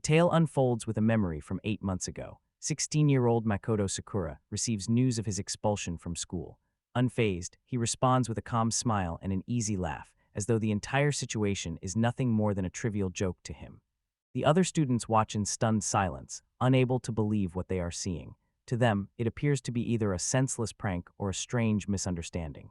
tale unfolds with a memory from 8 months ago. 16-year-old Makoto Sakura receives news of his expulsion from school. Unfazed, he responds with a calm smile and an easy laugh, as though the entire situation is nothing more than a trivial joke to him. The other students watch in stunned silence, unable to believe what they are seeing. To them, it appears to be either a senseless prank or a strange misunderstanding.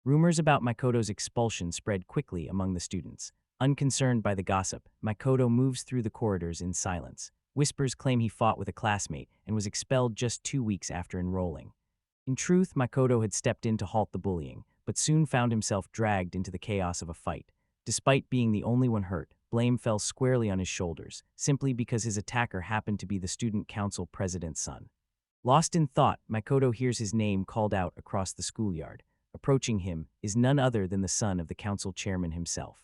Rumors about Makoto's expulsion spread quickly among the students. Unconcerned by the gossip, Makoto moves through the corridors in silence. Whispers claim he fought with a classmate and was expelled just 2 weeks after enrolling. In truth, Makoto had stepped in to halt the bullying, but soon found himself dragged into the chaos of a fight. Despite being the only one hurt, blame fell squarely on his shoulders, simply because his attacker happened to be the student council president's son. Lost in thought, Makoto hears his name called out across the schoolyard. Approaching him is none other than the son of the council chairman himself.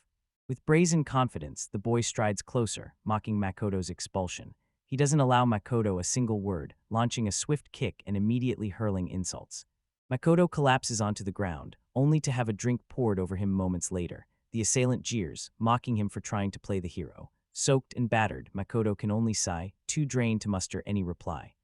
With brazen confidence, the boy strides closer, mocking Makoto's expulsion. He doesn't allow Makoto a single word, launching a swift kick and immediately hurling insults. Makoto collapses onto the ground, only to have a drink poured over him moments later. The assailant jeers, mocking him for trying to play the hero. Soaked and battered, Makoto can only sigh, too drained to muster any reply.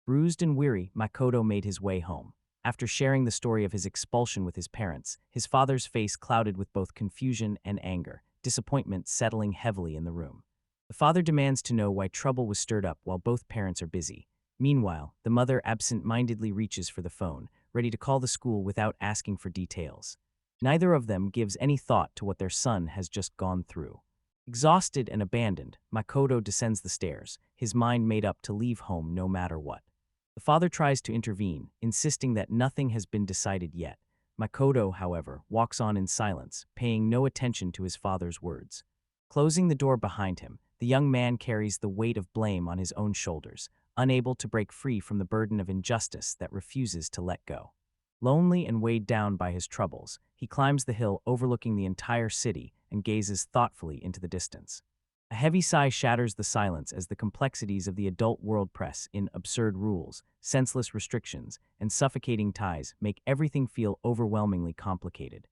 Bruised and weary, Makoto made his way home. After sharing the story of his expulsion with his parents, his father's face clouded with both confusion and anger, disappointment settling heavily in the room. The father demands to know why trouble was stirred up while both parents are busy. Meanwhile, the mother absent-mindedly reaches for the phone, ready to call the school without asking for details. Neither of them gives any thought to what their son has just gone through. Exhausted and abandoned, Makoto descends the stairs, his mind made up to leave home no matter what. The father tries to intervene, insisting that nothing has been decided yet. Makoto, however, walks on in silence, paying no attention to his father's words. Closing the door behind him, the young man carries the weight of blame on his own shoulders, unable to break free from the burden of injustice that refuses to let go. Lonely and weighed down by his troubles, he climbs the hill overlooking the entire city and gazes thoughtfully into the distance. A heavy sigh shatters the silence as the complexities of the adult world press in absurd rules, senseless restrictions, and suffocating ties make everything feel overwhelmingly complicated.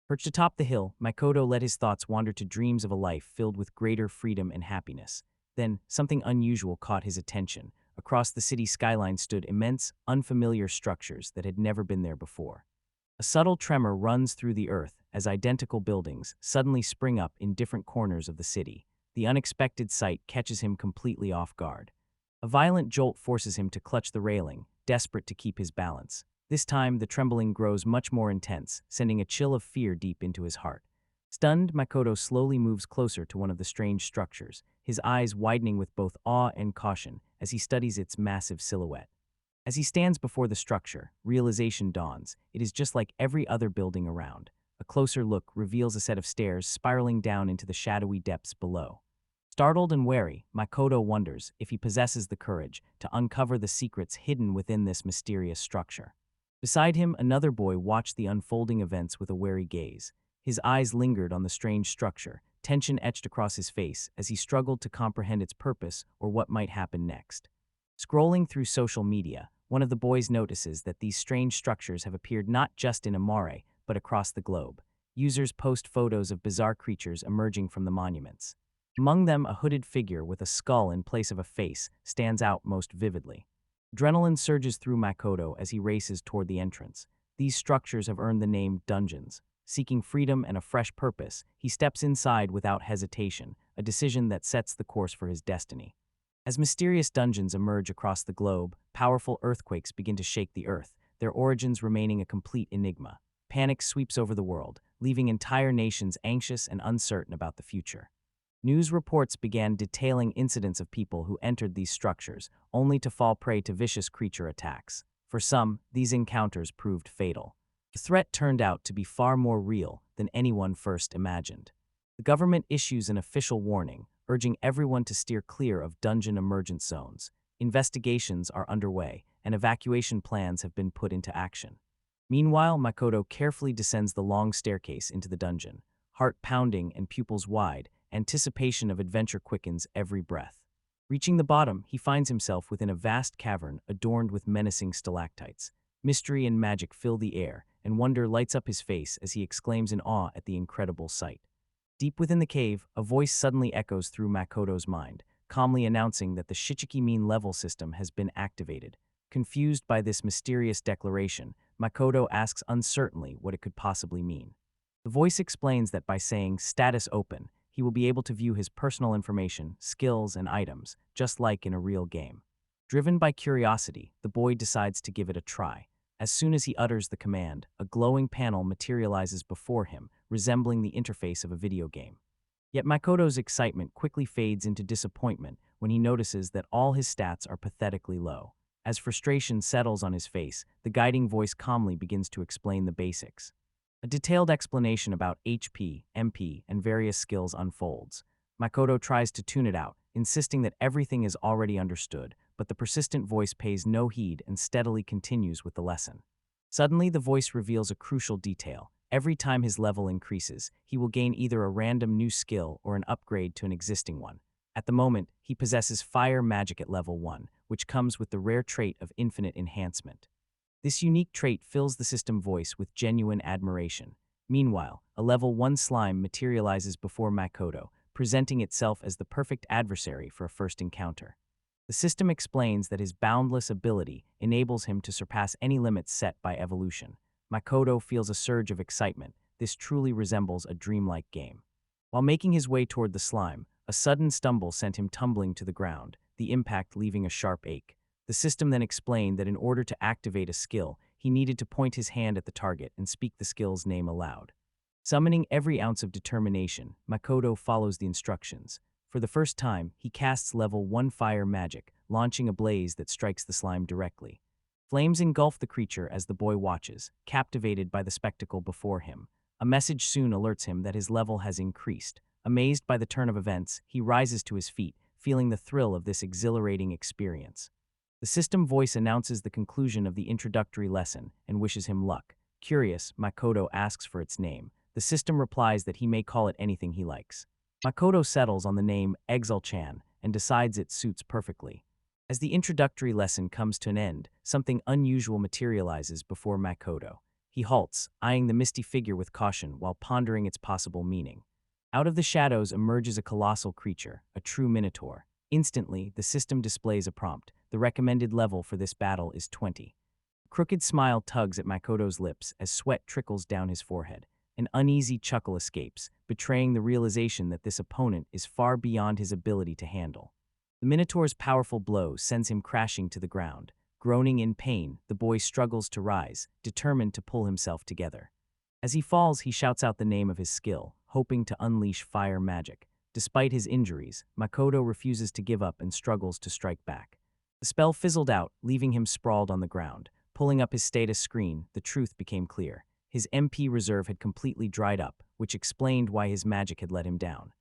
Perched atop the hill, Makoto let his thoughts wander to dreams of a life filled with greater freedom and happiness. Then, something unusual caught his attention. Across the city skyline stood immense, unfamiliar structures that had never been there before. A subtle tremor runs through the earth as identical buildings suddenly spring up in different corners of the city. The unexpected sight catches him completely off guard. A violent jolt forces him to clutch the railing, desperate to keep his balance. This time, the trembling grows much more intense, sending a chill of fear deep into his heart. Stunned, Makoto slowly moves closer to one of the strange structures, his eyes widening with both awe and caution as he studies its massive silhouette. As he stands before the structure, realization dawns. It is just like every other building around. A closer look reveals a set of stairs spiraling down into the shadowy depths below. Startled and wary, Makoto wonders if he possesses the courage to uncover the secrets hidden within this mysterious structure. Beside him, another boy watched the unfolding events with a wary gaze. His eyes lingered on the strange structure, tension etched across his face as he struggled to comprehend its purpose or what might happen next. Scrolling through social media, one of the boys notices that these strange structures have appeared not just in Amare, but across the globe. Users post photos of bizarre creatures emerging from the monuments. Among them, a hooded figure with a skull in place of a face stands out most vividly. Adrenaline surges through Makoto as he races toward the entrance. These structures have earned the name dungeons. Seeking freedom and a fresh purpose, he steps inside without hesitation, a decision that sets the course for his destiny. As mysterious dungeons emerge across the globe, powerful earthquakes begin to shake the earth, their origins remaining a complete enigma. Panic sweeps over the world, leaving entire nations anxious and uncertain about the future. News reports began detailing incidents of people who entered these structures, only to fall prey to vicious creature attacks. For some, these encounters proved fatal. The threat turned out to be far more real than anyone first imagined. The government issues an official warning, urging everyone to steer clear of dungeon emergent zones. Investigations are underway, and evacuation plans have been put into action. Meanwhile, Makoto carefully descends the long staircase into the dungeon. Heart pounding and pupils wide, anticipation of adventure quickens every breath. Reaching the bottom, he finds himself within a vast cavern adorned with menacing stalactites. Mystery and magic fill the air, and wonder lights up his face as he exclaims in awe at the incredible sight. Deep within the cave, a voice suddenly echoes through Makoto's mind, calmly announcing that the Shichiki-mean level system has been activated. Confused by this mysterious declaration, Makoto asks uncertainly what it could possibly mean. The voice explains that by saying status open, he will be able to view his personal information, skills, and items, just like in a real game. Driven by curiosity, the boy decides to give it a try. As soon as he utters the command, a glowing panel materializes before him, resembling the interface of a video game. Yet Makoto's excitement quickly fades into disappointment when he notices that all his stats are pathetically low. As frustration settles on his face, the guiding voice calmly begins to explain the basics. A detailed explanation about HP, MP, and various skills unfolds. Makoto tries to tune it out, insisting that everything is already understood, but the persistent voice pays no heed and steadily continues with the lesson. Suddenly, the voice reveals a crucial detail. Every time his level increases, he will gain either a random new skill or an upgrade to an existing one. At the moment, he possesses Fire Magic at level 1, which comes with the rare trait of infinite enhancement. This unique trait fills the system voice with genuine admiration. Meanwhile, a level 1 slime materializes before Makoto, presenting itself as the perfect adversary for a first encounter. The system explains that his boundless ability enables him to surpass any limits set by evolution. Makoto feels a surge of excitement. This truly resembles a dreamlike game. While making his way toward the slime, a sudden stumble sent him tumbling to the ground, the impact leaving a sharp ache. The system then explained that in order to activate a skill, he needed to point his hand at the target and speak the skill's name aloud. Summoning every ounce of determination, Makoto follows the instructions. For the first time, he casts level 1 Fire Magic, launching a blaze that strikes the slime directly. Flames engulf the creature as the boy watches, captivated by the spectacle before him. A message soon alerts him that his level has increased. Amazed by the turn of events, he rises to his feet, feeling the thrill of this exhilarating experience. The system voice announces the conclusion of the introductory lesson and wishes him luck. Curious, Makoto asks for its name. The system replies that he may call it anything he likes. Makoto settles on the name Exiled and decides it suits perfectly. As the introductory lesson comes to an end, something unusual materializes before Makoto. He halts, eyeing the misty figure with caution while pondering its possible meaning. Out of the shadows emerges a colossal creature, a true minotaur. Instantly, the system displays a prompt. The recommended level for this battle is 20. A crooked smile tugs at Makoto's lips as sweat trickles down his forehead. An uneasy chuckle escapes, betraying the realization that this opponent is far beyond his ability to handle. The Minotaur's powerful blow sends him crashing to the ground. Groaning in pain, the boy struggles to rise, determined to pull himself together. As he falls, he shouts out the name of his skill, hoping to unleash fire magic. Despite his injuries, Makoto refuses to give up and struggles to strike back. The spell fizzled out, leaving him sprawled on the ground. Pulling up his status screen, the truth became clear. His MP reserve had completely dried up, which explained why his magic had let him down.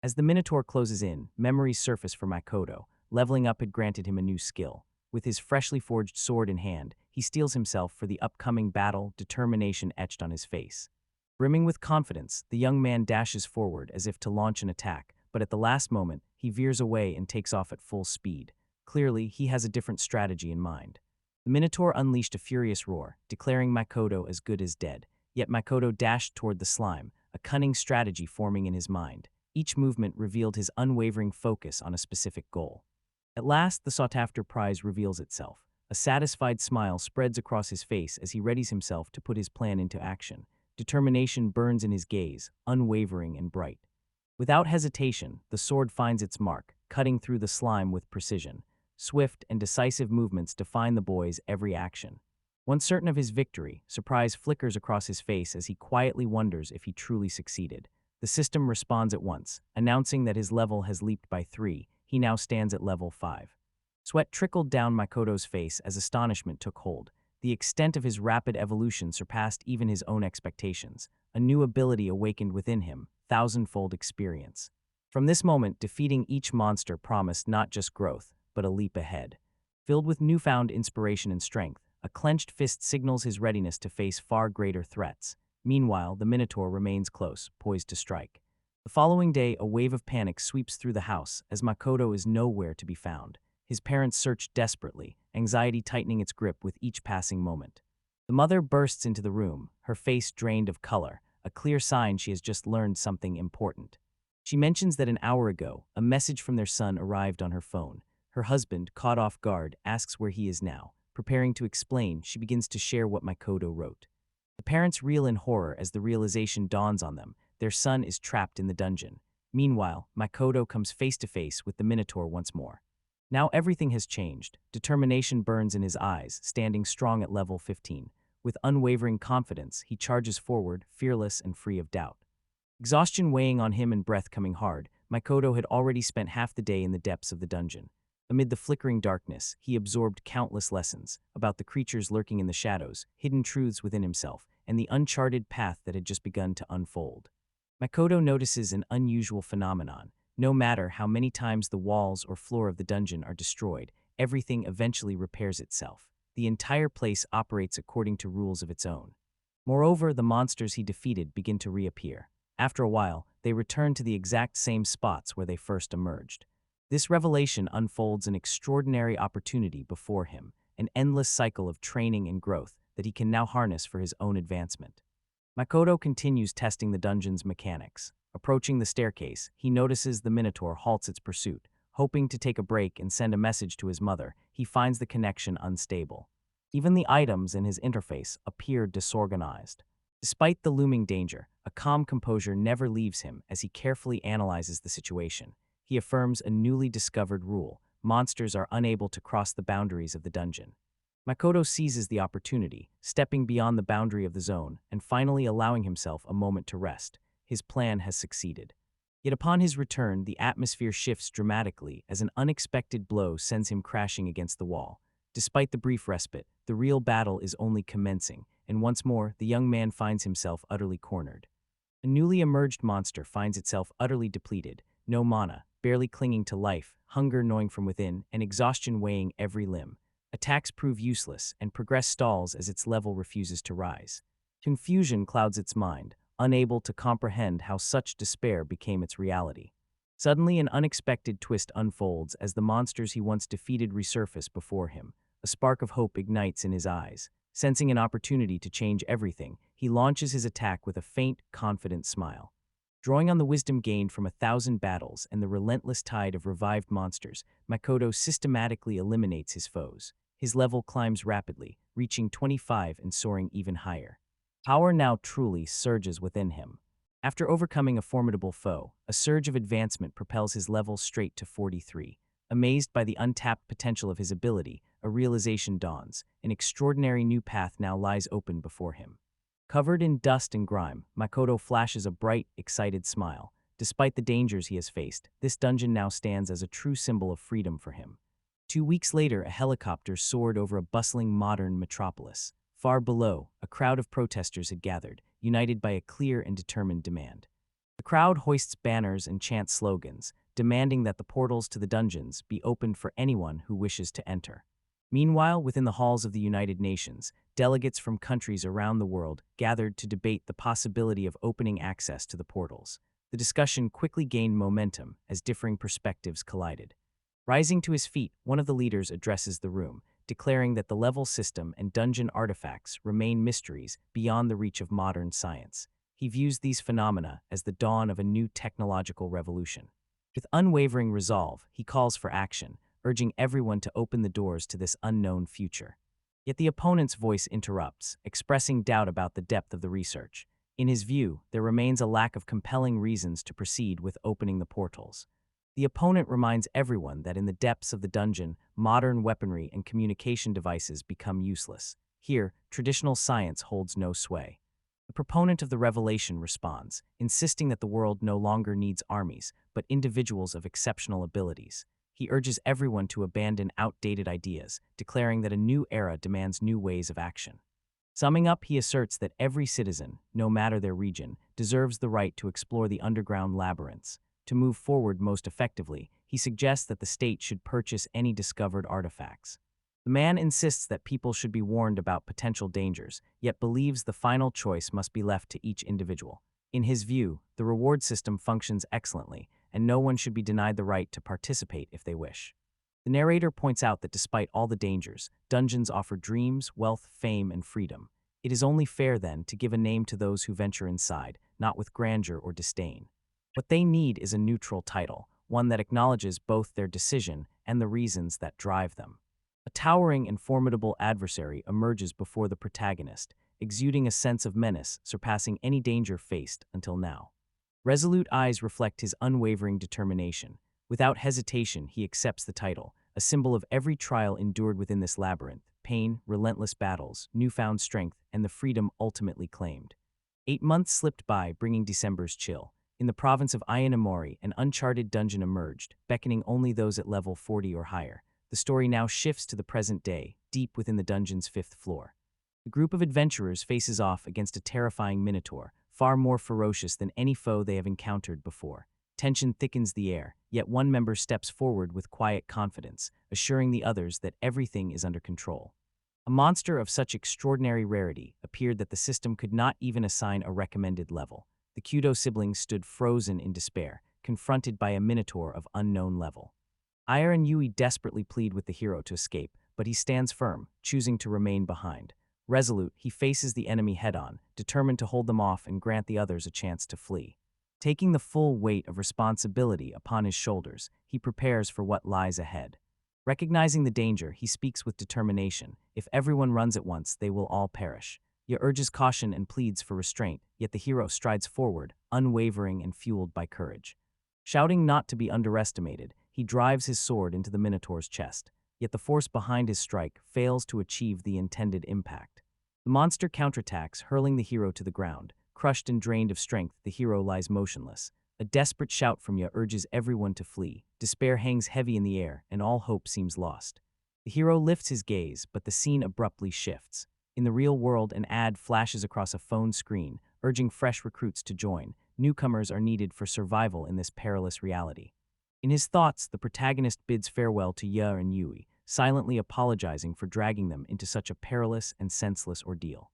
As the Minotaur closes in, memories surface for Makoto. Leveling up had granted him a new skill. With his freshly forged sword in hand, he steels himself for the upcoming battle, determination etched on his face. Brimming with confidence, the young man dashes forward as if to launch an attack, but at the last moment, he veers away and takes off at full speed. Clearly, he has a different strategy in mind. The Minotaur unleashed a furious roar, declaring Makoto as good as dead. Yet Makoto dashed toward the slime, a cunning strategy forming in his mind. Each movement revealed his unwavering focus on a specific goal. At last, the sought-after prize reveals itself. A satisfied smile spreads across his face as he readies himself to put his plan into action. Determination burns in his gaze, unwavering and bright. Without hesitation, the sword finds its mark, cutting through the slime with precision. Swift and decisive movements define the boy's every action. Once certain of his victory, surprise flickers across his face as he quietly wonders if he truly succeeded. The system responds at once, announcing that his level has leaped by 3. He now stands at level 5. Sweat trickled down Makoto's face as astonishment took hold. The extent of his rapid evolution surpassed even his own expectations. A new ability awakened within him, thousandfold experience. From this moment, defeating each monster promised not just growth, but a leap ahead. Filled with newfound inspiration and strength, a clenched fist signals his readiness to face far greater threats. Meanwhile, the Minotaur remains close, poised to strike. The following day, a wave of panic sweeps through the house as Makoto is nowhere to be found. His parents search desperately, anxiety tightening its grip with each passing moment. The mother bursts into the room, her face drained of color, a clear sign she has just learned something important. She mentions that an hour ago, a message from their son arrived on her phone. Her husband, caught off guard, asks where he is now. Preparing to explain, she begins to share what Makoto wrote. The parents reel in horror as the realization dawns on them. Their son is trapped in the dungeon. Meanwhile, Makoto comes face to face with the Minotaur once more. Now everything has changed. Determination burns in his eyes, standing strong at level 15. With unwavering confidence, he charges forward, fearless and free of doubt. Exhaustion weighing on him and breath coming hard, Makoto had already spent half the day in the depths of the dungeon. Amid the flickering darkness, he absorbed countless lessons about the creatures lurking in the shadows, hidden truths within himself, and the uncharted path that had just begun to unfold. Makoto notices an unusual phenomenon. No matter how many times the walls or floor of the dungeon are destroyed, everything eventually repairs itself. The entire place operates according to rules of its own. Moreover, the monsters he defeated begin to reappear. After a while, they return to the exact same spots where they first emerged. This revelation unfolds an extraordinary opportunity before him, an endless cycle of training and growth that he can now harness for his own advancement. Makoto continues testing the dungeon's mechanics. Approaching the staircase, he notices the Minotaur halts its pursuit. Hoping to take a break and send a message to his mother, he finds the connection unstable. Even the items in his interface appear disorganized. Despite the looming danger, a calm composure never leaves him as he carefully analyzes the situation. He affirms a newly discovered rule: monsters are unable to cross the boundaries of the dungeon. Makoto seizes the opportunity, stepping beyond the boundary of the zone and finally allowing himself a moment to rest. His plan has succeeded. Yet upon his return, the atmosphere shifts dramatically as an unexpected blow sends him crashing against the wall. Despite the brief respite, the real battle is only commencing, and once more, the young man finds himself utterly cornered. A newly emerged monster finds itself utterly depleted, no mana, barely clinging to life, hunger gnawing from within, and exhaustion weighing every limb. Attacks prove useless, and progress stalls as its level refuses to rise. Confusion clouds its mind, unable to comprehend how such despair became its reality. Suddenly, an unexpected twist unfolds as the monsters he once defeated resurface before him. A spark of hope ignites in his eyes. Sensing an opportunity to change everything, he launches his attack with a faint, confident smile. Drawing on the wisdom gained from 1,000 battles and the relentless tide of revived monsters, Makoto systematically eliminates his foes. His level climbs rapidly, reaching 25 and soaring even higher. Power now truly surges within him. After overcoming a formidable foe, a surge of advancement propels his level straight to 43. Amazed by the untapped potential of his ability, a realization dawns. An extraordinary new path now lies open before him. Covered in dust and grime, Makoto flashes a bright, excited smile. Despite the dangers he has faced, this dungeon now stands as a true symbol of freedom for him. 2 weeks later, a helicopter soared over a bustling modern metropolis. Far below, a crowd of protesters had gathered, united by a clear and determined demand. The crowd hoists banners and chants slogans, demanding that the portals to the dungeons be opened for anyone who wishes to enter. Meanwhile, within the halls of the United Nations, delegates from countries around the world gathered to debate the possibility of opening access to the portals. The discussion quickly gained momentum as differing perspectives collided. Rising to his feet, one of the leaders addresses the room, declaring that the level system and dungeon artifacts remain mysteries beyond the reach of modern science. He views these phenomena as the dawn of a new technological revolution. With unwavering resolve, he calls for action, urging everyone to open the doors to this unknown future. Yet the opponent's voice interrupts, expressing doubt about the depth of the research. In his view, there remains a lack of compelling reasons to proceed with opening the portals. The opponent reminds everyone that in the depths of the dungeon, modern weaponry and communication devices become useless. Here, traditional science holds no sway. The proponent of the revelation responds, insisting that the world no longer needs armies, but individuals of exceptional abilities. He urges everyone to abandon outdated ideas, declaring that a new era demands new ways of action. Summing up, he asserts that every citizen, no matter their region, deserves the right to explore the underground labyrinths. To move forward most effectively, he suggests that the state should purchase any discovered artifacts. The man insists that people should be warned about potential dangers, yet believes the final choice must be left to each individual. In his view, the reward system functions excellently, and no one should be denied the right to participate if they wish. The narrator points out that despite all the dangers, dungeons offer dreams, wealth, fame, and freedom. It is only fair, then, to give a name to those who venture inside, not with grandeur or disdain. What they need is a neutral title, one that acknowledges both their decision and the reasons that drive them. A towering and formidable adversary emerges before the protagonist, exuding a sense of menace surpassing any danger faced until now. Resolute eyes reflect his unwavering determination. Without hesitation, he accepts the title, a symbol of every trial endured within this labyrinth: pain, relentless battles, newfound strength, and the freedom ultimately claimed. 8 months slipped by, bringing December's chill. In the province of Ayanomori, an uncharted dungeon emerged, beckoning only those at level 40 or higher. The story now shifts to the present day, deep within the dungeon's fifth floor. The group of adventurers faces off against a terrifying minotaur, far more ferocious than any foe they have encountered before. Tension thickens the air, yet one member steps forward with quiet confidence, assuring the others that everything is under control. A monster of such extraordinary rarity appeared that the system could not even assign a recommended level. The Kudo siblings stood frozen in despair, confronted by a minotaur of unknown level. Aya and Yui desperately plead with the hero to escape, but he stands firm, choosing to remain behind. Resolute, he faces the enemy head-on, determined to hold them off and grant the others a chance to flee. Taking the full weight of responsibility upon his shoulders, he prepares for what lies ahead. Recognizing the danger, he speaks with determination. If everyone runs at once, they will all perish. He urges caution and pleads for restraint, yet the hero strides forward, unwavering and fueled by courage. Shouting not to be underestimated, he drives his sword into the Minotaur's chest, yet the force behind his strike fails to achieve the intended impact. The monster counterattacks, hurling the hero to the ground. Crushed and drained of strength, the hero lies motionless. A desperate shout from Ya urges everyone to flee. Despair hangs heavy in the air, and all hope seems lost. The hero lifts his gaze, but the scene abruptly shifts. In the real world, an ad flashes across a phone screen, urging fresh recruits to join. Newcomers are needed for survival in this perilous reality. In his thoughts, the protagonist bids farewell to Ya and Yui, silently apologizing for dragging them into such a perilous and senseless ordeal.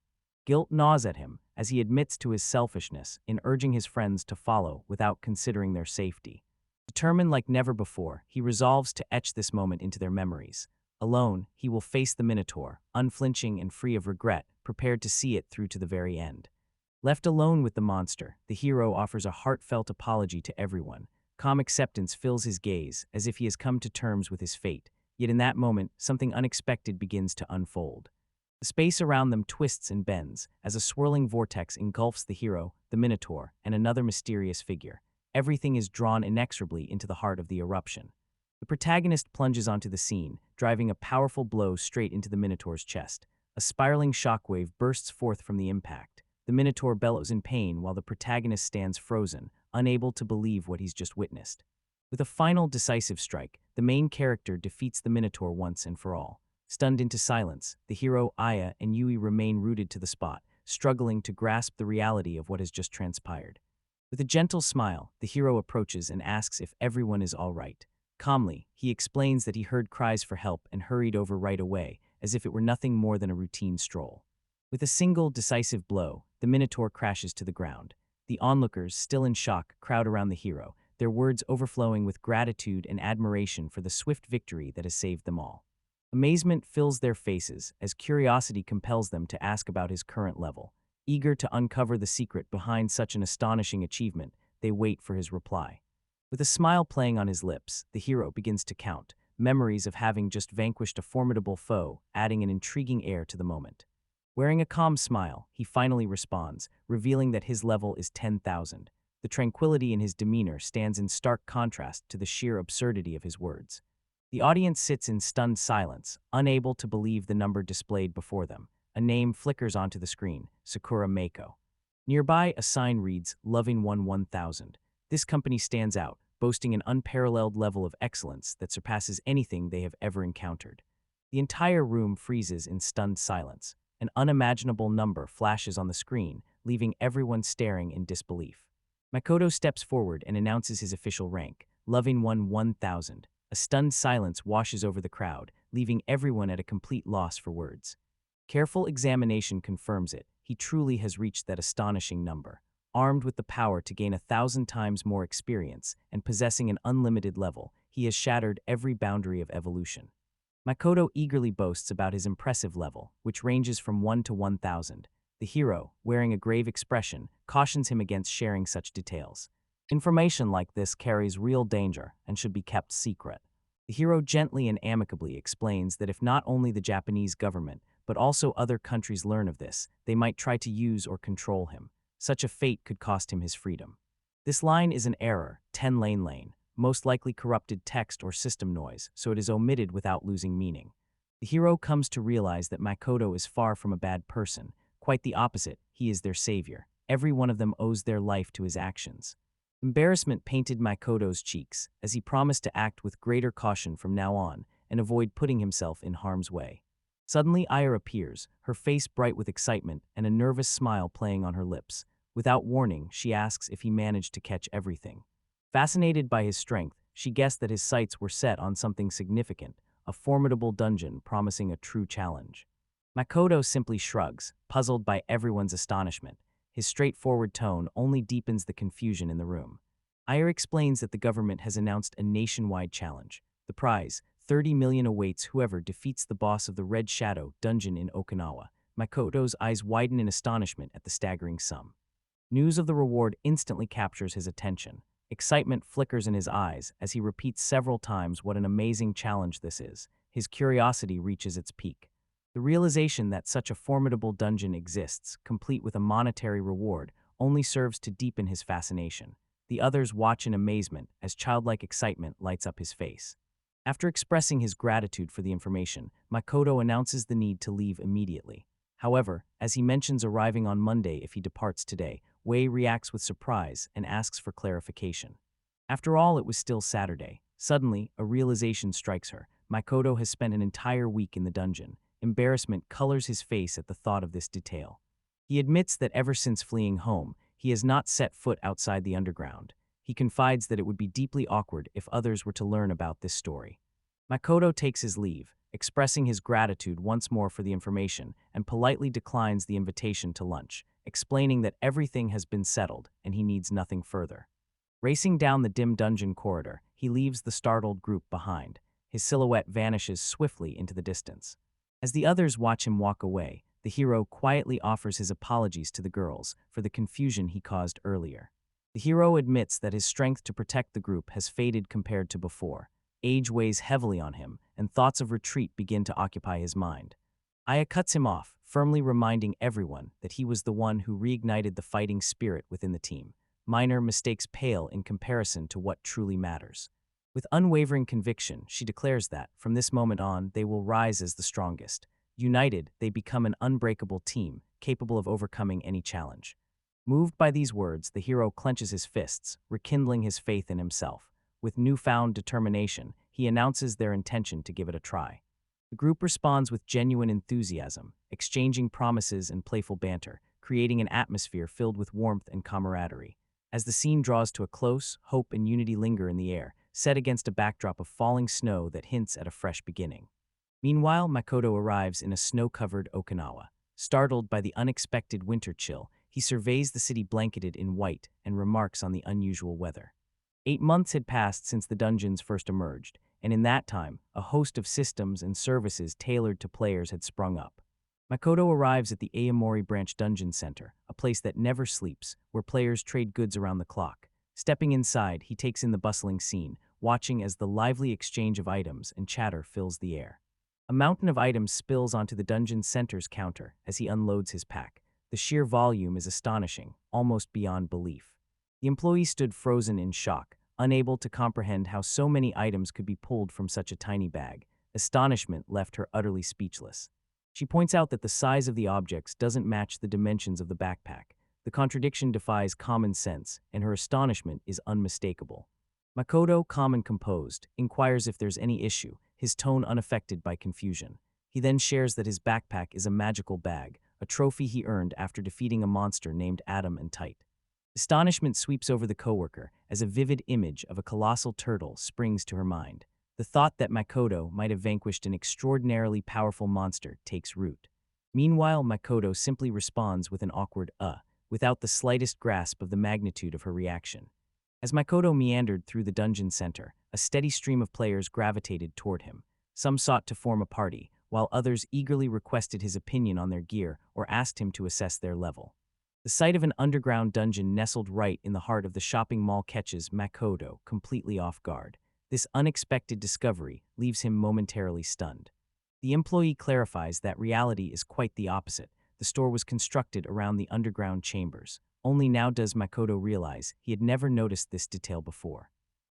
Guilt gnaws at him as he admits to his selfishness in urging his friends to follow without considering their safety. Determined like never before, he resolves to etch this moment into their memories. Alone, he will face the Minotaur, unflinching and free of regret, prepared to see it through to the very end. Left alone with the monster, the hero offers a heartfelt apology to everyone. Calm acceptance fills his gaze, as if he has come to terms with his fate. Yet in that moment, something unexpected begins to unfold. The space around them twists and bends, as a swirling vortex engulfs the hero, the Minotaur, and another mysterious figure. Everything is drawn inexorably into the heart of the eruption. The protagonist plunges onto the scene, driving a powerful blow straight into the Minotaur's chest. A spiraling shockwave bursts forth from the impact. The Minotaur bellows in pain while the protagonist stands frozen, unable to believe what he's just witnessed. With a final decisive strike, the main character defeats the Minotaur once and for all. Stunned into silence, the hero, Aya, and Yui remain rooted to the spot, struggling to grasp the reality of what has just transpired. With a gentle smile, the hero approaches and asks if everyone is all right. Calmly, he explains that he heard cries for help and hurried over right away, as if it were nothing more than a routine stroll. With a single, decisive blow, the Minotaur crashes to the ground. The onlookers, still in shock, crowd around the hero, their words overflowing with gratitude and admiration for the swift victory that has saved them all. Amazement fills their faces as curiosity compels them to ask about his current level. Eager to uncover the secret behind such an astonishing achievement, they wait for his reply. With a smile playing on his lips, the hero begins to count, memories of having just vanquished a formidable foe, adding an intriguing air to the moment. Wearing a calm smile, he finally responds, revealing that his level is 10,000. The tranquility in his demeanor stands in stark contrast to the sheer absurdity of his words. The audience sits in stunned silence, unable to believe the number displayed before them. A name flickers onto the screen: Sakura Mako. Nearby, a sign reads, Loving One 1000. This company stands out, boasting an unparalleled level of excellence that surpasses anything they have ever encountered. The entire room freezes in stunned silence. An unimaginable number flashes on the screen, leaving everyone staring in disbelief. Makoto steps forward and announces his official rank, Loving One 1000. A stunned silence washes over the crowd, leaving everyone at a complete loss for words. Careful examination confirms it. He truly has reached that astonishing number. Armed with the power to gain 1,000 times more experience and possessing an unlimited level, he has shattered every boundary of evolution. Makoto eagerly boasts about his impressive level, which ranges from 1 to 1,000. The hero, wearing a grave expression, cautions him against sharing such details. Information like this carries real danger and should be kept secret. The hero gently and amicably explains that if not only the Japanese government, but also other countries learn of this, they might try to use or control him. Such a fate could cost him his freedom. This line is an error, 10 lane, most likely corrupted text or system noise, so it is omitted without losing meaning. The hero comes to realize that Makoto is far from a bad person. Quite the opposite, he is their savior. Every one of them owes their life to his actions. Embarrassment painted Makoto's cheeks, as he promised to act with greater caution from now on and avoid putting himself in harm's way. Suddenly, Aya appears, her face bright with excitement and a nervous smile playing on her lips. Without warning, she asks if he managed to catch everything. Fascinated by his strength, she guessed that his sights were set on something significant, a formidable dungeon promising a true challenge. Makoto simply shrugs, puzzled by everyone's astonishment. His straightforward tone only deepens the confusion in the room. Aya explains that the government has announced a nationwide challenge. The prize, 30 million, awaits whoever defeats the boss of the Red Shadow dungeon in Okinawa. Makoto's eyes widen in astonishment at the staggering sum. News of the reward instantly captures his attention. Excitement flickers in his eyes as he repeats several times what an amazing challenge this is. His curiosity reaches its peak. The realization that such a formidable dungeon exists, complete with a monetary reward, only serves to deepen his fascination. The others watch in amazement as childlike excitement lights up his face. After expressing his gratitude for the information, Makoto announces the need to leave immediately. However, as he mentions arriving on Monday if he departs today, Wei reacts with surprise and asks for clarification. After all, it was still Saturday. Suddenly, a realization strikes her. Makoto has spent an entire week in the dungeon. Embarrassment colors his face at the thought of this detail. He admits that ever since fleeing home, he has not set foot outside the underground. He confides that it would be deeply awkward if others were to learn about this story. Makoto takes his leave, expressing his gratitude once more for the information, and politely declines the invitation to lunch, explaining that everything has been settled and he needs nothing further. Racing down the dim dungeon corridor, he leaves the startled group behind. His silhouette vanishes swiftly into the distance. As the others watch him walk away, the hero quietly offers his apologies to the girls for the confusion he caused earlier. The hero admits that his strength to protect the group has faded compared to before. Age weighs heavily on him, and thoughts of retreat begin to occupy his mind. Aya cuts him off, firmly reminding everyone that he was the one who reignited the fighting spirit within the team. Minor mistakes pale in comparison to what truly matters. With unwavering conviction, she declares that, from this moment on, they will rise as the strongest. United, they become an unbreakable team, capable of overcoming any challenge. Moved by these words, the hero clenches his fists, rekindling his faith in himself. With newfound determination, he announces their intention to give it a try. The group responds with genuine enthusiasm, exchanging promises and playful banter, creating an atmosphere filled with warmth and camaraderie. As the scene draws to a close, hope and unity linger in the air, set against a backdrop of falling snow that hints at a fresh beginning. Meanwhile, Makoto arrives in a snow-covered Okinawa. Startled by the unexpected winter chill, he surveys the city blanketed in white and remarks on the unusual weather. 8 months had passed since the dungeons first emerged, and in that time, a host of systems and services tailored to players had sprung up. Makoto arrives at the Aomori Branch Dungeon Center, a place that never sleeps, where players trade goods around the clock. Stepping inside, he takes in the bustling scene, watching as the lively exchange of items and chatter fills the air. A mountain of items spills onto the dungeon center's counter as he unloads his pack. The sheer volume is astonishing, almost beyond belief. The employee stood frozen in shock, unable to comprehend how so many items could be pulled from such a tiny bag. Astonishment left her utterly speechless. She points out that the size of the objects doesn't match the dimensions of the backpack. The contradiction defies common sense, and her astonishment is unmistakable. Makoto, calm and composed, inquires if there's any issue, his tone unaffected by confusion. He then shares that his backpack is a magical bag, a trophy he earned after defeating a monster named Adam and Tite. Astonishment sweeps over the coworker as a vivid image of a colossal turtle springs to her mind. The thought that Makoto might have vanquished an extraordinarily powerful monster takes root. Meanwhile, Makoto simply responds with an awkward without the slightest grasp of the magnitude of her reaction. As Makoto meandered through the dungeon center, a steady stream of players gravitated toward him. Some sought to form a party, while others eagerly requested his opinion on their gear or asked him to assess their level. The sight of an underground dungeon nestled right in the heart of the shopping mall catches Makoto completely off guard. This unexpected discovery leaves him momentarily stunned. The employee clarifies that reality is quite the opposite. The store was constructed around the underground chambers. Only now does Makoto realize he had never noticed this detail before.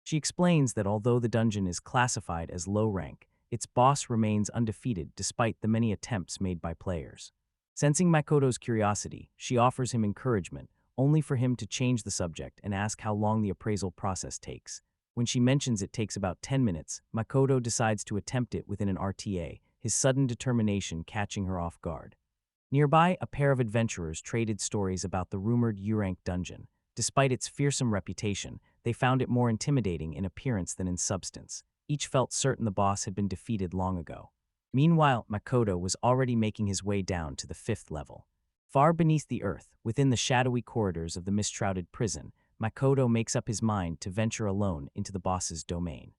She explains that although the dungeon is classified as low rank, its boss remains undefeated despite the many attempts made by players. Sensing Makoto's curiosity, she offers him encouragement, only for him to change the subject and ask how long the appraisal process takes. When she mentions it takes about 10 minutes, Makoto decides to attempt it within an RTA, his sudden determination catching her off guard. Nearby, a pair of adventurers traded stories about the rumored U-rank dungeon. Despite its fearsome reputation, they found it more intimidating in appearance than in substance. Each felt certain the boss had been defeated long ago. Meanwhile, Makoto was already making his way down to the 5th level. Far beneath the earth, within the shadowy corridors of the mist-shrouded prison, Makoto makes up his mind to venture alone into the boss's domain.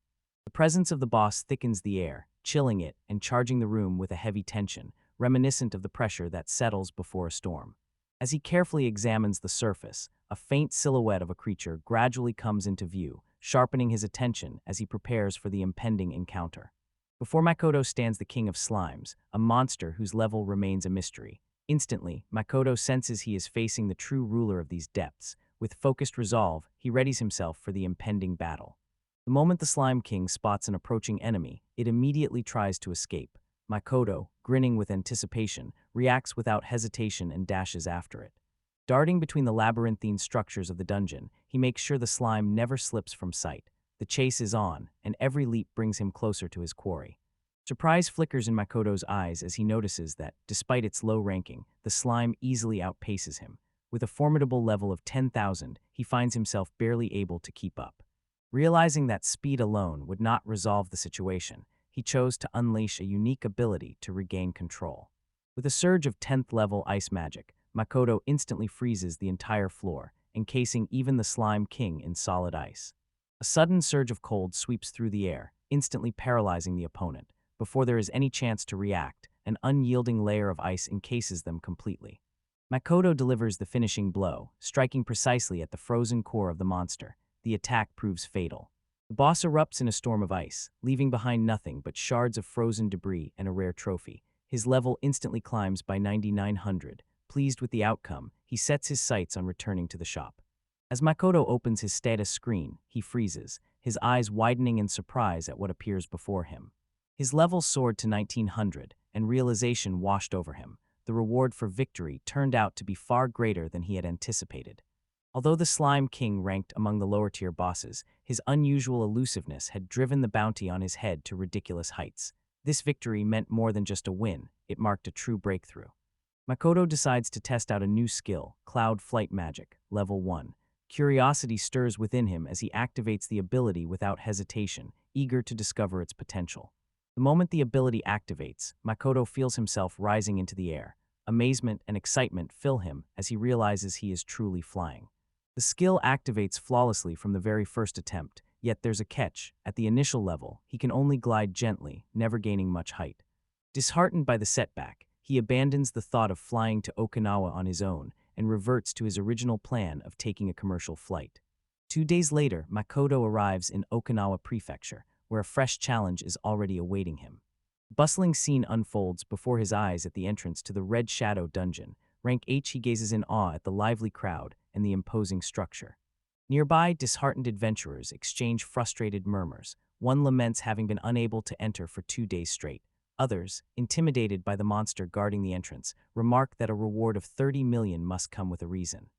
The presence of the boss thickens the air, chilling it and charging the room with a heavy tension, reminiscent of the pressure that settles before a storm. As he carefully examines the surface, a faint silhouette of a creature gradually comes into view, sharpening his attention as he prepares for the impending encounter. Before Makoto stands the king of slimes, a monster whose level remains a mystery. Instantly, Makoto senses he is facing the true ruler of these depths. With focused resolve, he readies himself for the impending battle. The moment the Slime King spots an approaching enemy, it immediately tries to escape. Makoto, grinning with anticipation, reacts without hesitation and dashes after it. Darting between the labyrinthine structures of the dungeon, he makes sure the slime never slips from sight. The chase is on, and every leap brings him closer to his quarry. Surprise flickers in Makoto's eyes as he notices that, despite its low ranking, the slime easily outpaces him. With a formidable level of 10,000, he finds himself barely able to keep up. Realizing that speed alone would not resolve the situation, he chose to unleash a unique ability to regain control. With a surge of 10th level ice magic, Makoto instantly freezes the entire floor, encasing even the Slime King in solid ice. A sudden surge of cold sweeps through the air, instantly paralyzing the opponent. Before there is any chance to react, an unyielding layer of ice encases them completely. Makoto delivers the finishing blow, striking precisely at the frozen core of the monster. The attack proves fatal. The boss erupts in a storm of ice, leaving behind nothing but shards of frozen debris and a rare trophy. His level instantly climbs by 9,900. Pleased with the outcome, he sets his sights on returning to the shop. As Makoto opens his status screen, he freezes, his eyes widening in surprise at what appears before him. His level soared to 1900, and realization washed over him. The reward for victory turned out to be far greater than he had anticipated. Although the Slime King ranked among the lower-tier bosses, his unusual elusiveness had driven the bounty on his head to ridiculous heights. This victory meant more than just a win, it marked a true breakthrough. Makoto decides to test out a new skill, Cloud Flight Magic, Level 1. Curiosity stirs within him as he activates the ability without hesitation, eager to discover its potential. The moment the ability activates, Makoto feels himself rising into the air. Amazement and excitement fill him as he realizes he is truly flying. The skill activates flawlessly from the very first attempt, yet there's a catch. At the initial level, he can only glide gently, never gaining much height. Disheartened by the setback, he abandons the thought of flying to Okinawa on his own and reverts to his original plan of taking a commercial flight. 2 days later, Makoto arrives in Okinawa Prefecture, where a fresh challenge is already awaiting him. A bustling scene unfolds before his eyes at the entrance to the Red Shadow Dungeon. Rank H, he gazes in awe at the lively crowd and the imposing structure. Nearby, disheartened adventurers exchange frustrated murmurs. One laments having been unable to enter for 2 days straight. Others, intimidated by the monster guarding the entrance, remark that a reward of 30 million must come with a reason.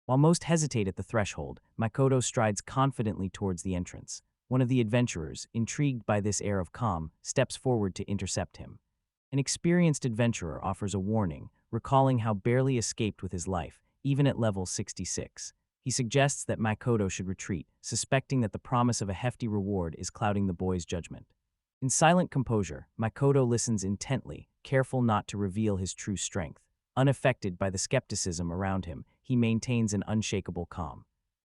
While most hesitate at the threshold, Makoto strides confidently towards the entrance. One of the adventurers, intrigued by this air of calm, steps forward to intercept him. An experienced adventurer offers a warning, recalling how barely escaped with his life, even at level 66. He suggests that Makoto should retreat, suspecting that the promise of a hefty reward is clouding the boy's judgment. In silent composure, Makoto listens intently, careful not to reveal his true strength. Unaffected by the skepticism around him, he maintains an unshakable calm.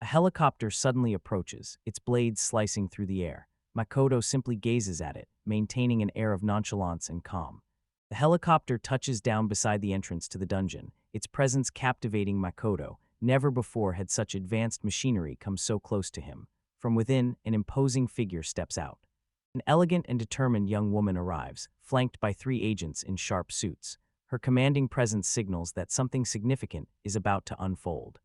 A helicopter suddenly approaches, its blades slicing through the air. Makoto simply gazes at it, maintaining an air of nonchalance and calm. The helicopter touches down beside the entrance to the dungeon, its presence captivating Makoto. Never before had such advanced machinery come so close to him. From within, an imposing figure steps out. An elegant and determined young woman arrives, flanked by three agents in sharp suits. Her commanding presence signals that something significant is about to unfold.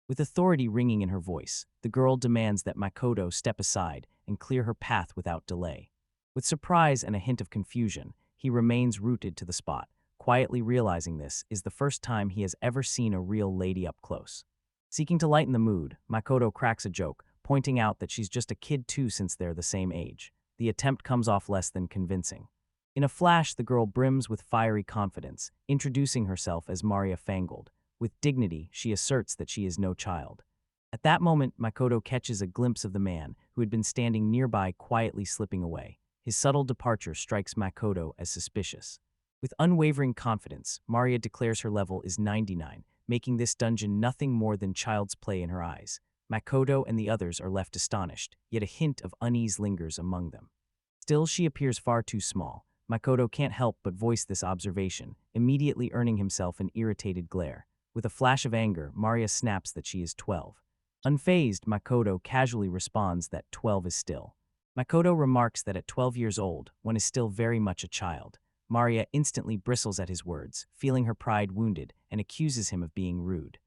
With authority ringing in her voice, the girl demands that Makoto step aside and clear her path without delay. With surprise and a hint of confusion, he remains rooted to the spot, quietly realizing this is the first time he has ever seen a real lady up close. Seeking to lighten the mood, Makoto cracks a joke, pointing out that she's just a kid too since they're the same age. The attempt comes off less than convincing. In a flash, the girl brims with fiery confidence, introducing herself as Maria Fangold. With dignity, she asserts that she is no child. At that moment, Makoto catches a glimpse of the man who had been standing nearby quietly slipping away. His subtle departure strikes Makoto as suspicious. With unwavering confidence, Maria declares her level is 99, making this dungeon nothing more than child's play in her eyes. Makoto and the others are left astonished, yet a hint of unease lingers among them. Still, she appears far too small. Makoto can't help but voice this observation, immediately earning himself an irritated glare. With a flash of anger, Maria snaps that she is 12. Unfazed, Makoto casually responds that 12 is still. Makoto remarks that at 12 years old, one is still very much a child. Maria instantly bristles at his words, feeling her pride wounded, and accuses him of being rude.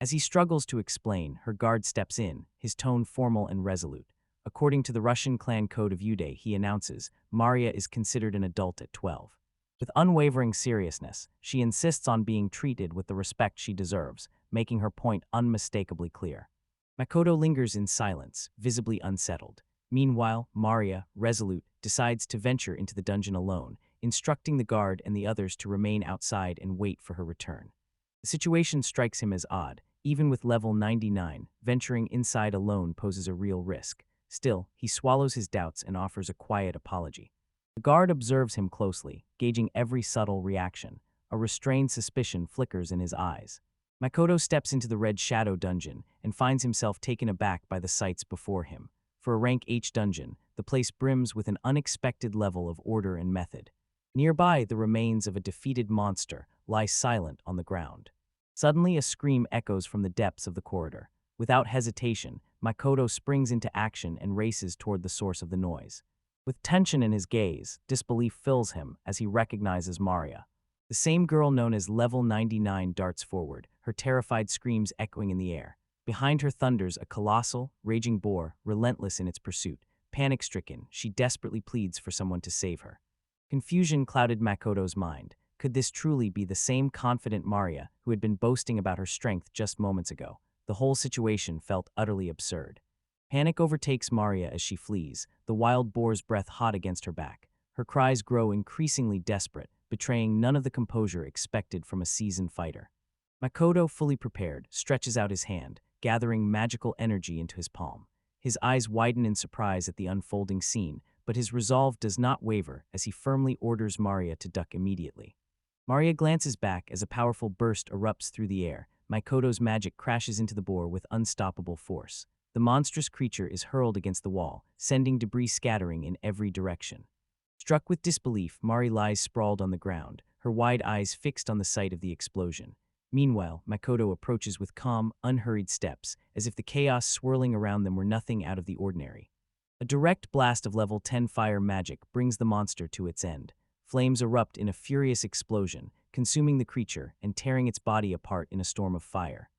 As he struggles to explain, her guard steps in, his tone formal and resolute. According to the Russian clan code of Uday, he announces, Maria is considered an adult at 12. With unwavering seriousness, she insists on being treated with the respect she deserves, making her point unmistakably clear. Makoto lingers in silence, visibly unsettled. Meanwhile, Maria, resolute, decides to venture into the dungeon alone, instructing the guard and the others to remain outside and wait for her return. The situation strikes him as odd. Even with level 99, venturing inside alone poses a real risk. Still, he swallows his doubts and offers a quiet apology. The guard observes him closely, gauging every subtle reaction. A restrained suspicion flickers in his eyes. Makoto steps into the Red Shadow dungeon and finds himself taken aback by the sights before him. For a rank H dungeon, the place brims with an unexpected level of order and method. Nearby, the remains of a defeated monster lie silent on the ground. Suddenly, a scream echoes from the depths of the corridor. Without hesitation, Makoto springs into action and races toward the source of the noise. With tension in his gaze, disbelief fills him as he recognizes Maria. The same girl known as Level 99 darts forward, her terrified screams echoing in the air. Behind her thunders a colossal, raging boar, relentless in its pursuit. Panic-stricken, she desperately pleads for someone to save her. Confusion clouded Makoto's mind. Could this truly be the same confident Maria who had been boasting about her strength just moments ago? The whole situation felt utterly absurd. Panic overtakes Maria as she flees, the wild boar's breath hot against her back. Her cries grow increasingly desperate, betraying none of the composure expected from a seasoned fighter. Makoto, fully prepared, stretches out his hand, gathering magical energy into his palm. His eyes widen in surprise at the unfolding scene, but his resolve does not waver as he firmly orders Maria to duck immediately. Maria glances back as a powerful burst erupts through the air. Makoto's magic crashes into the boar with unstoppable force. The monstrous creature is hurled against the wall, sending debris scattering in every direction. Struck with disbelief, Mari lies sprawled on the ground, her wide eyes fixed on the site of the explosion. Meanwhile, Makoto approaches with calm, unhurried steps, as if the chaos swirling around them were nothing out of the ordinary. A direct blast of level 10 fire magic brings the monster to its end. Flames erupt in a furious explosion, consuming the creature and tearing its body apart in a storm of fire.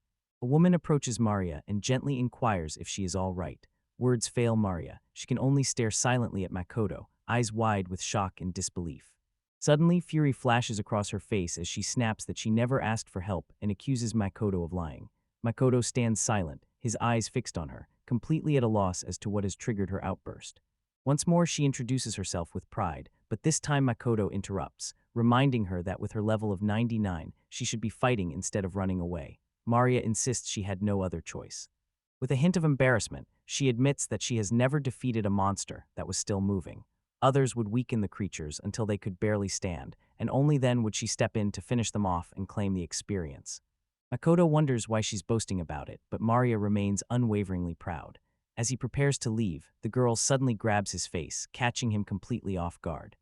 A woman approaches Maria and gently inquires if she is all right. Words fail Maria. She can only stare silently at Makoto, eyes wide with shock and disbelief. Suddenly, fury flashes across her face as she snaps that she never asked for help and accuses Makoto of lying. Makoto stands silent, his eyes fixed on her, completely at a loss as to what has triggered her outburst. Once more, she introduces herself with pride, but this time Makoto interrupts, reminding her that with her level of 99, she should be fighting instead of running away. Maria insists she had no other choice. With a hint of embarrassment, she admits that she has never defeated a monster that was still moving. Others would weaken the creatures until they could barely stand, and only then would she step in to finish them off and claim the experience. Makoto wonders why she's boasting about it, but Maria remains unwaveringly proud. As he prepares to leave, the girl suddenly grabs his face, catching him completely off guard.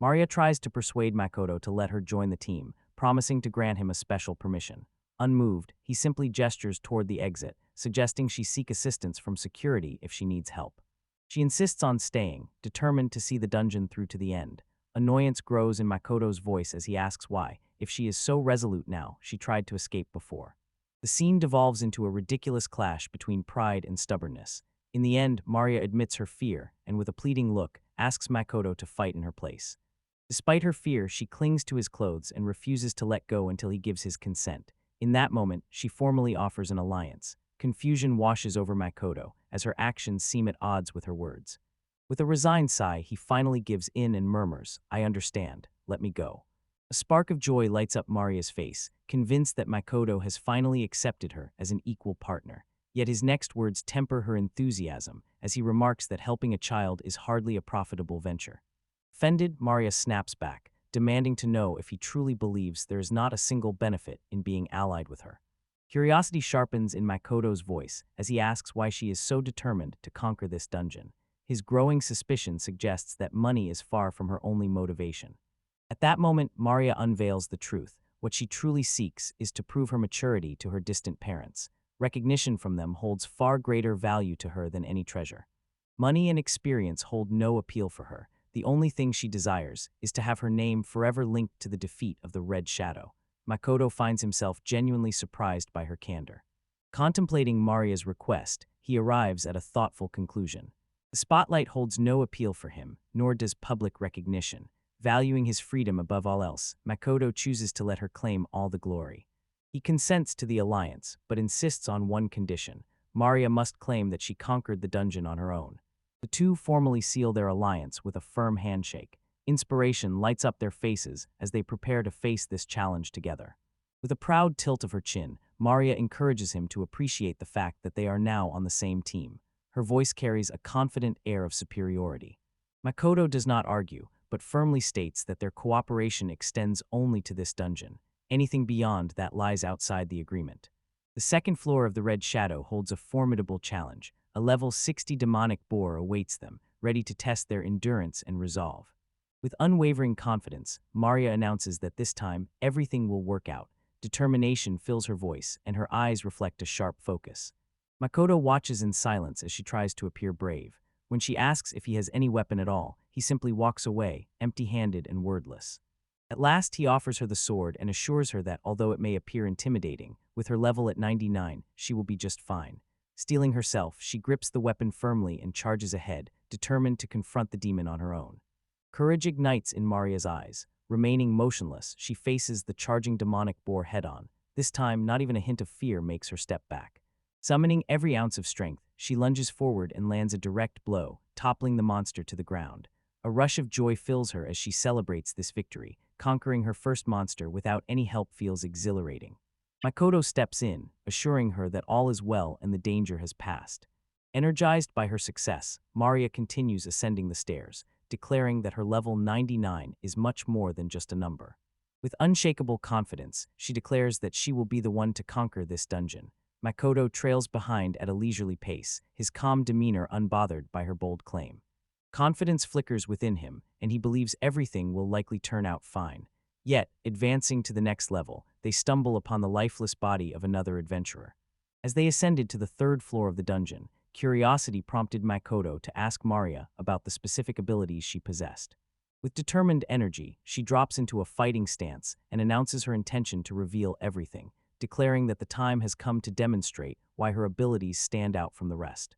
Maria tries to persuade Makoto to let her join the team, promising to grant him a special permission. Unmoved, he simply gestures toward the exit, suggesting she seek assistance from security if she needs help. She insists on staying, determined to see the dungeon through to the end. Annoyance grows in Makoto's voice as he asks why, if she is so resolute now, she tried to escape before. The scene devolves into a ridiculous clash between pride and stubbornness. In the end, Maria admits her fear and, with a pleading look, asks Makoto to fight in her place. Despite her fear, she clings to his clothes and refuses to let go until he gives his consent. In that moment, she formally offers an alliance. Confusion washes over Makoto, as her actions seem at odds with her words. With a resigned sigh, he finally gives in and murmurs, "I understand, let me go." A spark of joy lights up Maria's face, convinced that Makoto has finally accepted her as an equal partner. Yet his next words temper her enthusiasm, as he remarks that helping a child is hardly a profitable venture. Offended, Maria snaps back, demanding to know if he truly believes there is not a single benefit in being allied with her. Curiosity sharpens in Makoto's voice as he asks why she is so determined to conquer this dungeon. His growing suspicion suggests that money is far from her only motivation. At that moment, Maria unveils the truth. What she truly seeks is to prove her maturity to her distant parents. Recognition from them holds far greater value to her than any treasure. Money and experience hold no appeal for her. The only thing she desires is to have her name forever linked to the defeat of the Red Shadow. Makoto finds himself genuinely surprised by her candor. Contemplating Maria's request, he arrives at a thoughtful conclusion. The spotlight holds no appeal for him, nor does public recognition. Valuing his freedom above all else, Makoto chooses to let her claim all the glory. He consents to the alliance, but insists on one condition. Maria must claim that she conquered the dungeon on her own. The two formally seal their alliance with a firm handshake. Inspiration lights up their faces as they prepare to face this challenge together. With a proud tilt of her chin, Maria encourages him to appreciate the fact that they are now on the same team. Her voice carries a confident air of superiority. Makoto does not argue, but firmly states that their cooperation extends only to this dungeon. Anything beyond that lies outside the agreement. The second floor of the Red Shadow holds a formidable challenge. A level 60 demonic boar awaits them, ready to test their endurance and resolve. With unwavering confidence, Maria announces that this time, everything will work out. Determination fills her voice, and her eyes reflect a sharp focus. Makoto watches in silence as she tries to appear brave. When she asks if he has any weapon at all, he simply walks away, empty-handed and wordless. At last, he offers her the sword and assures her that, although it may appear intimidating, with her level at 99, she will be just fine. Steeling herself, she grips the weapon firmly and charges ahead, determined to confront the demon on her own. Courage ignites in Maria's eyes. Remaining motionless, she faces the charging demonic boar head-on. This time, not even a hint of fear makes her step back. Summoning every ounce of strength, she lunges forward and lands a direct blow, toppling the monster to the ground. A rush of joy fills her as she celebrates this victory. Conquering her first monster without any help feels exhilarating. Makoto steps in, assuring her that all is well and the danger has passed. Energized by her success, Maria continues ascending the stairs, declaring that her level 99 is much more than just a number. With unshakable confidence, she declares that she will be the one to conquer this dungeon. Makoto trails behind at a leisurely pace, his calm demeanor unbothered by her bold claim. Confidence flickers within him, and he believes everything will likely turn out fine. Yet, advancing to the next level, they stumble upon the lifeless body of another adventurer. As they ascended to the third floor of the dungeon, curiosity prompted Makoto to ask Maria about the specific abilities she possessed. With determined energy, she drops into a fighting stance and announces her intention to reveal everything, declaring that the time has come to demonstrate why her abilities stand out from the rest.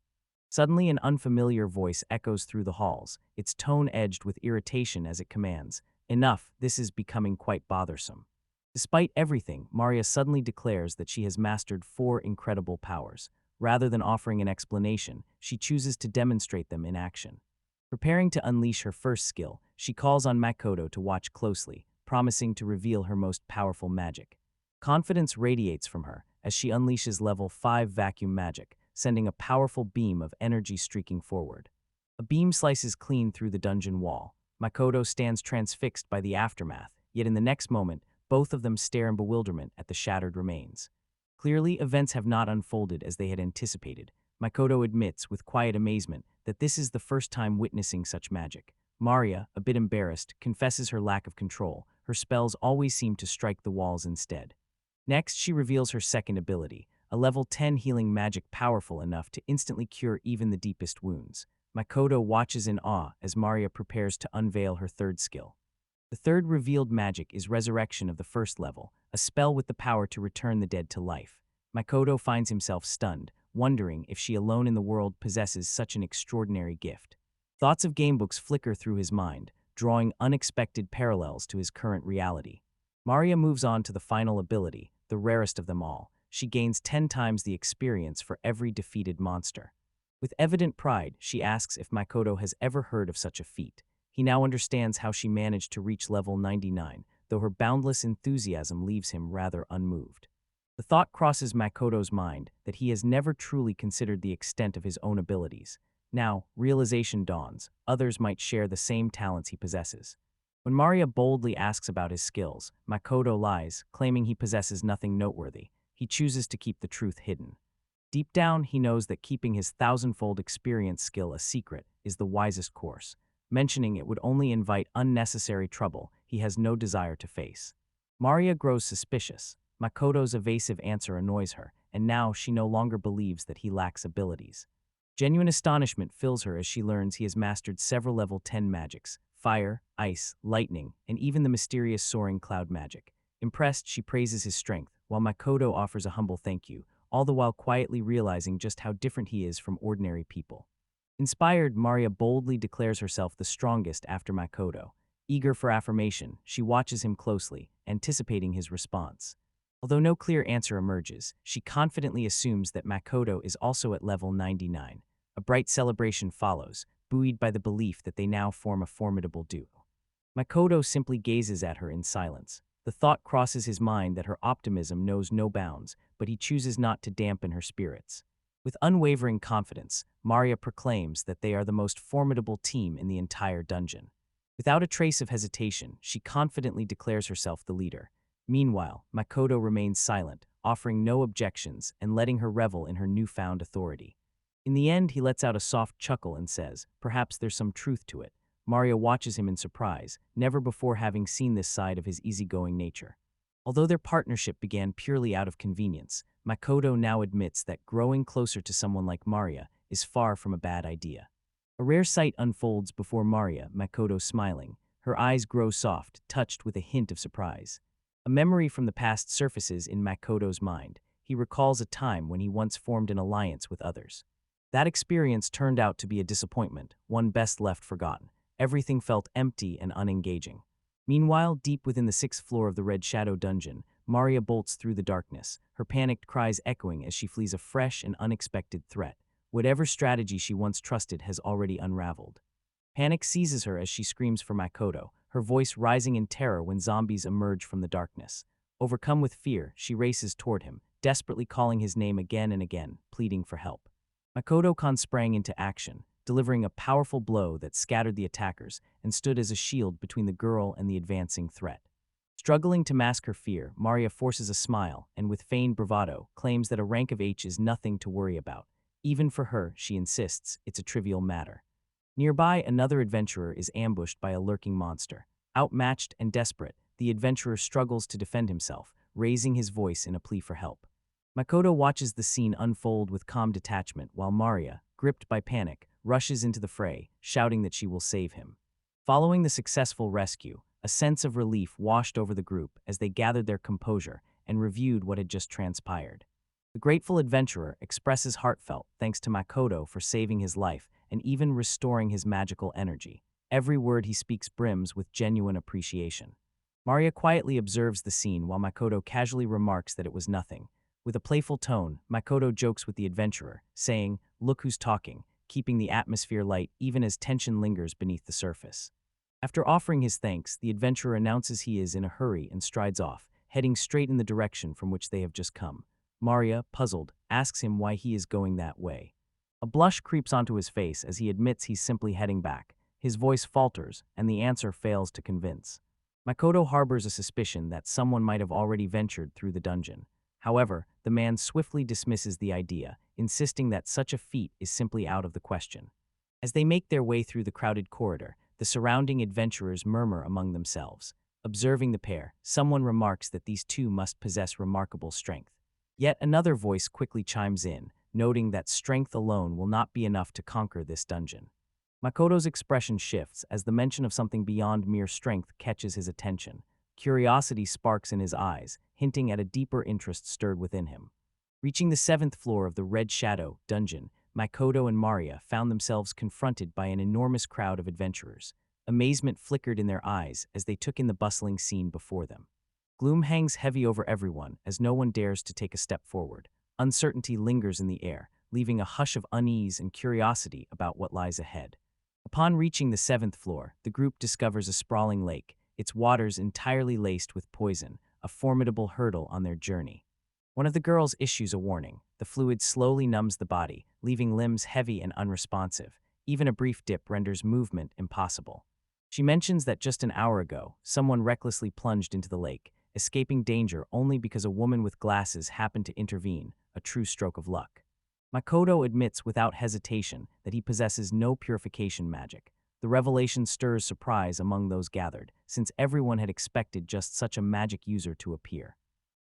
Suddenly, an unfamiliar voice echoes through the halls, its tone edged with irritation as it commands, "Enough, this is becoming quite bothersome." Despite everything, Maria suddenly declares that she has mastered 4 incredible powers. Rather than offering an explanation, she chooses to demonstrate them in action. Preparing to unleash her first skill, she calls on Makoto to watch closely, promising to reveal her most powerful magic. Confidence radiates from her as she unleashes level 5 vacuum magic, sending a powerful beam of energy streaking forward. A beam slices clean through the dungeon wall. Makoto stands transfixed by the aftermath, yet in the next moment, both of them stare in bewilderment at the shattered remains. Clearly, events have not unfolded as they had anticipated. Makoto admits with quiet amazement that this is the first time witnessing such magic. Maria, a bit embarrassed, confesses her lack of control. Her spells always seem to strike the walls instead. Next, she reveals her second ability, a level 10 healing magic powerful enough to instantly cure even the deepest wounds. Makoto watches in awe as Maria prepares to unveil her third skill. The third revealed magic is Resurrection of the first level, a spell with the power to return the dead to life. Makoto finds himself stunned, wondering if she alone in the world possesses such an extraordinary gift. Thoughts of gamebooks flicker through his mind, drawing unexpected parallels to his current reality. Maria moves on to the final ability, the rarest of them all. She gains 10 times the experience for every defeated monster. With evident pride, she asks if Makoto has ever heard of such a feat. He now understands how she managed to reach level 99, though her boundless enthusiasm leaves him rather unmoved. The thought crosses Makoto's mind that he has never truly considered the extent of his own abilities. Now, realization dawns, others might share the same talents he possesses. When Maria boldly asks about his skills, Makoto lies, claiming he possesses nothing noteworthy. He chooses to keep the truth hidden. Deep down, he knows that keeping his thousandfold experience skill a secret is the wisest course. Mentioning it would only invite unnecessary trouble he has no desire to face. Maria grows suspicious. Makoto's evasive answer annoys her, and now she no longer believes that he lacks abilities. Genuine astonishment fills her as she learns he has mastered several level 10 magics: fire, ice, lightning, and even the mysterious soaring cloud magic. Impressed, she praises his strength, while Makoto offers a humble thank you, all the while quietly realizing just how different he is from ordinary people. Inspired, Maria boldly declares herself the strongest after Makoto. Eager for affirmation, she watches him closely, anticipating his response. Although no clear answer emerges, she confidently assumes that Makoto is also at level 99. A bright celebration follows, buoyed by the belief that they now form a formidable duo. Makoto simply gazes at her in silence. The thought crosses his mind that her optimism knows no bounds, but he chooses not to dampen her spirits. With unwavering confidence, Maria proclaims that they are the most formidable team in the entire dungeon. Without a trace of hesitation, she confidently declares herself the leader. Meanwhile, Makoto remains silent, offering no objections and letting her revel in her newfound authority. In the end, he lets out a soft chuckle and says, "Perhaps there's some truth to it." Maria watches him in surprise, never before having seen this side of his easygoing nature. Although their partnership began purely out of convenience, Makoto now admits that growing closer to someone like Maria is far from a bad idea. A rare sight unfolds before Maria, Makoto smiling. Her eyes grow soft, touched with a hint of surprise. A memory from the past surfaces in Makoto's mind. He recalls a time when he once formed an alliance with others. That experience turned out to be a disappointment, one best left forgotten. Everything felt empty and unengaging. Meanwhile, deep within the 6th floor of the Red Shadow dungeon, Maria bolts through the darkness, her panicked cries echoing as she flees a fresh and unexpected threat. Whatever strategy she once trusted has already unraveled. Panic seizes her as she screams for Makoto, her voice rising in terror when zombies emerge from the darkness. Overcome with fear, she races toward him, desperately calling his name again and again, pleading for help. Makoto-kan sprang into action, delivering a powerful blow that scattered the attackers and stood as a shield between the girl and the advancing threat. Struggling to mask her fear, Maria forces a smile and, with feigned bravado, claims that a rank of H is nothing to worry about. Even for her, she insists, it's a trivial matter. Nearby, another adventurer is ambushed by a lurking monster. Outmatched and desperate, the adventurer struggles to defend himself, raising his voice in a plea for help. Makoto watches the scene unfold with calm detachment while Maria, gripped by panic, rushes into the fray, shouting that she will save him. Following the successful rescue, a sense of relief washed over the group as they gathered their composure and reviewed what had just transpired. The grateful adventurer expresses heartfelt thanks to Makoto for saving his life and even restoring his magical energy. Every word he speaks brims with genuine appreciation. Maria quietly observes the scene while Makoto casually remarks that it was nothing. With a playful tone, Makoto jokes with the adventurer, saying, "Look who's talking," keeping the atmosphere light even as tension lingers beneath the surface. After offering his thanks, the adventurer announces he is in a hurry and strides off, heading straight in the direction from which they have just come. Maria, puzzled, asks him why he is going that way. A blush creeps onto his face as he admits he's simply heading back. His voice falters, and the answer fails to convince. Makoto harbors a suspicion that someone might have already ventured through the dungeon. However, the man swiftly dismisses the idea, insisting that such a feat is simply out of the question. As they make their way through the crowded corridor, the surrounding adventurers murmur among themselves. Observing the pair, someone remarks that these two must possess remarkable strength. Yet another voice quickly chimes in, noting that strength alone will not be enough to conquer this dungeon. Makoto's expression shifts as the mention of something beyond mere strength catches his attention. Curiosity sparks in his eyes, hinting at a deeper interest stirred within him. Reaching the seventh floor of the Red Shadow dungeon, Makoto and Maria found themselves confronted by an enormous crowd of adventurers. Amazement flickered in their eyes as they took in the bustling scene before them. Gloom hangs heavy over everyone as no one dares to take a step forward. Uncertainty lingers in the air, leaving a hush of unease and curiosity about what lies ahead. Upon reaching the seventh floor, the group discovers a sprawling lake, its waters entirely laced with poison, a formidable hurdle on their journey. One of the girls issues a warning. The fluid slowly numbs the body, leaving limbs heavy and unresponsive. Even a brief dip renders movement impossible. She mentions that just an hour ago, someone recklessly plunged into the lake, escaping danger only because a woman with glasses happened to intervene, a true stroke of luck. Makoto admits without hesitation that he possesses no purification magic. The revelation stirs surprise among those gathered, since everyone had expected just such a magic user to appear.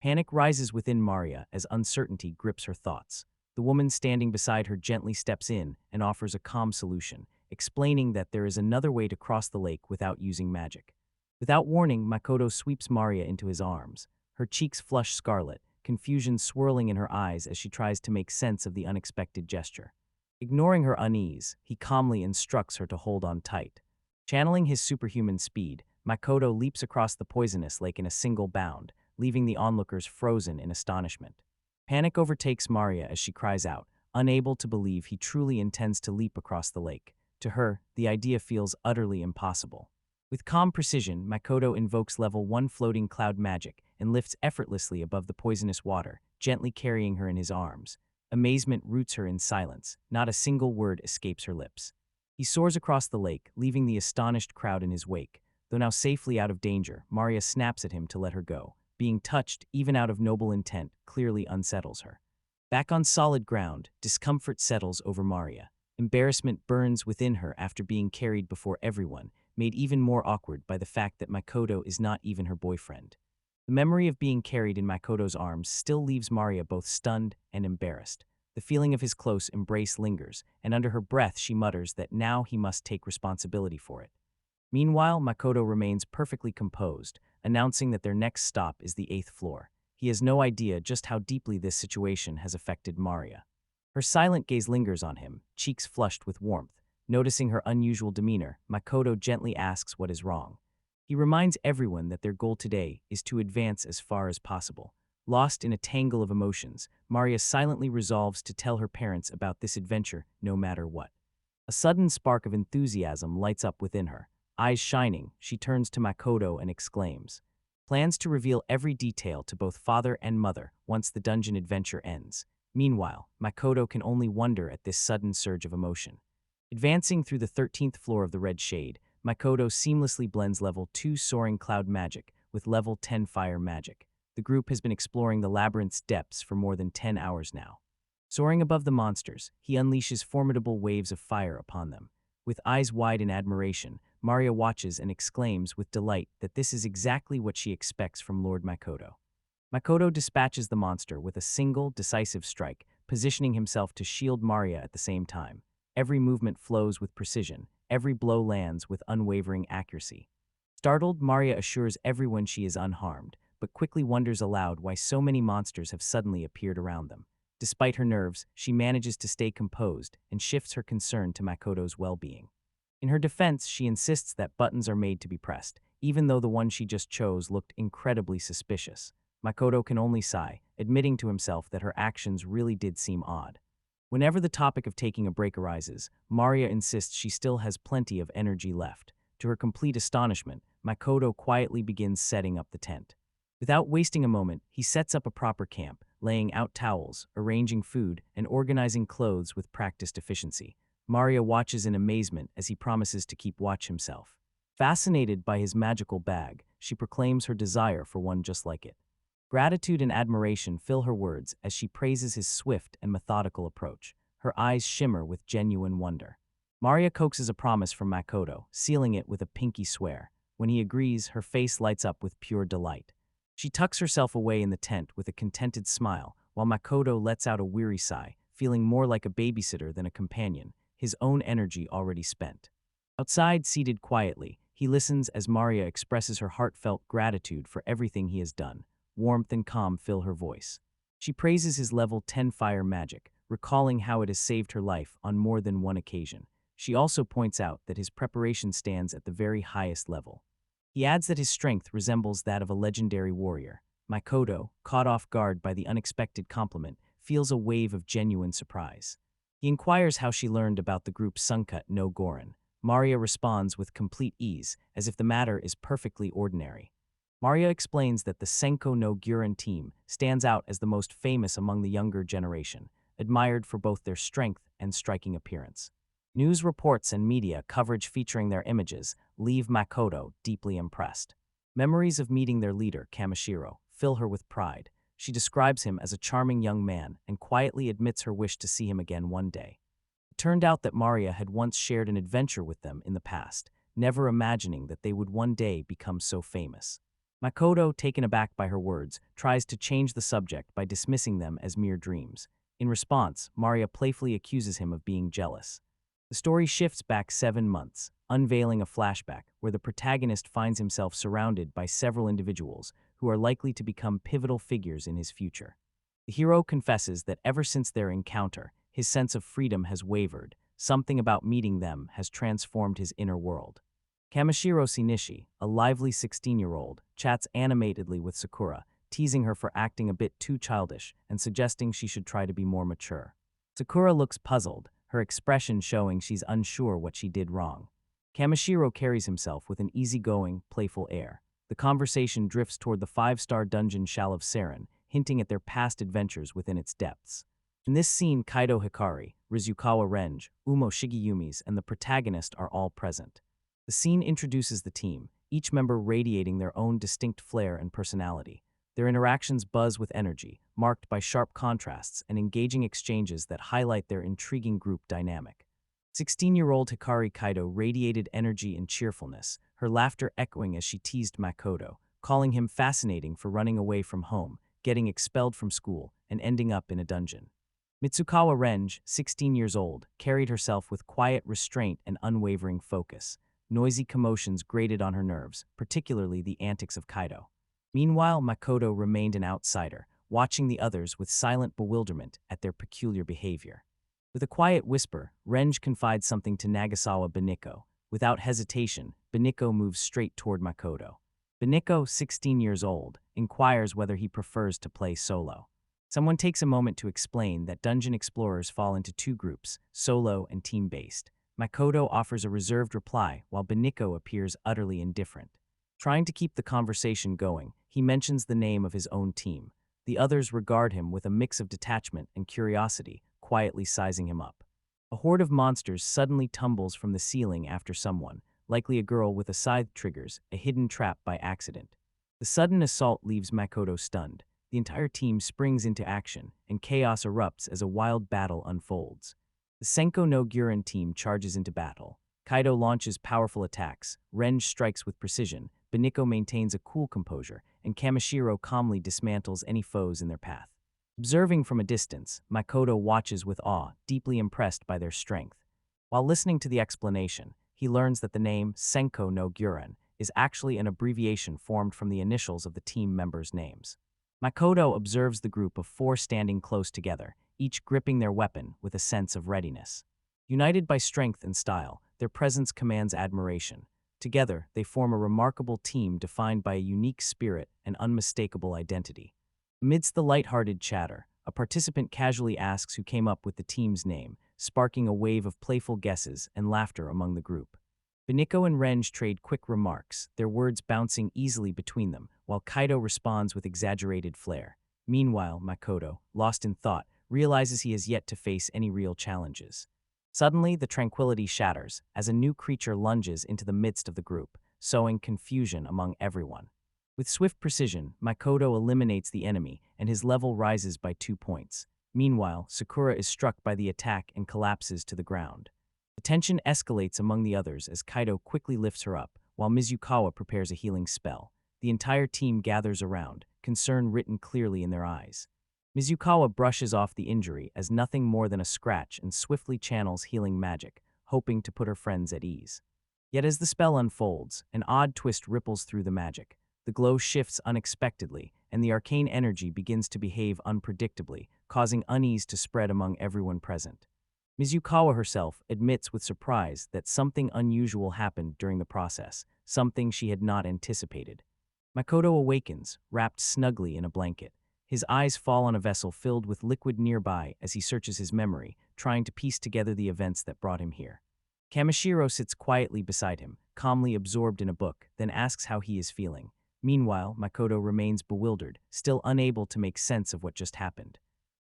Panic rises within Maria as uncertainty grips her thoughts. The woman standing beside her gently steps in and offers a calm solution, explaining that there is another way to cross the lake without using magic. Without warning, Makoto sweeps Maria into his arms. Her cheeks flush scarlet, confusion swirling in her eyes as she tries to make sense of the unexpected gesture. Ignoring her unease, he calmly instructs her to hold on tight. Channeling his superhuman speed, Makoto leaps across the poisonous lake in a single bound, leaving the onlookers frozen in astonishment. Panic overtakes Maria as she cries out, unable to believe he truly intends to leap across the lake. To her, the idea feels utterly impossible. With calm precision, Makoto invokes level 1 floating cloud magic and lifts effortlessly above the poisonous water, gently carrying her in his arms. Amazement roots her in silence. Not a single word escapes her lips. He soars across the lake, leaving the astonished crowd in his wake. Though now safely out of danger, Maria snaps at him to let her go. Being touched, even out of noble intent, clearly unsettles her. Back on solid ground, discomfort settles over Maria. Embarrassment burns within her after being carried before everyone, made even more awkward by the fact that Makoto is not even her boyfriend. The memory of being carried in Makoto's arms still leaves Maria both stunned and embarrassed. The feeling of his close embrace lingers, and under her breath she mutters that now he must take responsibility for it. Meanwhile, Makoto remains perfectly composed, announcing that their next stop is the 8th floor. He has no idea just how deeply this situation has affected Maria. Her silent gaze lingers on him, cheeks flushed with warmth. Noticing her unusual demeanor, Makoto gently asks what is wrong. He reminds everyone that their goal today is to advance as far as possible. Lost in a tangle of emotions, Maria silently resolves to tell her parents about this adventure no matter what. A sudden spark of enthusiasm lights up within her. Eyes shining, she turns to Makoto and exclaims, plans to reveal every detail to both father and mother once the dungeon adventure ends. Meanwhile, Makoto can only wonder at this sudden surge of emotion. Advancing through the 13th floor of the Red Shade, Makoto seamlessly blends level 2 soaring cloud magic with level 10 fire magic. The group has been exploring the labyrinth's depths for more than 10 hours now. Soaring above the monsters, he unleashes formidable waves of fire upon them. With eyes wide in admiration, Maria watches and exclaims with delight that this is exactly what she expects from Lord Makoto. Makoto dispatches the monster with a single, decisive strike, positioning himself to shield Maria at the same time. Every movement flows with precision, every blow lands with unwavering accuracy. Startled, Maria assures everyone she is unharmed, but quickly wonders aloud why so many monsters have suddenly appeared around them. Despite her nerves, she manages to stay composed and shifts her concern to Makoto's well-being. In her defense, she insists that buttons are made to be pressed, even though the one she just chose looked incredibly suspicious. Makoto can only sigh, admitting to himself that her actions really did seem odd. Whenever the topic of taking a break arises, Maria insists she still has plenty of energy left. To her complete astonishment, Makoto quietly begins setting up the tent. Without wasting a moment, he sets up a proper camp, laying out towels, arranging food, and organizing clothes with practiced efficiency. Maria watches in amazement as he promises to keep watch himself. Fascinated by his magical bag, she proclaims her desire for one just like it. Gratitude and admiration fill her words as she praises his swift and methodical approach. Her eyes shimmer with genuine wonder. Maria coaxes a promise from Makoto, sealing it with a pinky swear. When he agrees, her face lights up with pure delight. She tucks herself away in the tent with a contented smile, while Makoto lets out a weary sigh, feeling more like a babysitter than a companion, his own energy already spent. Outside, seated quietly, he listens as Maria expresses her heartfelt gratitude for everything he has done. Warmth and calm fill her voice. She praises his level 10 fire magic, recalling how it has saved her life on more than one occasion. She also points out that his preparation stands at the very highest level. He adds that his strength resembles that of a legendary warrior. Makoto, caught off guard by the unexpected compliment, feels a wave of genuine surprise. He inquires how she learned about the group Suncut no Gorin. Maria responds with complete ease, as if the matter is perfectly ordinary. Maria explains that the Senko no Gyuren team stands out as the most famous among the younger generation, admired for both their strength and striking appearance. News reports and media coverage featuring their images leave Makoto deeply impressed. Memories of meeting their leader, Kamishiro, fill her with pride. She describes him as a charming young man and quietly admits her wish to see him again one day. It turned out that Maria had once shared an adventure with them in the past, never imagining that they would one day become so famous. Makoto, taken aback by her words, tries to change the subject by dismissing them as mere dreams. In response, Maria playfully accuses him of being jealous. The story shifts back 7 months, unveiling a flashback where the protagonist finds himself surrounded by several individuals who are likely to become pivotal figures in his future. The hero confesses that ever since their encounter, his sense of freedom has wavered. Something about meeting them has transformed his inner world. Kamishiro Shinichi, a lively 16-year-old, chats animatedly with Sakura, teasing her for acting a bit too childish and suggesting she should try to be more mature. Sakura looks puzzled, her expression showing she's unsure what she did wrong. Kamishiro carries himself with an easygoing, playful air. The conversation drifts toward the 5-star dungeon Shal of Saren, hinting at their past adventures within its depths. In this scene, Kaido Hikari, Rizukawa Renji, Umo Shigeyumi's, and the protagonist are all present. The scene introduces the team, each member radiating their own distinct flair and personality. Their interactions buzz with energy, marked by sharp contrasts and engaging exchanges that highlight their intriguing group dynamic. 16-year-old Hikari Kaido radiated energy and cheerfulness, her laughter echoing as she teased Makoto, calling him fascinating for running away from home, getting expelled from school, and ending up in a dungeon. Mitsukawa Renji, 16 years old, carried herself with quiet restraint and unwavering focus. Noisy commotions grated on her nerves, particularly the antics of Kaido. Meanwhile, Makoto remained an outsider, watching the others with silent bewilderment at their peculiar behavior. With a quiet whisper, Renji confides something to Nagasawa Beniko. Without hesitation, Beniko moves straight toward Makoto. Beniko, 16 years old, inquires whether he prefers to play solo. Someone takes a moment to explain that dungeon explorers fall into 2 groups, solo and team-based. Makoto offers a reserved reply, while Beniko appears utterly indifferent. Trying to keep the conversation going, he mentions the name of his own team. The others regard him with a mix of detachment and curiosity, quietly sizing him up. A horde of monsters suddenly tumbles from the ceiling after someone, likely a girl with a scythe triggers a hidden trap by accident. The sudden assault leaves Makoto stunned. The entire team springs into action, and chaos erupts as a wild battle unfolds. The Senko no Gyuren team charges into battle. Kaido launches powerful attacks, Renji strikes with precision, Beniko maintains a cool composure, and Kamishiro calmly dismantles any foes in their path. Observing from a distance, Makoto watches with awe, deeply impressed by their strength. While listening to the explanation, he learns that the name Senko no Gyuren is actually an abbreviation formed from the initials of the team members' names. Makoto observes the group of 4 standing close together, each gripping their weapon with a sense of readiness. United by strength and style, their presence commands admiration. Together, they form a remarkable team defined by a unique spirit and unmistakable identity. Amidst the light-hearted chatter, a participant casually asks who came up with the team's name, sparking a wave of playful guesses and laughter among the group. Beniko and Renji trade quick remarks, their words bouncing easily between them, while Kaido responds with exaggerated flair. Meanwhile, Makoto, lost in thought, realizes he has yet to face any real challenges. Suddenly, the tranquility shatters as a new creature lunges into the midst of the group, sowing confusion among everyone. With swift precision, Makoto eliminates the enemy, and his level rises by 2 points. Meanwhile, Sakura is struck by the attack and collapses to the ground. The tension escalates among the others as Kaido quickly lifts her up, while Mizukawa prepares a healing spell. The entire team gathers around, concern written clearly in their eyes. Mizukawa brushes off the injury as nothing more than a scratch and swiftly channels healing magic, hoping to put her friends at ease. Yet as the spell unfolds, an odd twist ripples through the magic. The glow shifts unexpectedly, and the arcane energy begins to behave unpredictably, causing unease to spread among everyone present. Mizukawa herself admits with surprise that something unusual happened during the process, something she had not anticipated. Makoto awakens, wrapped snugly in a blanket. His eyes fall on a vessel filled with liquid nearby as he searches his memory, trying to piece together the events that brought him here. Kamishiro sits quietly beside him, calmly absorbed in a book, then asks how he is feeling. Meanwhile, Makoto remains bewildered, still unable to make sense of what just happened.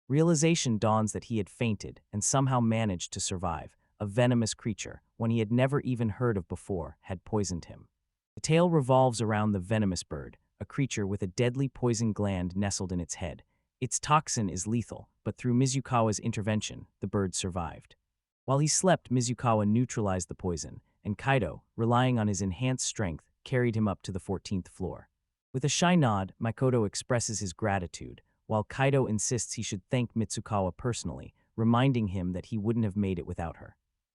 Realization dawns that he had fainted and somehow managed to survive. A venomous creature, one he had never even heard of before, had poisoned him. The tale revolves around the venomous bird, a creature with a deadly poison gland nestled in its head. Its toxin is lethal, but through Mizukawa's intervention, the bird survived. While he slept, Mizukawa neutralized the poison, and Kaido, relying on his enhanced strength, carried him up to the 14th floor. With a shy nod, Makoto expresses his gratitude, while Kaido insists he should thank Mitsukawa personally, reminding him that he wouldn't have made it without her.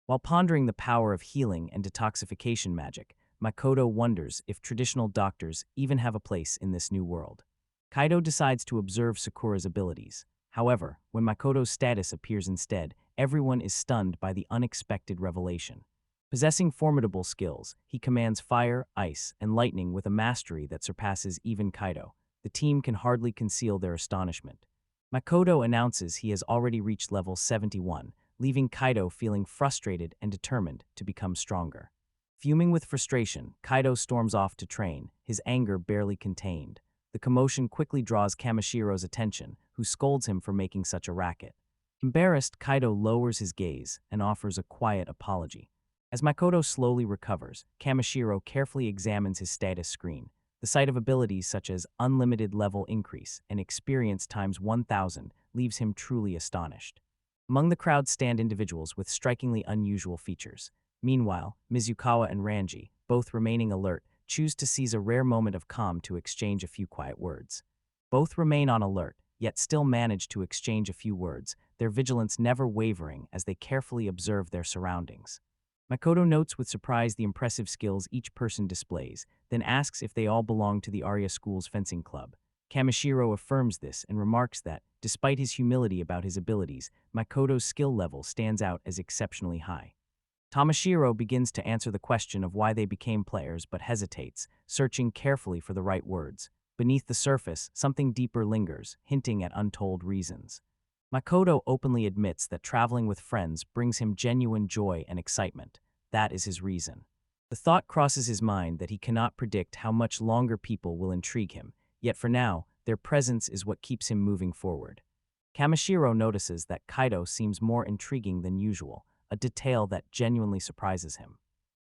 While pondering the power of healing and detoxification magic, Makoto wonders if traditional doctors even have a place in this new world. Kaido decides to observe Sakura's abilities. However, when Makoto's status appears instead, everyone is stunned by the unexpected revelation. Possessing formidable skills, he commands fire, ice, and lightning with a mastery that surpasses even Kaido. The team can hardly conceal their astonishment. Makoto announces he has already reached level 71, leaving Kaido feeling frustrated and determined to become stronger. Fuming with frustration, Kaido storms off to train, his anger barely contained. The commotion quickly draws Kamashiro's attention, who scolds him for making such a racket. Embarrassed, Kaido lowers his gaze and offers a quiet apology. As Makoto slowly recovers, Kamashiro carefully examines his status screen. The sight of abilities such as unlimited level increase and experience times 1,000 leaves him truly astonished. Among the crowd stand individuals with strikingly unusual features. Meanwhile, Mizukawa and Ranji, both remaining alert, choose to seize a rare moment of calm to exchange a few quiet words. Both remain on alert, yet still manage to exchange a few words, their vigilance never wavering as they carefully observe their surroundings. Makoto notes with surprise the impressive skills each person displays, then asks if they all belong to the Arya School's fencing club. Kamishiro affirms this and remarks that, despite his humility about his abilities, Makoto's skill level stands out as exceptionally high. Tamashiro begins to answer the question of why they became players but hesitates, searching carefully for the right words. Beneath the surface, something deeper lingers, hinting at untold reasons. Makoto openly admits that traveling with friends brings him genuine joy and excitement. That is his reason. The thought crosses his mind that he cannot predict how much longer people will intrigue him, yet for now, their presence is what keeps him moving forward. Kamishiro notices that Kaido seems more intriguing than usual, a detail that genuinely surprises him.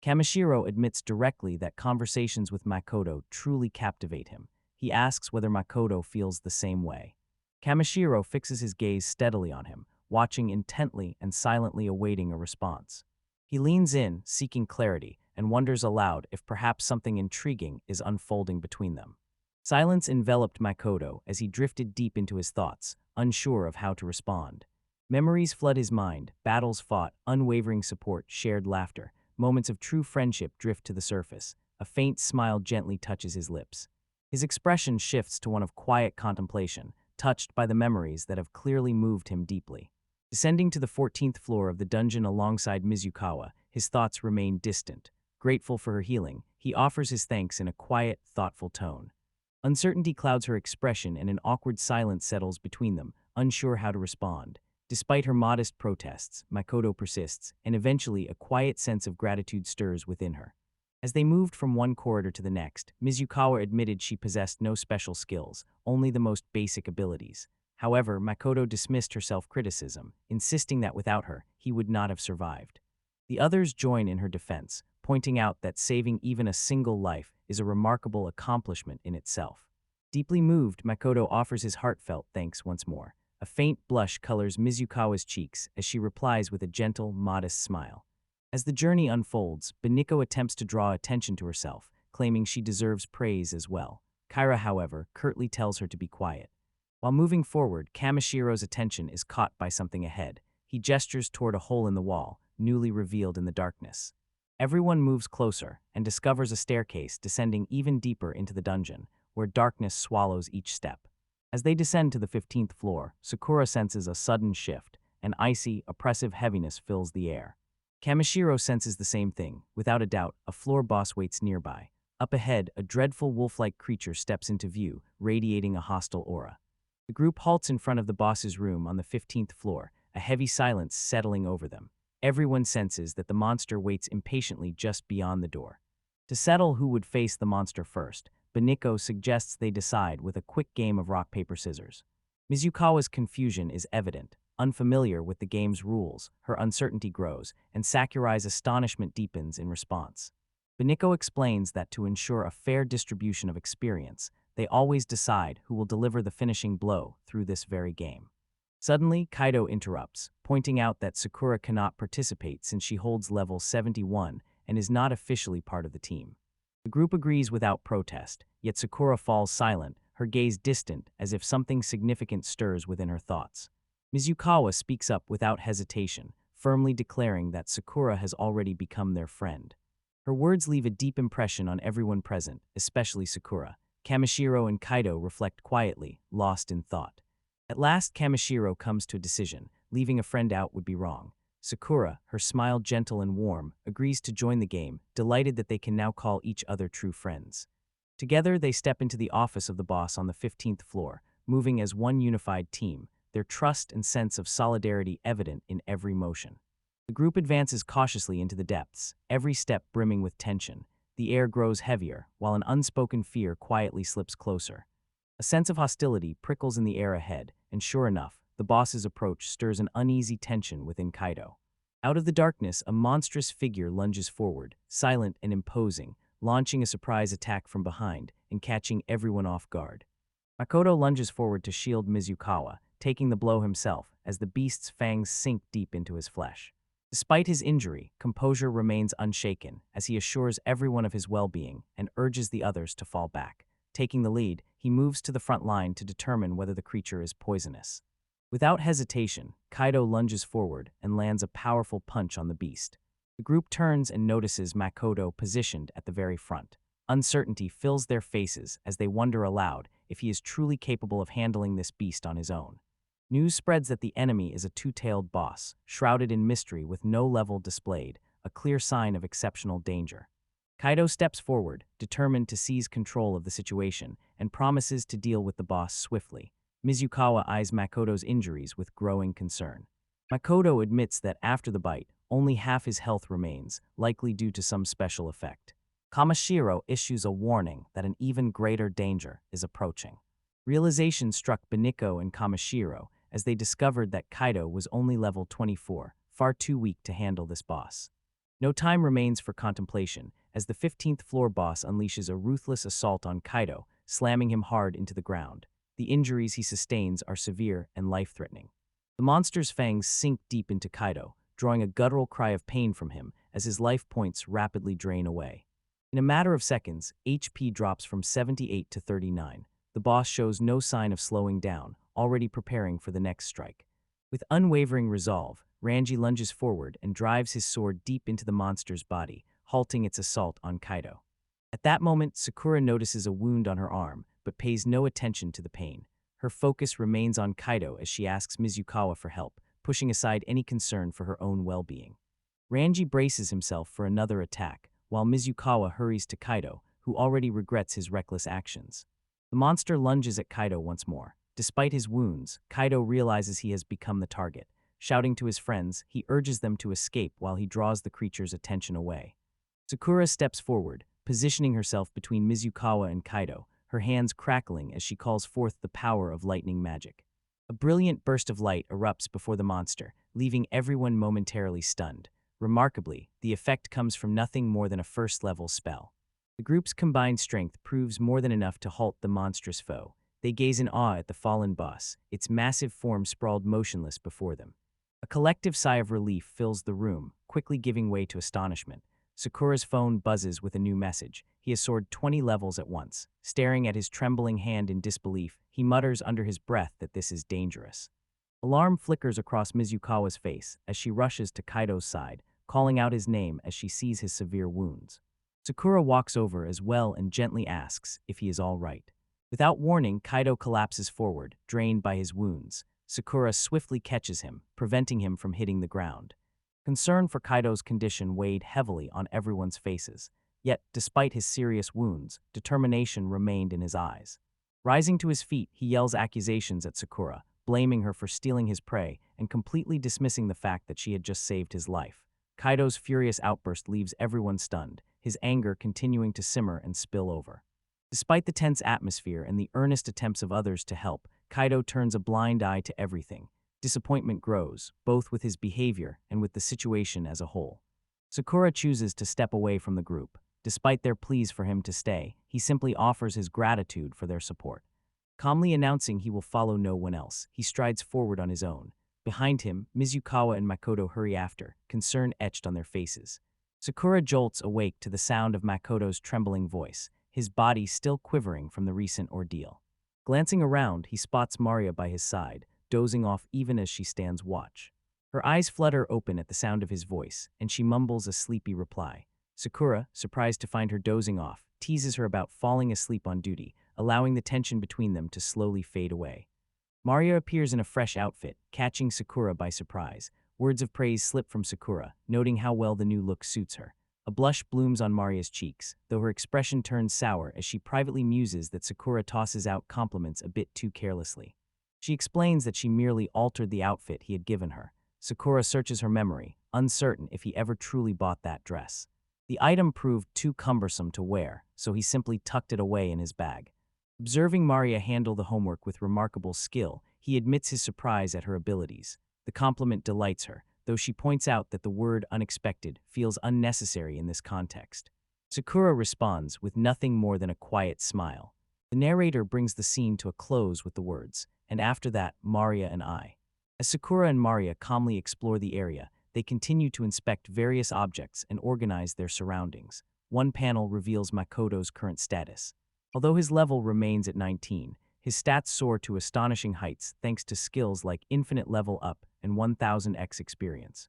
Kamishiro admits directly that conversations with Makoto truly captivate him. He asks whether Makoto feels the same way. Kamishiro fixes his gaze steadily on him, watching intently and silently awaiting a response. He leans in, seeking clarity, and wonders aloud if perhaps something intriguing is unfolding between them. Silence enveloped Makoto as he drifted deep into his thoughts, unsure of how to respond. Memories flood his mind, battles fought, unwavering support, shared laughter, moments of true friendship drift to the surface. A faint smile gently touches his lips. His expression shifts to one of quiet contemplation, touched by the memories that have clearly moved him deeply. Descending to the 14th floor of the dungeon alongside Mizukawa, his thoughts remain distant. Grateful for her healing, he offers his thanks in a quiet, thoughtful tone. Uncertainty clouds her expression and an awkward silence settles between them, unsure how to respond. Despite her modest protests, Makoto persists, and eventually a quiet sense of gratitude stirs within her. As they moved from one corridor to the next, Mizukawa admitted she possessed no special skills, only the most basic abilities. However, Makoto dismissed her self-criticism, insisting that without her, he would not have survived. The others join in her defense, pointing out that saving even a single life is a remarkable accomplishment in itself. Deeply moved, Makoto offers his heartfelt thanks once more. A faint blush colors Mizukawa's cheeks as she replies with a gentle, modest smile. As the journey unfolds, Beniko attempts to draw attention to herself, claiming she deserves praise as well. Kyra, however, curtly tells her to be quiet. While moving forward, Kamashiro's attention is caught by something ahead. He gestures toward a hole in the wall, newly revealed in the darkness. Everyone moves closer and discovers a staircase descending even deeper into the dungeon, where darkness swallows each step. As they descend to the 15th floor, Sakura senses a sudden shift. An icy, oppressive heaviness fills the air. Kamishiro senses the same thing. Without a doubt, a floor boss waits nearby. Up ahead, a dreadful wolf-like creature steps into view, radiating a hostile aura. The group halts in front of the boss's room on the 15th floor, a heavy silence settling over them. Everyone senses that the monster waits impatiently just beyond the door. To settle who would face the monster first, Beniko suggests they decide with a quick game of rock, paper, scissors. Mizukawa's confusion is evident. Unfamiliar with the game's rules, her uncertainty grows, and Sakurai's astonishment deepens in response. Beniko explains that to ensure a fair distribution of experience, they always decide who will deliver the finishing blow through this very game. Suddenly, Kaido interrupts, pointing out that Sakura cannot participate since she holds level 71 and is not officially part of the team. The group agrees without protest, yet Sakura falls silent, her gaze distant as if something significant stirs within her thoughts. Mizukawa speaks up without hesitation, firmly declaring that Sakura has already become their friend. Her words leave a deep impression on everyone present, especially Sakura. Kamishiro and Kaido reflect quietly, lost in thought. At last, Kamishiro comes to a decision. Leaving a friend out would be wrong. Sakura, her smile gentle and warm, agrees to join the game, delighted that they can now call each other true friends. Together, they step into the office of the boss on the 15th floor, moving as one unified team, their trust and sense of solidarity evident in every motion. The group advances cautiously into the depths, every step brimming with tension. The air grows heavier, while an unspoken fear quietly slips closer. A sense of hostility prickles in the air ahead, and sure enough, the boss's approach stirs an uneasy tension within Kaido. Out of the darkness, a monstrous figure lunges forward, silent and imposing, launching a surprise attack from behind and catching everyone off guard. Makoto lunges forward to shield Mizukawa, taking the blow himself as the beast's fangs sink deep into his flesh. Despite his injury, composure remains unshaken as he assures everyone of his well-being and urges the others to fall back. Taking the lead, he moves to the front line to determine whether the creature is poisonous. Without hesitation, Kaido lunges forward and lands a powerful punch on the beast. The group turns and notices Makoto positioned at the very front. Uncertainty fills their faces as they wonder aloud if he is truly capable of handling this beast on his own. News spreads that the enemy is a two-tailed boss, shrouded in mystery with no level displayed, a clear sign of exceptional danger. Kaido steps forward, determined to seize control of the situation, and promises to deal with the boss swiftly. Mizukawa eyes Makoto's injuries with growing concern. Makoto admits that after the bite, only half his health remains, likely due to some special effect. Kamishiro issues a warning that an even greater danger is approaching. Realization struck Beniko and Kamishiro as they discovered that Kaido was only level 24, far too weak to handle this boss. No time remains for contemplation, as the 15th floor boss unleashes a ruthless assault on Kaido, slamming him hard into the ground. The injuries he sustains are severe and life-threatening. The monster's fangs sink deep into Kaido, drawing a guttural cry of pain from him as his life points rapidly drain away. In a matter of seconds, HP drops from 78 to 39. The boss shows no sign of slowing down, already preparing for the next strike. With unwavering resolve, Ranji lunges forward and drives his sword deep into the monster's body, halting its assault on Kaido. At that moment, Sakura notices a wound on her arm, but pays no attention to the pain. Her focus remains on Kaido as she asks Mizukawa for help, pushing aside any concern for her own well-being. Ranji braces himself for another attack, while Mizukawa hurries to Kaido, who already regrets his reckless actions. The monster lunges at Kaido once more. Despite his wounds, Kaido realizes he has become the target. Shouting to his friends, he urges them to escape while he draws the creature's attention away. Sakura steps forward, positioning herself between Mizukawa and Kaido, her hands crackling as she calls forth the power of lightning magic. A brilliant burst of light erupts before the monster, leaving everyone momentarily stunned. Remarkably, the effect comes from nothing more than a first-level spell. The group's combined strength proves more than enough to halt the monstrous foe. They gaze in awe at the fallen boss, its massive form sprawled motionless before them. A collective sigh of relief fills the room, quickly giving way to astonishment. Sakura's phone buzzes with a new message. He has soared 20 levels at once. Staring at his trembling hand in disbelief, he mutters under his breath that this is dangerous. Alarm flickers across Mizukawa's face as she rushes to Kaido's side, calling out his name as she sees his severe wounds. Sakura walks over as well and gently asks if he is all right. Without warning, Kaido collapses forward, drained by his wounds. Sakura swiftly catches him, preventing him from hitting the ground. Concern for Kaido's condition weighed heavily on everyone's faces. Yet, despite his serious wounds, determination remained in his eyes. Rising to his feet, he yells accusations at Sakura, blaming her for stealing his prey and completely dismissing the fact that she had just saved his life. Kaido's furious outburst leaves everyone stunned, his anger continuing to simmer and spill over. Despite the tense atmosphere and the earnest attempts of others to help, Kaido turns a blind eye to everything. Disappointment grows, both with his behavior and with the situation as a whole. Sakura chooses to step away from the group. Despite their pleas for him to stay, he simply offers his gratitude for their support. Calmly announcing he will follow no one else, he strides forward on his own. Behind him, Mizukawa and Makoto hurry after, concern etched on their faces. Sakura jolts awake to the sound of Makoto's trembling voice, his body still quivering from the recent ordeal. Glancing around, he spots Maria by his side, dozing off even as she stands watch. Her eyes flutter open at the sound of his voice, and she mumbles a sleepy reply. Sakura, surprised to find her dozing off, teases her about falling asleep on duty, allowing the tension between them to slowly fade away. Maria appears in a fresh outfit, catching Sakura by surprise. Words of praise slip from Sakura, noting how well the new look suits her. A blush blooms on Maria's cheeks, though her expression turns sour as she privately muses that Sakura tosses out compliments a bit too carelessly. She explains that she merely altered the outfit he had given her. Sakura searches her memory, uncertain if he ever truly bought that dress. The item proved too cumbersome to wear, so he simply tucked it away in his bag. Observing Maria handle the homework with remarkable skill, he admits his surprise at her abilities. The compliment delights her, though she points out that the word unexpected feels unnecessary in this context. Sakura responds with nothing more than a quiet smile. The narrator brings the scene to a close with the words, "And after that, Maria and I." As Sakura and Maria calmly explore the area, they continue to inspect various objects and organize their surroundings. One panel reveals Makoto's current status. Although his level remains at 19, his stats soar to astonishing heights thanks to skills like infinite level up and 1000x experience.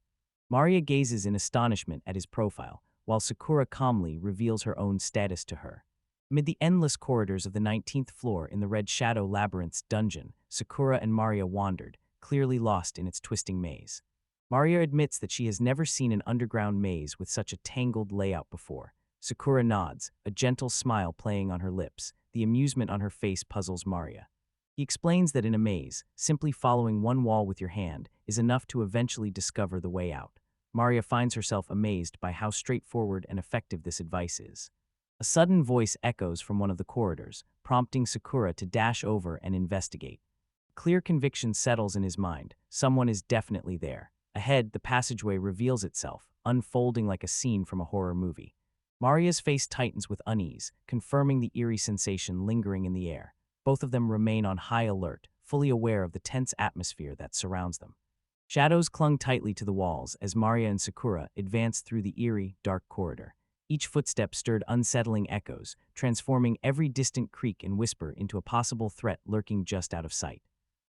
Maria gazes in astonishment at his profile, while Sakura calmly reveals her own status to her. Amid the endless corridors of the 19th floor in the Red Shadow Labyrinth's dungeon, Sakura and Maria wandered, clearly lost in its twisting maze. Maria admits that she has never seen an underground maze with such a tangled layout before. Sakura nods, a gentle smile playing on her lips. The amusement on her face puzzles Maria. He explains that in a maze, simply following one wall with your hand is enough to eventually discover the way out. Maria finds herself amazed by how straightforward and effective this advice is. A sudden voice echoes from one of the corridors, prompting Sakura to dash over and investigate. Clear conviction settles in his mind. Someone is definitely there. Ahead, the passageway reveals itself, unfolding like a scene from a horror movie. Maria's face tightens with unease, confirming the eerie sensation lingering in the air. Both of them remain on high alert, fully aware of the tense atmosphere that surrounds them. Shadows clung tightly to the walls as Maria and Sakura advanced through the eerie, dark corridor. Each footstep stirred unsettling echoes, transforming every distant creak and whisper into a possible threat lurking just out of sight.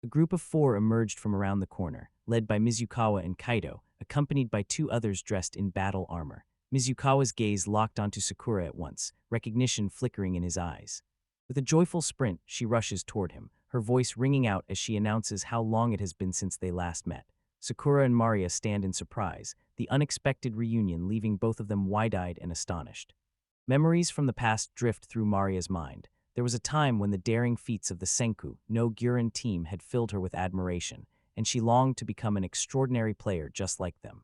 A group of 4 emerged from around the corner, led by Mizukawa and Kaido, accompanied by 2 others dressed in battle armor. Mizukawa's gaze locked onto Sakura at once, recognition flickering in his eyes. With a joyful sprint, she rushes toward him, her voice ringing out as she announces how long it has been since they last met. Sakura and Maria stand in surprise, the unexpected reunion leaving both of them wide-eyed and astonished. Memories from the past drift through Maria's mind. There was a time when the daring feats of the Senku no Gyuren team had filled her with admiration, and she longed to become an extraordinary player just like them.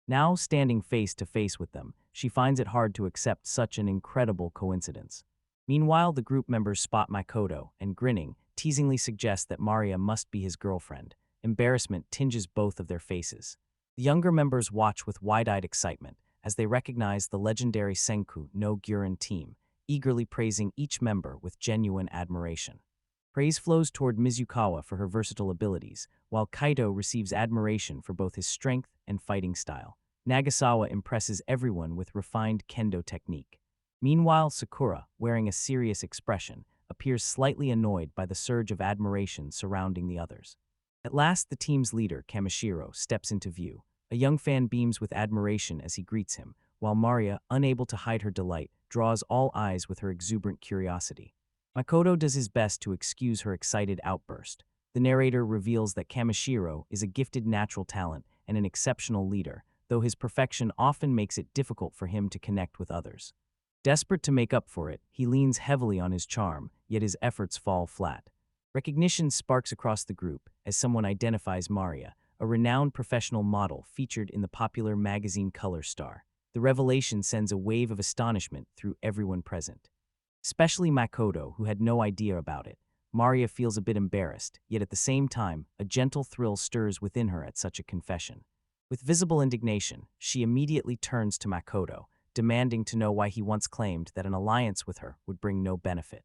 Now, standing face to face with them, she finds it hard to accept such an incredible coincidence. Meanwhile, the group members spot Makoto and, grinning, teasingly suggest that Maria must be his girlfriend. Embarrassment tinges both of their faces. The younger members watch with wide-eyed excitement as they recognize the legendary Senku no Gyuren team, eagerly praising each member with genuine admiration. Praise flows toward Mizukawa for her versatile abilities, while Kaito receives admiration for both his strength and fighting style. Nagasawa impresses everyone with refined kendo technique. Meanwhile, Sakura, wearing a serious expression, appears slightly annoyed by the surge of admiration surrounding the others. At last, the team's leader, Kamishiro, steps into view. A young fan beams with admiration as he greets him, while Maria, unable to hide her delight, draws all eyes with her exuberant curiosity. Makoto does his best to excuse her excited outburst. The narrator reveals that Kamishiro is a gifted natural talent and an exceptional leader, though his perfection often makes it difficult for him to connect with others. Desperate to make up for it, he leans heavily on his charm, yet his efforts fall flat. Recognition sparks across the group as someone identifies Maria, a renowned professional model featured in the popular magazine Color Star. The revelation sends a wave of astonishment through everyone present. Especially Makoto, who had no idea about it. Maria feels a bit embarrassed, yet at the same time, a gentle thrill stirs within her at such a confession. With visible indignation, she immediately turns to Makoto, demanding to know why he once claimed that an alliance with her would bring no benefit.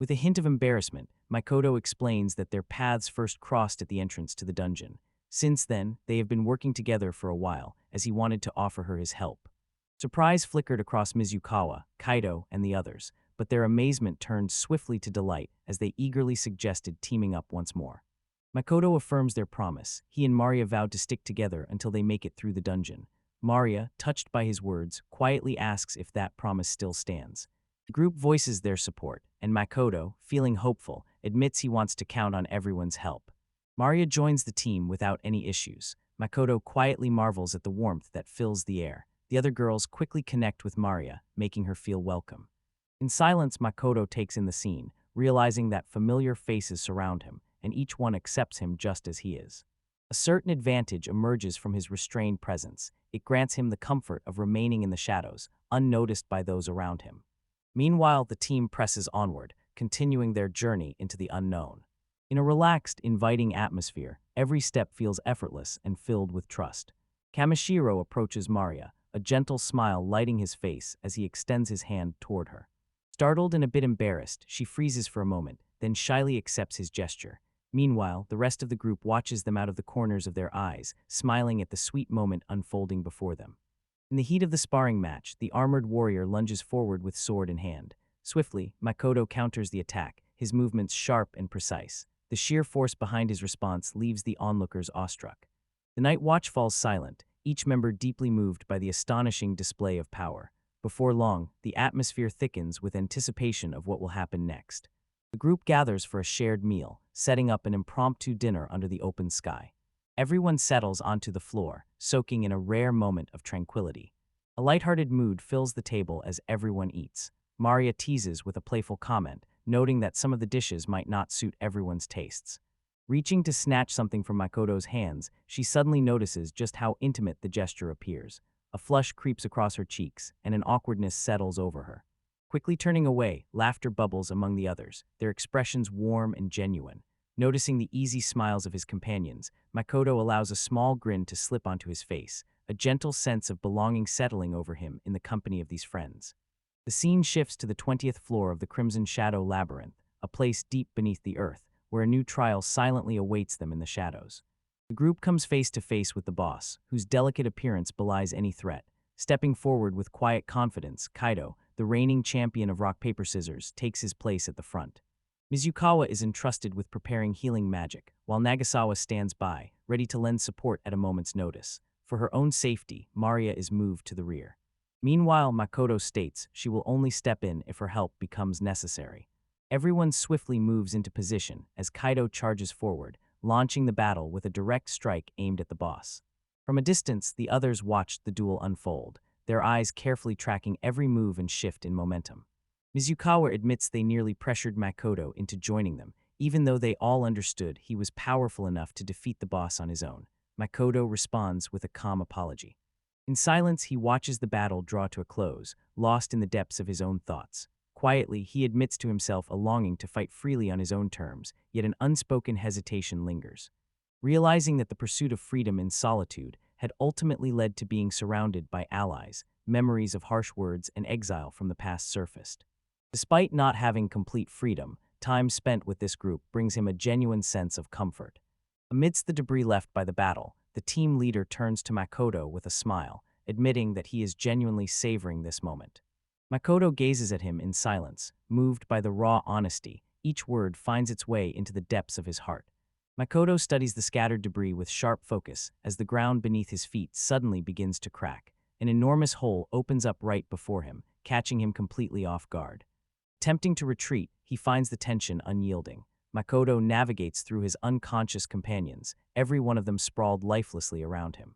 With a hint of embarrassment, Makoto explains that their paths first crossed at the entrance to the dungeon. Since then, they have been working together for a while, as he wanted to offer her his help. Surprise flickered across Mizukawa, Kaito, and the others, but their amazement turned swiftly to delight as they eagerly suggested teaming up once more. Makoto affirms their promise. He and Maria vowed to stick together until they make it through the dungeon. Maria, touched by his words, quietly asks if that promise still stands. The group voices their support, and Makoto, feeling hopeful, admits he wants to count on everyone's help. Maria joins the team without any issues. Makoto quietly marvels at the warmth that fills the air. The other girls quickly connect with Maria, making her feel welcome. In silence, Makoto takes in the scene, realizing that familiar faces surround him, and each one accepts him just as he is. A certain advantage emerges from his restrained presence. It grants him the comfort of remaining in the shadows, unnoticed by those around him. Meanwhile, the team presses onward, continuing their journey into the unknown. In a relaxed, inviting atmosphere, every step feels effortless and filled with trust. Kamishiro approaches Maria, a gentle smile lighting his face as he extends his hand toward her. Startled and a bit embarrassed, she freezes for a moment, then shyly accepts his gesture. Meanwhile, the rest of the group watches them out of the corners of their eyes, smiling at the sweet moment unfolding before them. In the heat of the sparring match, the armored warrior lunges forward with sword in hand. Swiftly, Makoto counters the attack, his movements sharp and precise. The sheer force behind his response leaves the onlookers awestruck. The night watch falls silent, each member deeply moved by the astonishing display of power. Before long, the atmosphere thickens with anticipation of what will happen next. The group gathers for a shared meal, setting up an impromptu dinner under the open sky. Everyone settles onto the floor, soaking in a rare moment of tranquility. A lighthearted mood fills the table as everyone eats. Maria teases with a playful comment, noting that some of the dishes might not suit everyone's tastes. Reaching to snatch something from Makoto's hands, she suddenly notices just how intimate the gesture appears. A flush creeps across her cheeks, and an awkwardness settles over her. Quickly turning away, laughter bubbles among the others, their expressions warm and genuine. Noticing the easy smiles of his companions, Makoto allows a small grin to slip onto his face, a gentle sense of belonging settling over him in the company of these friends. The scene shifts to the 20th floor of the Crimson Shadow Labyrinth, a place deep beneath the earth, where a new trial silently awaits them in the shadows. The group comes face to face with the boss, whose delicate appearance belies any threat. Stepping forward with quiet confidence, Kaito, the reigning champion of rock-paper-scissors, takes his place at the front. Mizukawa is entrusted with preparing healing magic, while Nagasawa stands by, ready to lend support at a moment's notice. For her own safety, Maria is moved to the rear. Meanwhile, Makoto states she will only step in if her help becomes necessary. Everyone swiftly moves into position as Kaito charges forward, launching the battle with a direct strike aimed at the boss. From a distance, the others watched the duel unfold, their eyes carefully tracking every move and shift in momentum. Mizukawa admits they nearly pressured Makoto into joining them, even though they all understood he was powerful enough to defeat the boss on his own. Makoto responds with a calm apology. In silence, he watches the battle draw to a close, lost in the depths of his own thoughts. Quietly, he admits to himself a longing to fight freely on his own terms, yet an unspoken hesitation lingers. Realizing that the pursuit of freedom in solitude had ultimately led to being surrounded by allies, memories of harsh words and exile from the past surfaced. Despite not having complete freedom, time spent with this group brings him a genuine sense of comfort. Amidst the debris left by the battle, the team leader turns to Makoto with a smile, admitting that he is genuinely savoring this moment. Makoto gazes at him in silence, moved by the raw honesty. Each word finds its way into the depths of his heart. Makoto studies the scattered debris with sharp focus as the ground beneath his feet suddenly begins to crack. An enormous hole opens up right before him, catching him completely off guard. Attempting to retreat, he finds the tension unyielding. Makoto navigates through his unconscious companions, every one of them sprawled lifelessly around him.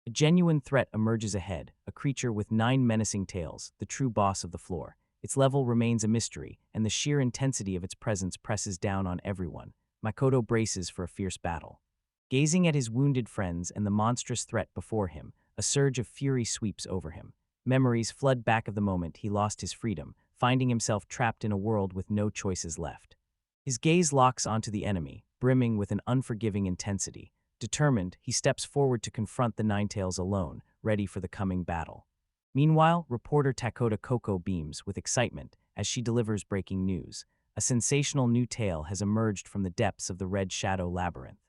A genuine threat emerges ahead, a creature with 9 menacing tails, the true boss of the floor. Its level remains a mystery, and the sheer intensity of its presence presses down on everyone. Makoto braces for a fierce battle. Gazing at his wounded friends and the monstrous threat before him, a surge of fury sweeps over him. Memories flood back of the moment he lost his freedom, finding himself trapped in a world with no choices left. His gaze locks onto the enemy, brimming with an unforgiving intensity. Determined, he steps forward to confront the Ninetales alone, ready for the coming battle. Meanwhile, reporter Takota Koko beams with excitement as she delivers breaking news. A sensational new tale has emerged from the depths of the Red Shadow Labyrinth.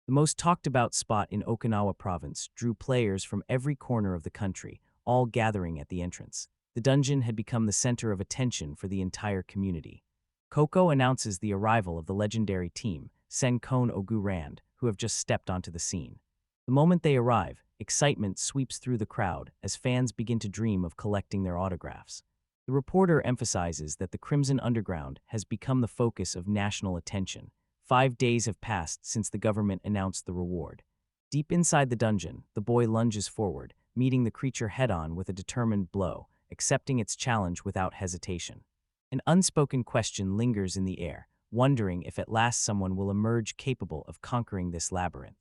The most talked-about spot in Okinawa province drew players from every corner of the country, all gathering at the entrance. The dungeon had become the center of attention for the entire community. Koko announces the arrival of the legendary team, Senkon Ogu Rand, who have just stepped onto the scene. The moment they arrive, excitement sweeps through the crowd as fans begin to dream of collecting their autographs. The reporter emphasizes that the Crimson Underground has become the focus of national attention. 5 days have passed since the government announced the reward. Deep inside the dungeon, the boy lunges forward, meeting the creature head-on with a determined blow, accepting its challenge without hesitation. An unspoken question lingers in the air, wondering if at last someone will emerge capable of conquering this labyrinth.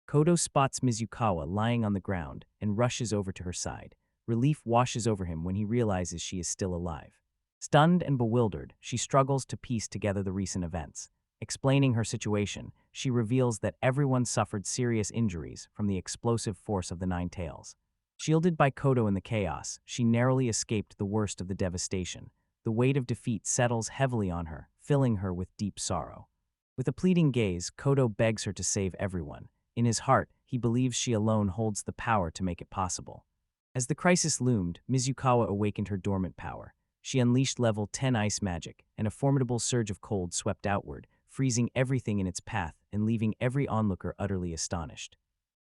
Kodo spots Mizukawa lying on the ground and rushes over to her side. Relief washes over him when he realizes she is still alive. Stunned and bewildered, she struggles to piece together the recent events. Explaining her situation, she reveals that everyone suffered serious injuries from the explosive force of the Ninetales. Shielded by Kodo in the chaos, she narrowly escaped the worst of the devastation. The weight of defeat settles heavily on her, filling her with deep sorrow. With a pleading gaze, Kodo begs her to save everyone. In his heart, he believes she alone holds the power to make it possible. As the crisis loomed, Mizukawa awakened her dormant power. She unleashed level 10 ice magic, and a formidable surge of cold swept outward, freezing everything in its path and leaving every onlooker utterly astonished.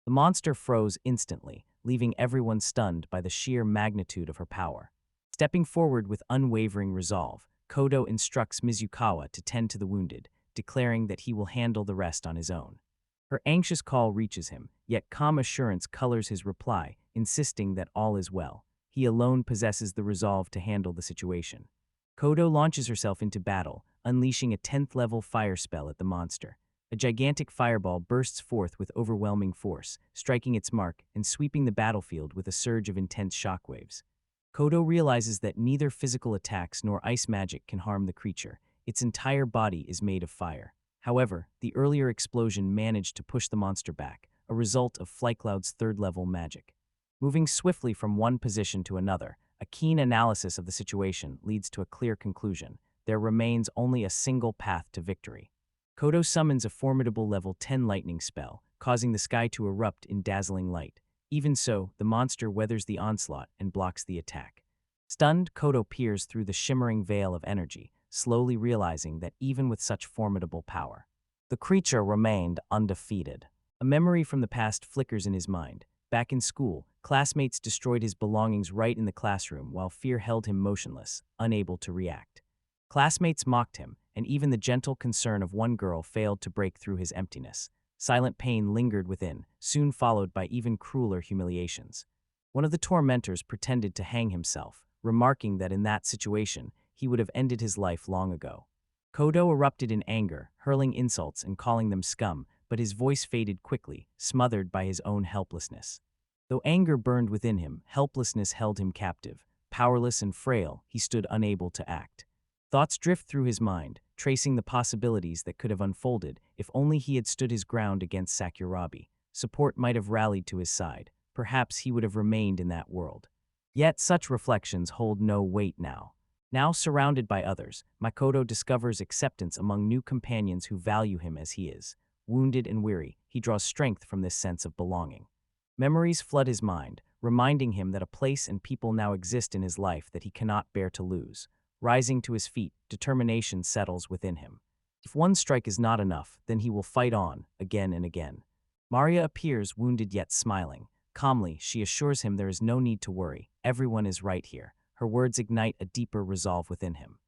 The monster froze instantly, leaving everyone stunned by the sheer magnitude of her power. Stepping forward with unwavering resolve, Kodo instructs Mizukawa to tend to the wounded, declaring that he will handle the rest on his own. Her anxious call reaches him, yet calm assurance colors his reply, insisting that all is well. He alone possesses the resolve to handle the situation. Kodo launches herself into battle, unleashing a 10th-level fire spell at the monster. A gigantic fireball bursts forth with overwhelming force, striking its mark and sweeping the battlefield with a surge of intense shockwaves. Kodo realizes that neither physical attacks nor ice magic can harm the creature. Its entire body is made of fire. However, the earlier explosion managed to push the monster back, a result of Flycloud's 3rd-level magic. Moving swiftly from one position to another, a keen analysis of the situation leads to a clear conclusion. There remains only a single path to victory. Kodo summons a formidable level 10 lightning spell, causing the sky to erupt in dazzling light. Even so, the monster weathers the onslaught and blocks the attack. Stunned, Kodo peers through the shimmering veil of energy, slowly realizing that even with such formidable power, the creature remained undefeated. A memory from the past flickers in his mind. Back in school, classmates destroyed his belongings right in the classroom while fear held him motionless, unable to react. Classmates mocked him, and even the gentle concern of one girl failed to break through his emptiness. Silent pain lingered within, soon followed by even crueler humiliations. One of the tormentors pretended to hang himself, remarking that in that situation, he would have ended his life long ago. Kodo erupted in anger, hurling insults and calling them scum, but his voice faded quickly, smothered by his own helplessness. Though anger burned within him, helplessness held him captive. Powerless and frail, he stood unable to act. Thoughts drift through his mind, tracing the possibilities that could have unfolded if only he had stood his ground against Sakurabi. Support might have rallied to his side. Perhaps he would have remained in that world. Yet such reflections hold no weight now. Now surrounded by others, Makoto discovers acceptance among new companions who value him as he is. Wounded and weary, he draws strength from this sense of belonging. Memories flood his mind, reminding him that a place and people now exist in his life that he cannot bear to lose. Rising to his feet, determination settles within him. If one strike is not enough, then he will fight on, again and again. Maria appears wounded yet smiling. Calmly, she assures him there is no need to worry, everyone is right here. Her words ignite a deeper resolve within him.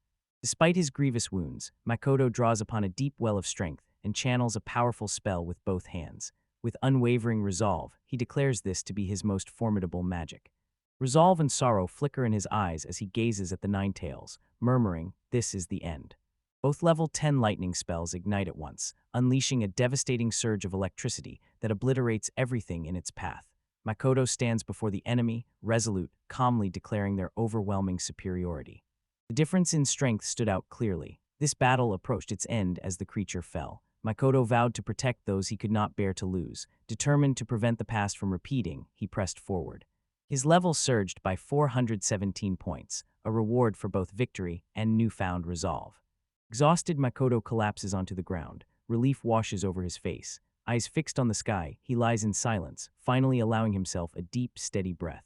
Despite his grievous wounds, Makoto draws upon a deep well of strength and channels a powerful spell with both hands. With unwavering resolve, he declares this to be his most formidable magic. Resolve and sorrow flicker in his eyes as he gazes at the Nine Tails, murmuring, "This is the end." Both level 10 lightning spells ignite at once, unleashing a devastating surge of electricity that obliterates everything in its path. Makoto stands before the enemy, resolute, calmly declaring their overwhelming superiority. The difference in strength stood out clearly. This battle approached its end as the creature fell. Makoto vowed to protect those he could not bear to lose. Determined to prevent the past from repeating, he pressed forward. His level surged by 417 points, a reward for both victory and newfound resolve. Exhausted, Makoto collapses onto the ground. Relief washes over his face. Eyes fixed on the sky, he lies in silence, finally allowing himself a deep, steady breath.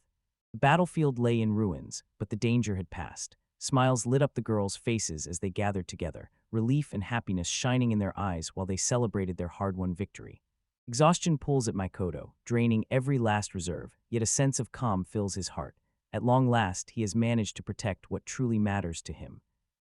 The battlefield lay in ruins, but the danger had passed. Smiles lit up the girls' faces as they gathered together, relief and happiness shining in their eyes while they celebrated their hard-won victory. Exhaustion pulls at Makoto, draining every last reserve, yet a sense of calm fills his heart. At long last, he has managed to protect what truly matters to him.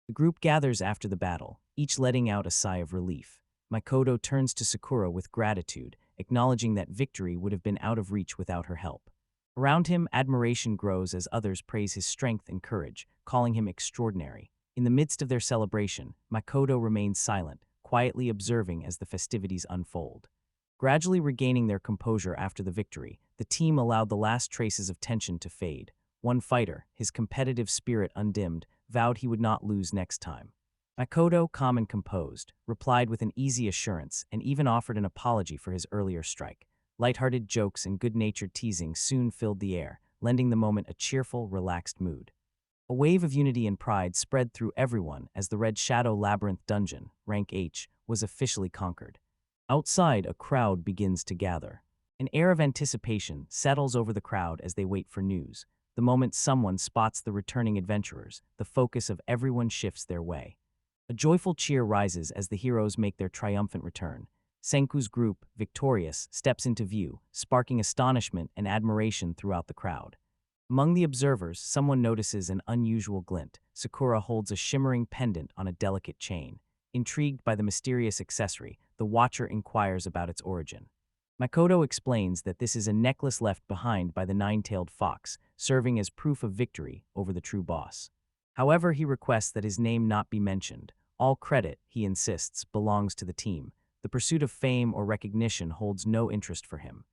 The group gathers after the battle, each letting out a sigh of relief. Makoto turns to Sakura with gratitude, acknowledging that victory would have been out of reach without her help. Around him, admiration grows as others praise his strength and courage, calling him extraordinary. In the midst of their celebration, Makoto remains silent, quietly observing as the festivities unfold. Gradually regaining their composure after the victory, the team allowed the last traces of tension to fade. One fighter, his competitive spirit undimmed, vowed he would not lose next time. Makoto, calm and composed, replied with an easy assurance and even offered an apology for his earlier strike. Light-hearted jokes and good-natured teasing soon filled the air, lending the moment a cheerful, relaxed mood. A wave of unity and pride spread through everyone as the Red Shadow Labyrinth dungeon, rank H, was officially conquered. Outside, a crowd begins to gather. An air of anticipation settles over the crowd as they wait for news. The moment someone spots the returning adventurers, the focus of everyone shifts their way. A joyful cheer rises as the heroes make their triumphant return. Senku's group, victorious, steps into view, sparking astonishment and admiration throughout the crowd. Among the observers, someone notices an unusual glint. Sakura holds a shimmering pendant on a delicate chain. Intrigued by the mysterious accessory, the watcher inquires about its origin. Makoto explains that this is a necklace left behind by the nine-tailed fox, serving as proof of victory over the true boss. However, he requests that his name not be mentioned. All credit, he insists, belongs to the team. The pursuit of fame or recognition holds no interest for him.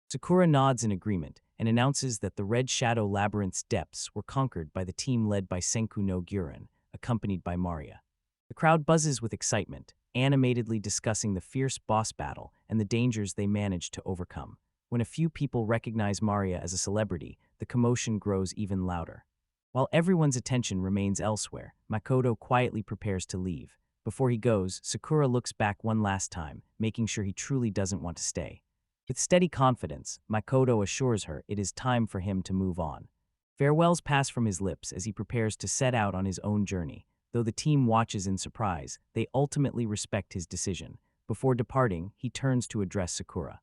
Sakura nods in agreement and announces that the Red Shadow Labyrinth's depths were conquered by the team led by Senku no Gyuren, accompanied by Maria. The crowd buzzes with excitement, animatedly discussing the fierce boss battle and the dangers they managed to overcome. When a few people recognize Maria as a celebrity, the commotion grows even louder. While everyone's attention remains elsewhere, Makoto quietly prepares to leave. Before he goes, Sakura looks back one last time, making sure he truly doesn't want to stay. With steady confidence, Makoto assures her it is time for him to move on. Farewells pass from his lips as he prepares to set out on his own journey. Though the team watches in surprise, they ultimately respect his decision. Before departing, he turns to address Sakura.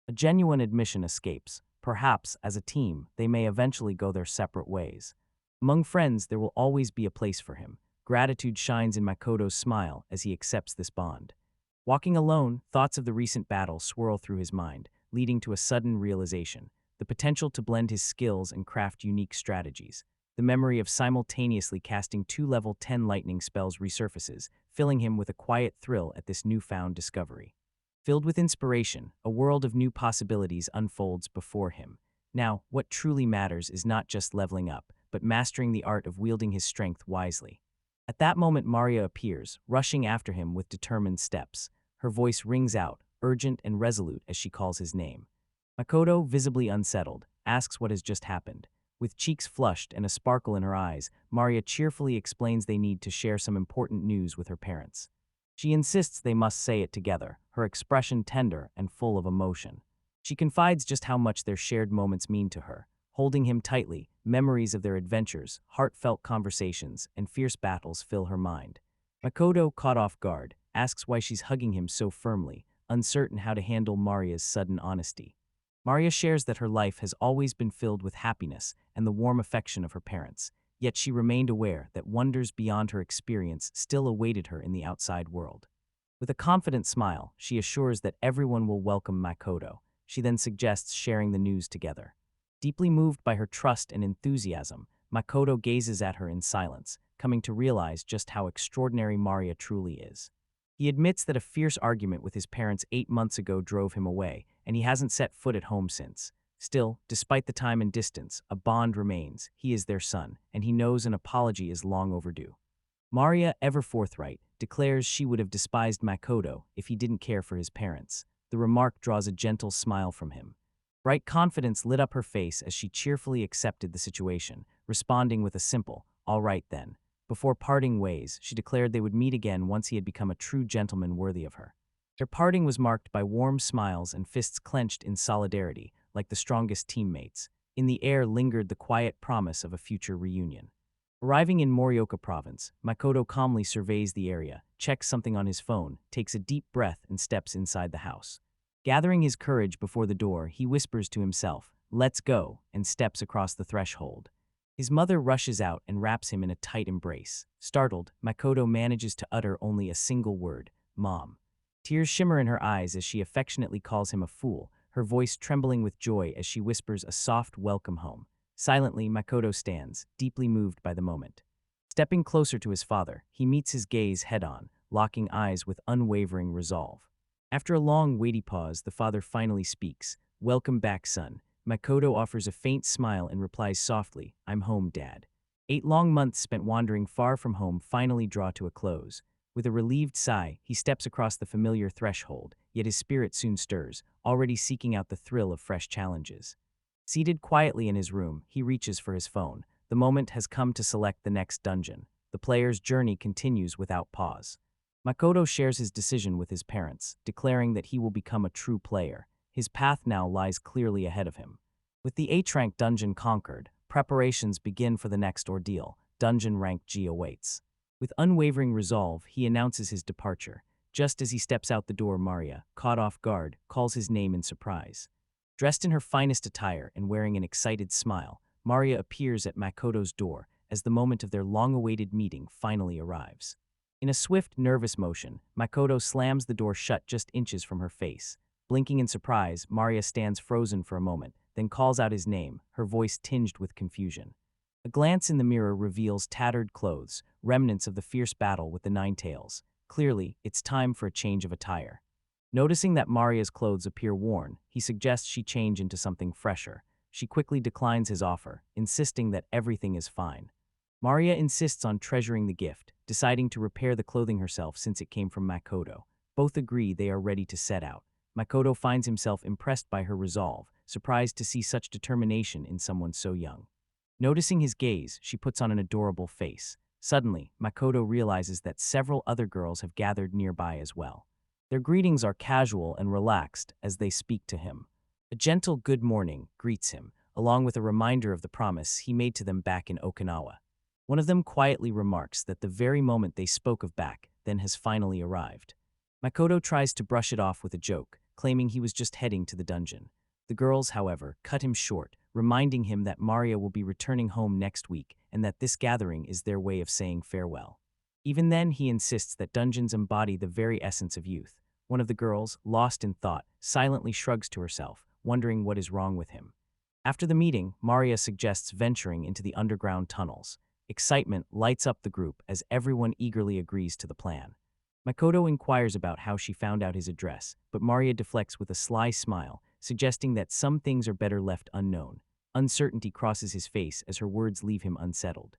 A genuine admission escapes. Perhaps, as a team, they may eventually go their separate ways. Among friends, there will always be a place for him. Gratitude shines in Makoto's smile as he accepts this bond. Walking alone, thoughts of the recent battle swirl through his mind, leading to a sudden realization: the potential to blend his skills and craft unique strategies. The memory of simultaneously casting 2 level 10 lightning spells resurfaces, filling him with a quiet thrill at this newfound discovery. Filled with inspiration, a world of new possibilities unfolds before him. Now, what truly matters is not just leveling up, but mastering the art of wielding his strength wisely. At that moment, Maria appears, rushing after him with determined steps. Her voice rings out, urgent and resolute as she calls his name. Makoto, visibly unsettled, asks what has just happened. With cheeks flushed and a sparkle in her eyes, Maria cheerfully explains they need to share some important news with her parents. She insists they must say it together, her expression tender and full of emotion. She confides just how much their shared moments mean to her, holding him tightly. Memories of their adventures, heartfelt conversations, and fierce battles fill her mind. Makoto, caught off guard, asks why she's hugging him so firmly, uncertain how to handle Maria's sudden honesty. Maria shares that her life has always been filled with happiness and the warm affection of her parents, yet she remained aware that wonders beyond her experience still awaited her in the outside world. With a confident smile, she assures that everyone will welcome Makoto. She then suggests sharing the news together. Deeply moved by her trust and enthusiasm, Makoto gazes at her in silence, coming to realize just how extraordinary Maria truly is. He admits that a fierce argument with his parents 8 months ago drove him away, and he hasn't set foot at home since. Still, despite the time and distance, a bond remains. He is their son, and he knows an apology is long overdue. Maria, ever forthright, declares she would have despised Makoto if he didn't care for his parents. The remark draws a gentle smile from him. Bright confidence lit up her face as she cheerfully accepted the situation, responding with a simple, "All right then." Before parting ways, she declared they would meet again once he had become a true gentleman worthy of her. Their parting was marked by warm smiles and fists clenched in solidarity, like the strongest teammates. In the air lingered the quiet promise of a future reunion. Arriving in Morioka Province, Makoto calmly surveys the area, checks something on his phone, takes a deep breath, and steps inside the house. Gathering his courage before the door, he whispers to himself, "Let's go," and steps across the threshold. His mother rushes out and wraps him in a tight embrace. Startled, Makoto manages to utter only a single word, "Mom." Tears shimmer in her eyes as she affectionately calls him a fool, her voice trembling with joy as she whispers a soft welcome home. Silently, Makoto stands, deeply moved by the moment. Stepping closer to his father, he meets his gaze head-on, locking eyes with unwavering resolve. After a long, weighty pause, the father finally speaks. "Welcome back, son." Makoto offers a faint smile and replies softly, "I'm home, Dad." 8 long months spent wandering far from home finally draw to a close. With a relieved sigh, he steps across the familiar threshold, yet his spirit soon stirs, already seeking out the thrill of fresh challenges. Seated quietly in his room, he reaches for his phone. The moment has come to select the next dungeon. The player's journey continues without pause. Makoto shares his decision with his parents, declaring that he will become a true player. His path now lies clearly ahead of him. With the H-rank dungeon conquered, preparations begin for the next ordeal. Dungeon rank G awaits. With unwavering resolve, he announces his departure. Just as he steps out the door, Maria, caught off guard, calls his name in surprise. Dressed in her finest attire and wearing an excited smile, Maria appears at Makoto's door as the moment of their long-awaited meeting finally arrives. In a swift, nervous motion, Makoto slams the door shut just inches from her face. Blinking in surprise, Maria stands frozen for a moment, then calls out his name, her voice tinged with confusion. A glance in the mirror reveals tattered clothes, remnants of the fierce battle with the Nine Tails. Clearly, it's time for a change of attire. Noticing that Maria's clothes appear worn, he suggests she change into something fresher. She quickly declines his offer, insisting that everything is fine. Maria insists on treasuring the gift, deciding to repair the clothing herself since it came from Makoto. Both agree they are ready to set out. Makoto finds himself impressed by her resolve, surprised to see such determination in someone so young. Noticing his gaze, she puts on an adorable face. Suddenly, Makoto realizes that several other girls have gathered nearby as well. Their greetings are casual and relaxed as they speak to him. A gentle good morning greets him, along with a reminder of the promise he made to them back in Okinawa. One of them quietly remarks that the very moment they spoke of back then has finally arrived. Makoto tries to brush it off with a joke, claiming he was just heading to the dungeon. The girls, however, cut him short, reminding him that Maria will be returning home next week and that this gathering is their way of saying farewell. Even then, he insists that dungeons embody the very essence of youth. One of the girls, lost in thought, silently shrugs to herself, wondering what is wrong with him. After the meeting, Maria suggests venturing into the underground tunnels. Excitement lights up the group as everyone eagerly agrees to the plan. Makoto inquires about how she found out his address, but Maria deflects with a sly smile, suggesting that some things are better left unknown. Uncertainty crosses his face as her words leave him unsettled.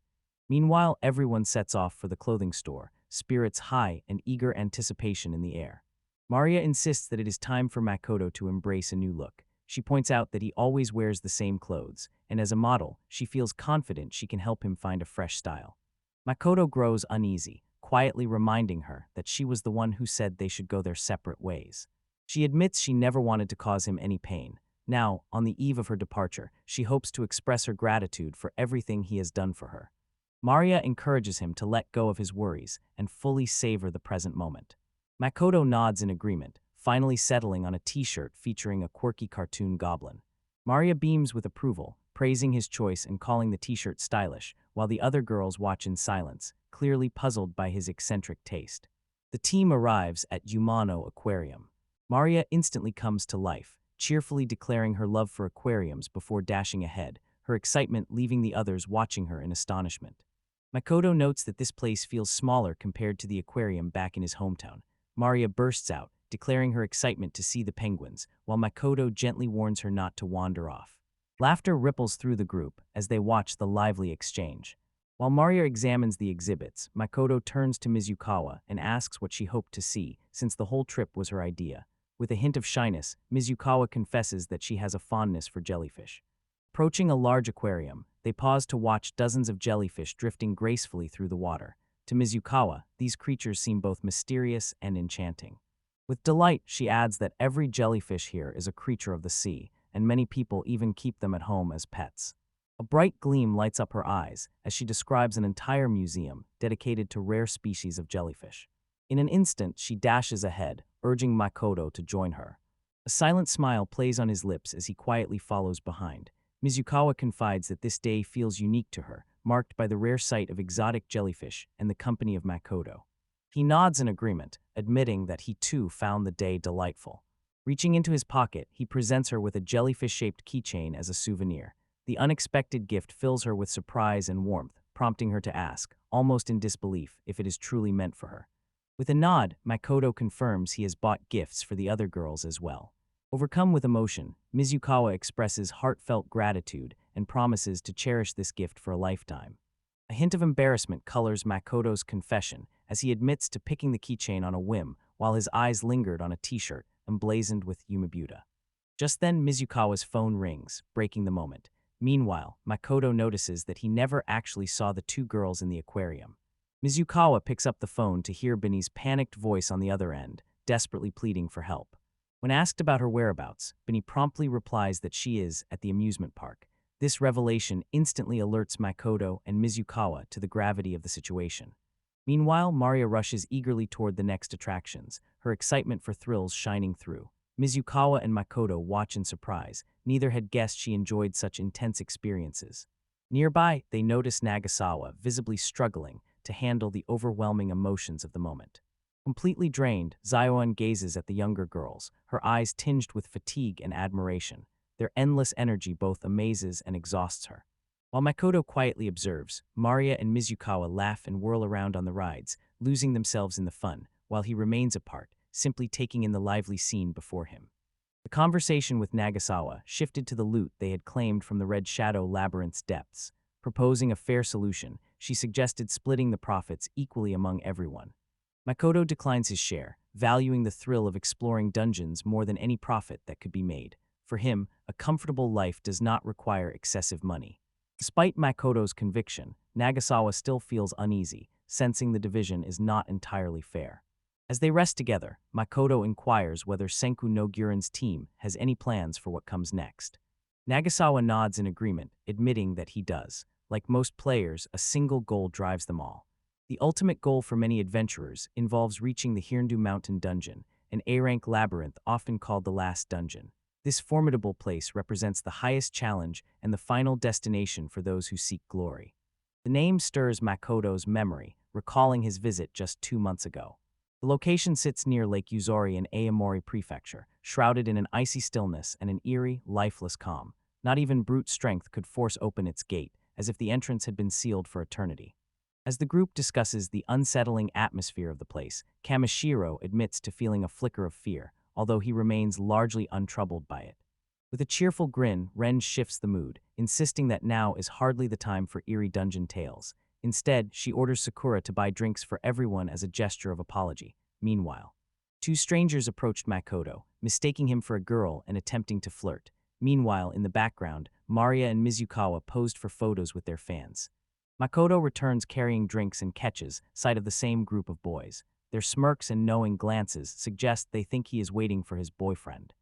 Meanwhile, everyone sets off for the clothing store, spirits high and eager anticipation in the air. Maria insists that it is time for Makoto to embrace a new look. She points out that he always wears the same clothes, and as a model, she feels confident she can help him find a fresh style. Makoto grows uneasy, quietly reminding her that she was the one who said they should go their separate ways. She admits she never wanted to cause him any pain. Now, on the eve of her departure, she hopes to express her gratitude for everything he has done for her. Maria encourages him to let go of his worries and fully savor the present moment. Makoto nods in agreement, finally settling on a t-shirt featuring a quirky cartoon goblin. Maria beams with approval, praising his choice and calling the t-shirt stylish, while the other girls watch in silence, clearly puzzled by his eccentric taste. The team arrives at Umano Aquarium. Maria instantly comes to life, cheerfully declaring her love for aquariums before dashing ahead, her excitement leaving the others watching her in astonishment. Makoto notes that this place feels smaller compared to the aquarium back in his hometown. Maria bursts out, declaring her excitement to see the penguins, while Makoto gently warns her not to wander off. Laughter ripples through the group as they watch the lively exchange. While Maria examines the exhibits, Makoto turns to Mizukawa and asks what she hoped to see, since the whole trip was her idea. With a hint of shyness, Mizukawa confesses that she has a fondness for jellyfish. Approaching a large aquarium, they pause to watch dozens of jellyfish drifting gracefully through the water. To Mizukawa, these creatures seem both mysterious and enchanting. With delight, she adds that every jellyfish here is a creature of the sea, and many people even keep them at home as pets. A bright gleam lights up her eyes as she describes an entire museum dedicated to rare species of jellyfish. In an instant, she dashes ahead, urging Makoto to join her. A silent smile plays on his lips as he quietly follows behind. Mizukawa confides that this day feels unique to her, marked by the rare sight of exotic jellyfish and the company of Makoto. He nods in agreement, admitting that he too found the day delightful. Reaching into his pocket, he presents her with a jellyfish-shaped keychain as a souvenir. The unexpected gift fills her with surprise and warmth, prompting her to ask, almost in disbelief, if it is truly meant for her. With a nod, Makoto confirms he has bought gifts for the other girls as well. Overcome with emotion, Mizukawa expresses heartfelt gratitude and promises to cherish this gift for a lifetime. A hint of embarrassment colors Makoto's confession as he admits to picking the keychain on a whim while his eyes lingered on a t-shirt emblazoned with Yumibuta. Just then, Mizukawa's phone rings, breaking the moment. Meanwhile, Makoto notices that he never actually saw the two girls in the aquarium. Mizukawa picks up the phone to hear Bini's panicked voice on the other end, desperately pleading for help. When asked about her whereabouts, Bini promptly replies that she is at the amusement park. This revelation instantly alerts Makoto and Mizukawa to the gravity of the situation. Meanwhile, Maria rushes eagerly toward the next attractions, her excitement for thrills shining through. Mizukawa and Makoto watch in surprise. Neither had guessed she enjoyed such intense experiences. Nearby, they notice Nagasawa visibly struggling to handle the overwhelming emotions of the moment. Completely drained, Zioan gazes at the younger girls, her eyes tinged with fatigue and admiration. Their endless energy both amazes and exhausts her. While Makoto quietly observes, Maria and Mizukawa laugh and whirl around on the rides, losing themselves in the fun, while he remains apart, simply taking in the lively scene before him. The conversation with Nagasawa shifted to the loot they had claimed from the Red Shadow Labyrinth's depths. Proposing a fair solution, she suggested splitting the profits equally among everyone. Makoto declines his share, valuing the thrill of exploring dungeons more than any profit that could be made. For him, a comfortable life does not require excessive money. Despite Makoto's conviction, Nagasawa still feels uneasy, sensing the division is not entirely fair. As they rest together, Makoto inquires whether Senku no Gyuren's team has any plans for what comes next. Nagasawa nods in agreement, admitting that he does. Like most players, a single goal drives them all. The ultimate goal for many adventurers involves reaching the Hirndu Mountain Dungeon, an A-rank labyrinth often called the Last Dungeon. This formidable place represents the highest challenge and the final destination for those who seek glory. The name stirs Makoto's memory, recalling his visit just 2 months ago. The location sits near Lake Yuzori in Aomori Prefecture, shrouded in an icy stillness and an eerie, lifeless calm. Not even brute strength could force open its gate, as if the entrance had been sealed for eternity. As the group discusses the unsettling atmosphere of the place, Kamishiro admits to feeling a flicker of fear, although he remains largely untroubled by it. With a cheerful grin, Ren shifts the mood, insisting that now is hardly the time for eerie dungeon tales. Instead, she orders Sakura to buy drinks for everyone as a gesture of apology. Meanwhile, two strangers approached Makoto, mistaking him for a girl and attempting to flirt. Meanwhile, in the background, Maria and Mizukawa posed for photos with their fans. Makoto returns carrying drinks and catches sight of the same group of boys. Their smirks and knowing glances suggest they think he is waiting for his boyfriend.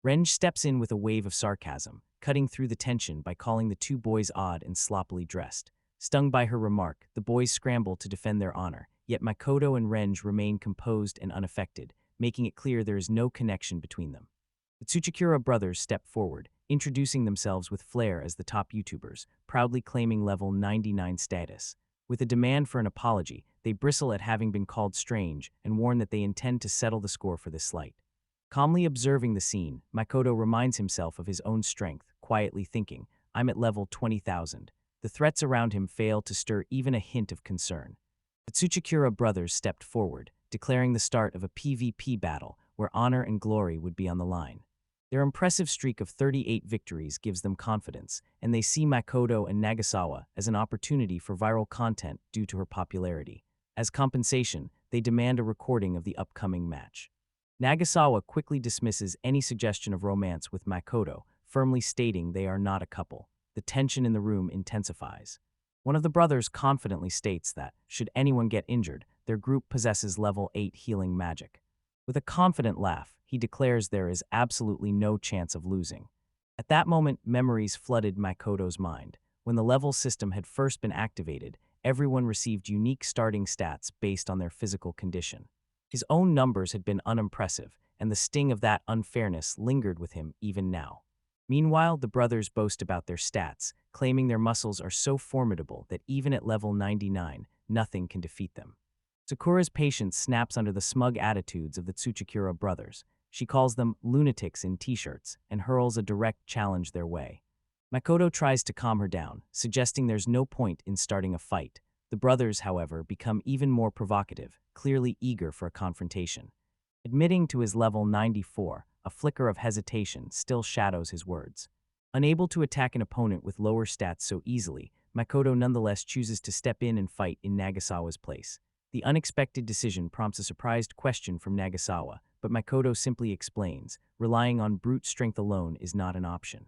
Renj steps in with a wave of sarcasm, cutting through the tension by calling the two boys odd and sloppily dressed. Stung by her remark, the boys scramble to defend their honor, yet Makoto and Renj remain composed and unaffected, making it clear there is no connection between them. The Tsuchikura brothers step forward, introducing themselves with flair as the top YouTubers, proudly claiming level 99 status. With a demand for an apology, they bristle at having been called strange and warn that they intend to settle the score for this slight. Calmly observing the scene, Makoto reminds himself of his own strength, quietly thinking, "I'm at level 20,000. The threats around him fail to stir even a hint of concern. The Tsuchikura brothers stepped forward, declaring the start of a PvP battle where honor and glory would be on the line. Their impressive streak of 38 victories gives them confidence, and they see Makoto and Nagasawa as an opportunity for viral content due to her popularity. As compensation, they demand a recording of the upcoming match. Nagasawa quickly dismisses any suggestion of romance with Makoto, firmly stating they are not a couple. The tension in the room intensifies. One of the brothers confidently states that, should anyone get injured, their group possesses level 8 healing magic. With a confident laugh, he declares there is absolutely no chance of losing. At that moment, memories flooded Makoto's mind. When the level system had first been activated, everyone received unique starting stats based on their physical condition. His own numbers had been unimpressive, and the sting of that unfairness lingered with him even now. Meanwhile, the brothers boast about their stats, claiming their muscles are so formidable that even at level 99, nothing can defeat them. Sakura's patience snaps under the smug attitudes of the Tsuchikura brothers. She calls them lunatics in t-shirts and hurls a direct challenge their way. Makoto tries to calm her down, suggesting there's no point in starting a fight. The brothers, however, become even more provocative, clearly eager for a confrontation. Admitting to his level 94, a flicker of hesitation still shadows his words. Unable to attack an opponent with lower stats so easily, Makoto nonetheless chooses to step in and fight in Nagasawa's place. The unexpected decision prompts a surprised question from Nagasawa, but Makoto simply explains, relying on brute strength alone is not an option.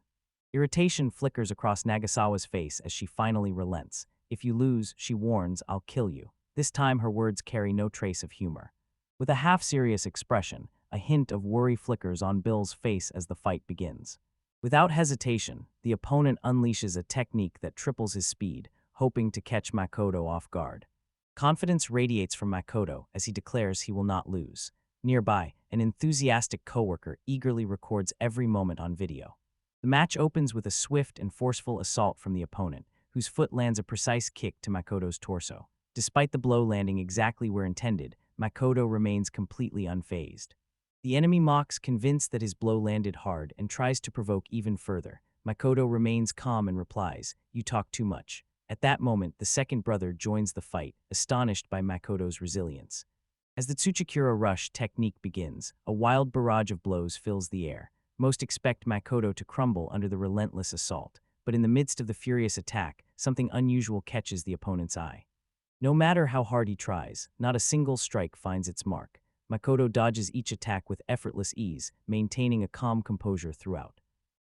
Irritation flickers across Nagasawa's face as she finally relents. If you lose, she warns, I'll kill you. This time her words carry no trace of humor. With a half-serious expression, a hint of worry flickers on Bill's face as the fight begins. Without hesitation, the opponent unleashes a technique that triples his speed, hoping to catch Makoto off guard. Confidence radiates from Makoto as he declares he will not lose. Nearby, an enthusiastic coworker eagerly records every moment on video. The match opens with a swift and forceful assault from the opponent, whose foot lands a precise kick to Makoto's torso. Despite the blow landing exactly where intended, Makoto remains completely unfazed. The enemy mocks, convinced that his blow landed hard, and tries to provoke even further. Makoto remains calm and replies, "You talk too much." At that moment, the second brother joins the fight, astonished by Makoto's resilience. As the Tsuchikura rush technique begins, a wild barrage of blows fills the air. Most expect Makoto to crumble under the relentless assault, but in the midst of the furious attack, something unusual catches the opponent's eye. No matter how hard he tries, not a single strike finds its mark. Makoto dodges each attack with effortless ease, maintaining a calm composure throughout.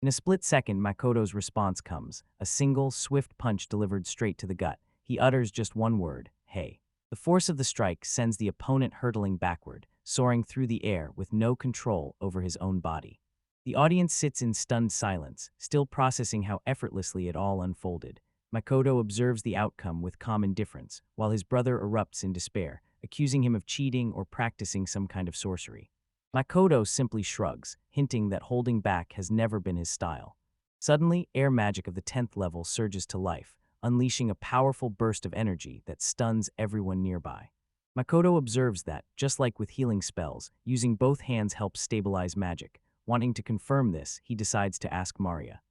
In a split second, Makoto's response comes, a single, swift punch delivered straight to the gut. He utters just one word, "Hey." The force of the strike sends the opponent hurtling backward, soaring through the air with no control over his own body. The audience sits in stunned silence, still processing how effortlessly it all unfolded. Makoto observes the outcome with calm indifference, while his brother erupts in despair, accusing him of cheating or practicing some kind of sorcery. Makoto simply shrugs, hinting that holding back has never been his style. Suddenly, air magic of the 10th level surges to life, unleashing a powerful burst of energy that stuns everyone nearby. Makoto observes that, just like with healing spells, using both hands helps stabilize magic. Wanting to confirm this, he decides to ask Maria.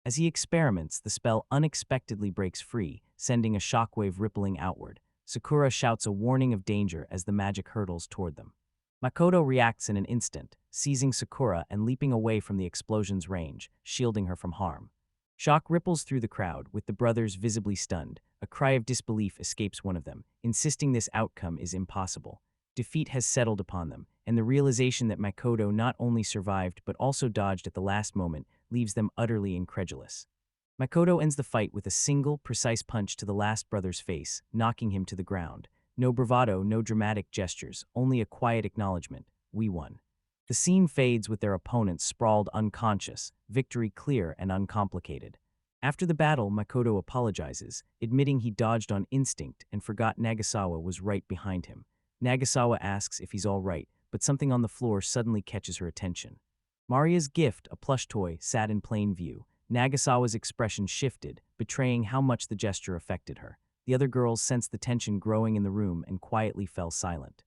As he experiments, the spell unexpectedly breaks free, sending a shockwave rippling outward. Sakura shouts a warning of danger as the magic hurtles toward them. Makoto reacts in an instant, seizing Sakura and leaping away from the explosion's range, shielding her from harm. Shock ripples through the crowd, with the brothers visibly stunned. A cry of disbelief escapes one of them, insisting this outcome is impossible. Defeat has settled upon them, and the realization that Makoto not only survived but also dodged at the last moment leaves them utterly incredulous. Makoto ends the fight with a single, precise punch to the last brother's face, knocking him to the ground. No bravado, no dramatic gestures, only a quiet acknowledgement. We won. The scene fades with their opponents sprawled unconscious, victory clear and uncomplicated. After the battle, Makoto apologizes, admitting he dodged on instinct and forgot Nagasawa was right behind him. Nagasawa asks if he's all right, but something on the floor suddenly catches her attention. Maria's gift, a plush toy, sat in plain view. Nagasawa's expression shifted, betraying how much the gesture affected her. The other girls sensed the tension growing in the room and quietly fell silent.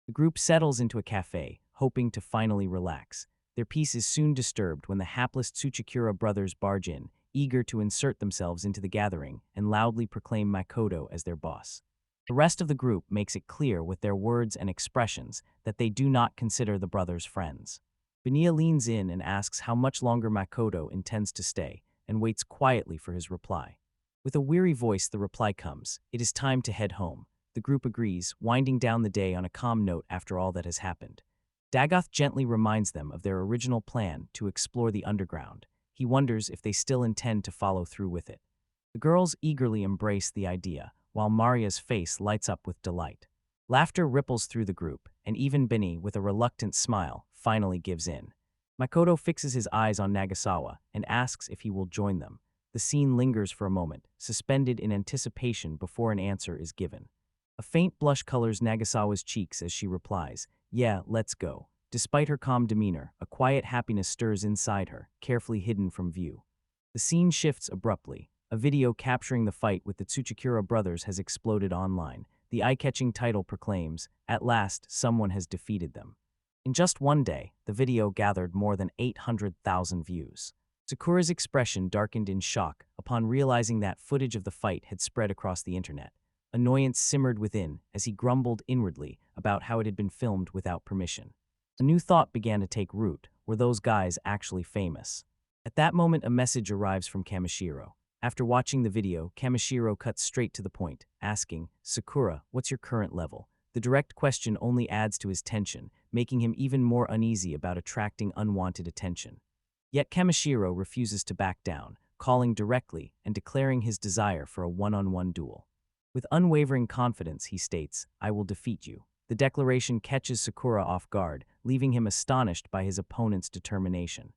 The group settles into a cafe, hoping to finally relax. Their peace is soon disturbed when the hapless Tsuchikura brothers barge in, eager to insert themselves into the gathering and loudly proclaim Makoto as their boss. The rest of the group makes it clear with their words and expressions that they do not consider the brothers friends. Benia leans in and asks how much longer Makoto intends to stay, and waits quietly for his reply. With a weary voice, the reply comes, "It is time to head home." The group agrees, winding down the day on a calm note after all that has happened. Dagoth gently reminds them of their original plan to explore the underground. He wonders if they still intend to follow through with it. The girls eagerly embrace the idea, while Maria's face lights up with delight. Laughter ripples through the group, and even Benny, with a reluctant smile, finally gives in. Makoto fixes his eyes on Nagasawa and asks if he will join them. The scene lingers for a moment, suspended in anticipation before an answer is given. A faint blush colors Nagasawa's cheeks as she replies, "Yeah, let's go." Despite her calm demeanor, a quiet happiness stirs inside her, carefully hidden from view. The scene shifts abruptly. A video capturing the fight with the Tsuchikura brothers has exploded online. The eye-catching title proclaims, "At last, someone has defeated them." In just one day, the video gathered more than 800,000 views. Sakura's expression darkened in shock upon realizing that footage of the fight had spread across the internet. Annoyance simmered within as he grumbled inwardly about how it had been filmed without permission. A new thought began to take root. Were those guys actually famous? At that moment, a message arrives from Kamishiro. After watching the video, Kamishiro cuts straight to the point, asking, "Sakura, what's your current level?" The direct question only adds to his tension, making him even more uneasy about attracting unwanted attention. Yet Kamishiro refuses to back down, calling directly and declaring his desire for a one-on-one duel. With unwavering confidence, he states, "I will defeat you." The declaration catches Sakura off guard, leaving him astonished by his opponent's determination.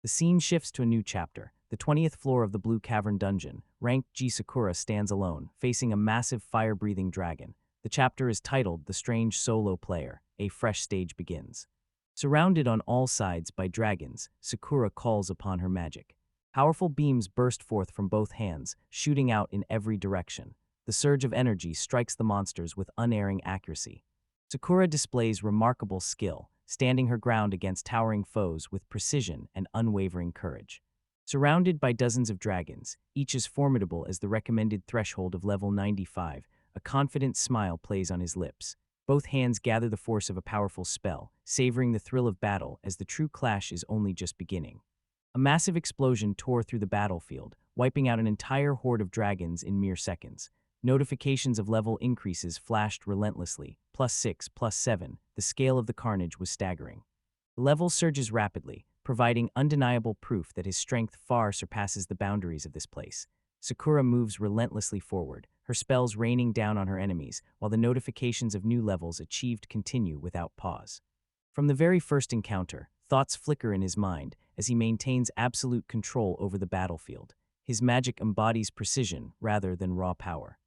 The scene shifts to a new chapter. The 20th floor of the Blue Cavern dungeon, ranked G. Sakura stands alone, facing a massive fire-breathing dragon. The chapter is titled The Strange Solo Player. A fresh stage begins. Surrounded on all sides by dragons, Sakura calls upon her magic. Powerful beams burst forth from both hands, shooting out in every direction. The surge of energy strikes the monsters with unerring accuracy. Sakura displays remarkable skill, standing her ground against towering foes with precision and unwavering courage. Surrounded by dozens of dragons, each as formidable as the recommended threshold of level 95, a confident smile plays on his lips. Both hands gather the force of a powerful spell, savoring the thrill of battle as the true clash is only just beginning. A massive explosion tore through the battlefield, wiping out an entire horde of dragons in mere seconds. Notifications of level increases flashed relentlessly, +6, +7, the scale of the carnage was staggering. The level surges rapidly, providing undeniable proof that his strength far surpasses the boundaries of this place. Sakura moves relentlessly forward, her spells raining down on her enemies, while the notifications of new levels achieved continue without pause. From the very first encounter, thoughts flicker in his mind as he maintains absolute control over the battlefield. His magic embodies precision rather than raw power.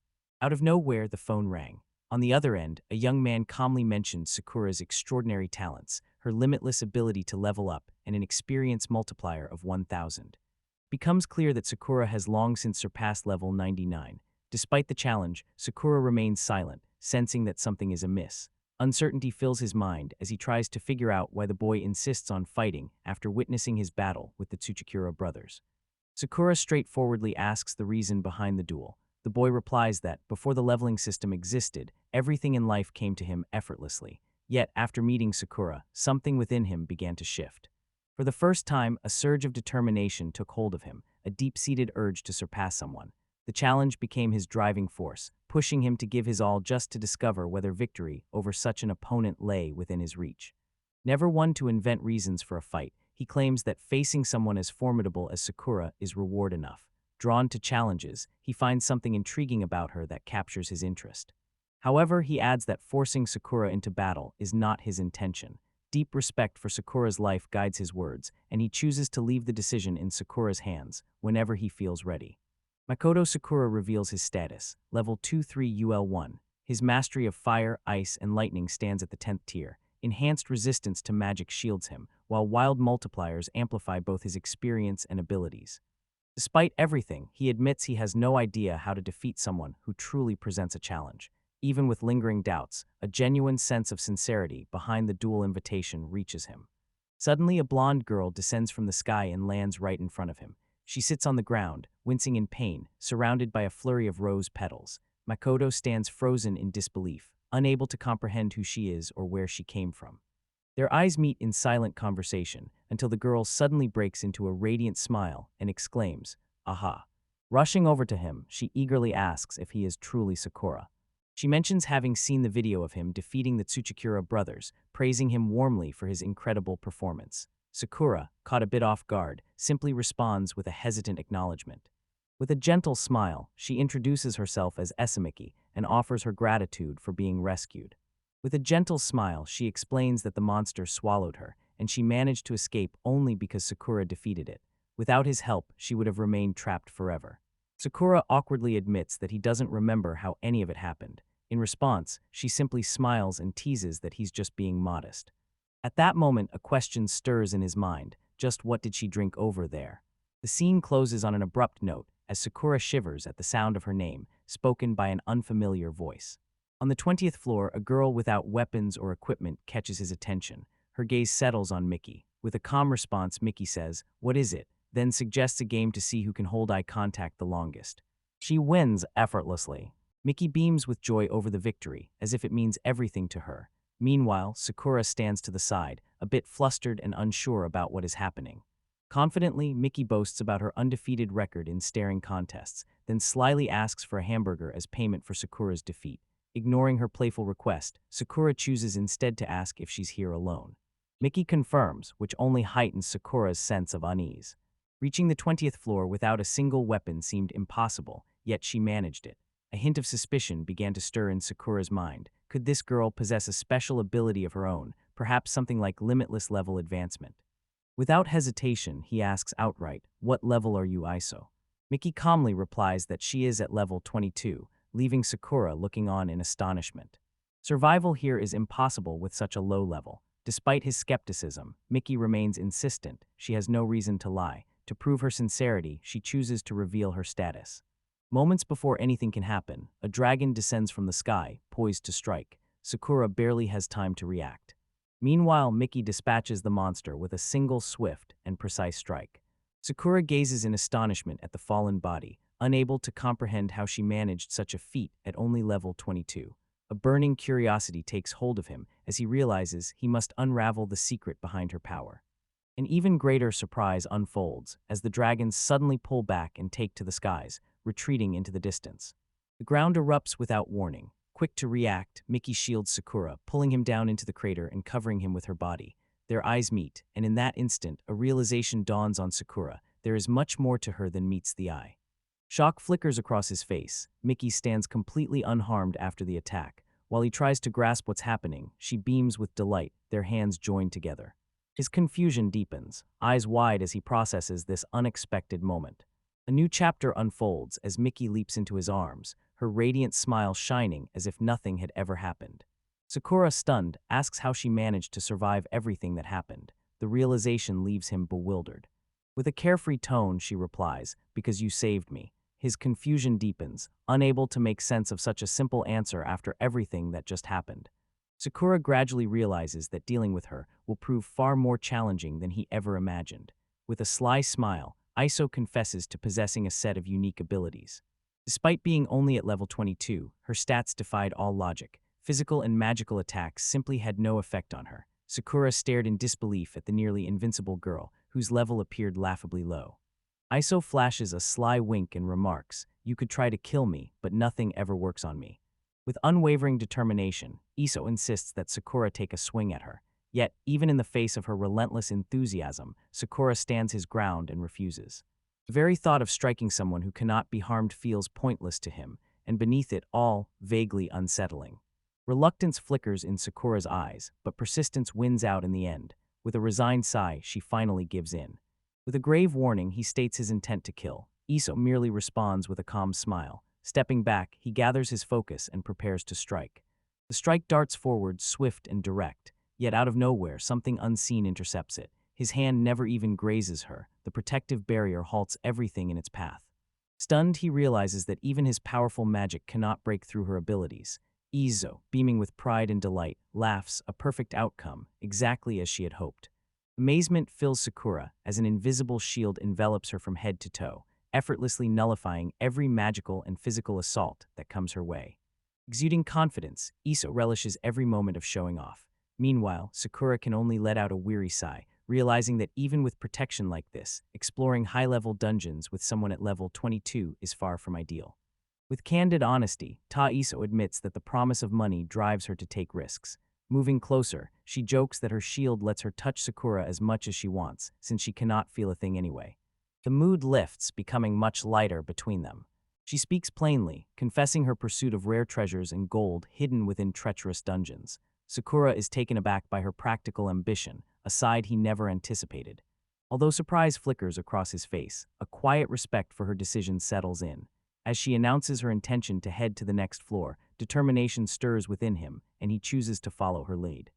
Out of nowhere, the phone rang. On the other end, a young man calmly mentioned Sakura's extraordinary talents, her limitless ability to level up, and an experience multiplier of 1,000. It becomes clear that Sakura has long since surpassed level 99. Despite the challenge, Sakura remains silent, sensing that something is amiss. Uncertainty fills his mind as he tries to figure out why the boy insists on fighting after witnessing his battle with the Tsuchikura brothers. Sakura straightforwardly asks the reason behind the duel. The boy replies that, before the leveling system existed, everything in life came to him effortlessly. Yet, after meeting Sakura, something within him began to shift. For the first time, a surge of determination took hold of him, a deep-seated urge to surpass someone. The challenge became his driving force, pushing him to give his all just to discover whether victory over such an opponent lay within his reach. Never one to invent reasons for a fight, he claims that facing someone as formidable as Sakura is reward enough. Drawn to challenges, he finds something intriguing about her that captures his interest. However, he adds that forcing Sakura into battle is not his intention. Deep respect for Sakura's life guides his words, and he chooses to leave the decision in Sakura's hands whenever he feels ready. Makoto Sakura reveals his status, level 23 UL1. His mastery of fire, ice, and lightning stands at the 10th tier. Enhanced resistance to magic shields him, while wild multipliers amplify both his experience and abilities. Despite everything, he admits he has no idea how to defeat someone who truly presents a challenge. Even with lingering doubts, a genuine sense of sincerity behind the duel invitation reaches him. Suddenly, a blonde girl descends from the sky and lands right in front of him. She sits on the ground, wincing in pain, surrounded by a flurry of rose petals. Makoto stands frozen in disbelief, unable to comprehend who she is or where she came from. Their eyes meet in silent conversation until the girl suddenly breaks into a radiant smile and exclaims, "Aha." Rushing over to him, she eagerly asks if he is truly Sakura. She mentions having seen the video of him defeating the Tsuchikura brothers, praising him warmly for his incredible performance. Sakura, caught a bit off guard, simply responds with a hesitant acknowledgement. With a gentle smile, she introduces herself as Esamiki and offers her gratitude for being rescued. With a gentle smile, she explains that the monster swallowed her, and she managed to escape only because Sakura defeated it. Without his help, she would have remained trapped forever. Sakura awkwardly admits that he doesn't remember how any of it happened. In response, she simply smiles and teases that he's just being modest. At that moment, a question stirs in his mind. Just what did she drink over there? The scene closes on an abrupt note, as Sakura shivers at the sound of her name, spoken by an unfamiliar voice. On the 20th floor, a girl without weapons or equipment catches his attention. Her gaze settles on Mickey. With a calm response, Mickey says, "What is it?" then suggests a game to see who can hold eye contact the longest. She wins effortlessly. Mickey beams with joy over the victory, as if it means everything to her. Meanwhile, Sakura stands to the side, a bit flustered and unsure about what is happening. Confidently, Mickey boasts about her undefeated record in staring contests, then slyly asks for a hamburger as payment for Sakura's defeat. Ignoring her playful request, Sakura chooses instead to ask if she's here alone. Mickey confirms, which only heightens Sakura's sense of unease. Reaching the 20th floor without a single weapon seemed impossible, yet she managed it. A hint of suspicion began to stir in Sakura's mind. Could this girl possess a special ability of her own, perhaps something like limitless level advancement? Without hesitation, he asks outright, "What level are you, ISO?" Mickey calmly replies that she is at level 22, leaving Sakura looking on in astonishment. Survival here is impossible with such a low level. Despite his skepticism, Mickey remains insistent. She has no reason to lie. To prove her sincerity, she chooses to reveal her status. Moments before anything can happen, a dragon descends from the sky, poised to strike. Sakura barely has time to react. Meanwhile, Mickey dispatches the monster with a single swift and precise strike. Sakura gazes in astonishment at the fallen body, unable to comprehend how she managed such a feat at only level 22. A burning curiosity takes hold of him as he realizes he must unravel the secret behind her power. An even greater surprise unfolds as the dragons suddenly pull back and take to the skies, retreating into the distance. The ground erupts without warning. Quick to react, Mickey shields Sakura, pulling him down into the crater and covering him with her body. Their eyes meet, and in that instant, a realization dawns on Sakura. There is much more to her than meets the eye. Shock flickers across his face. Mickey stands completely unharmed after the attack. While he tries to grasp what's happening, she beams with delight, their hands joined together. His confusion deepens, eyes wide as he processes this unexpected moment. A new chapter unfolds as Mickey leaps into his arms, her radiant smile shining as if nothing had ever happened. Sakura, stunned, asks how she managed to survive everything that happened. The realization leaves him bewildered. With a carefree tone, she replies, "Because you saved me." His confusion deepens, unable to make sense of such a simple answer after everything that just happened. Sakura gradually realizes that dealing with her will prove far more challenging than he ever imagined. With a sly smile, Iso confesses to possessing a set of unique abilities. Despite being only at level 22, her stats defied all logic. Physical and magical attacks simply had no effect on her. Sakura stared in disbelief at the nearly invincible girl, whose level appeared laughably low. Iso flashes a sly wink and remarks, "You could try to kill me, but nothing ever works on me." With unwavering determination, Iso insists that Sakura take a swing at her. Yet, even in the face of her relentless enthusiasm, Sakura stands his ground and refuses. The very thought of striking someone who cannot be harmed feels pointless to him, and beneath it all, vaguely unsettling. Reluctance flickers in Sakura's eyes, but persistence wins out in the end. With a resigned sigh, she finally gives in. With a grave warning, he states his intent to kill. Iso merely responds with a calm smile. Stepping back, he gathers his focus and prepares to strike. The strike darts forward, swift and direct, yet out of nowhere, something unseen intercepts it. His hand never even grazes her. The protective barrier halts everything in its path. Stunned, he realizes that even his powerful magic cannot break through her abilities. Izo, beaming with pride and delight, laughs, a perfect outcome, exactly as she had hoped. Amazement fills Sakura as an invisible shield envelops her from head to toe, effortlessly nullifying every magical and physical assault that comes her way. Exuding confidence, Iso relishes every moment of showing off. Meanwhile, Sakura can only let out a weary sigh, realizing that even with protection like this, exploring high-level dungeons with someone at level 22 is far from ideal. With candid honesty, Iso admits that the promise of money drives her to take risks. Moving closer, she jokes that her shield lets her touch Sakura as much as she wants, since she cannot feel a thing anyway. The mood lifts, becoming much lighter between them. She speaks plainly, confessing her pursuit of rare treasures and gold hidden within treacherous dungeons. Sakura is taken aback by her practical ambition, a side he never anticipated. Although surprise flickers across his face, a quiet respect for her decision settles in. As she announces her intention to head to the next floor, determination stirs within him, and he chooses to follow her lead.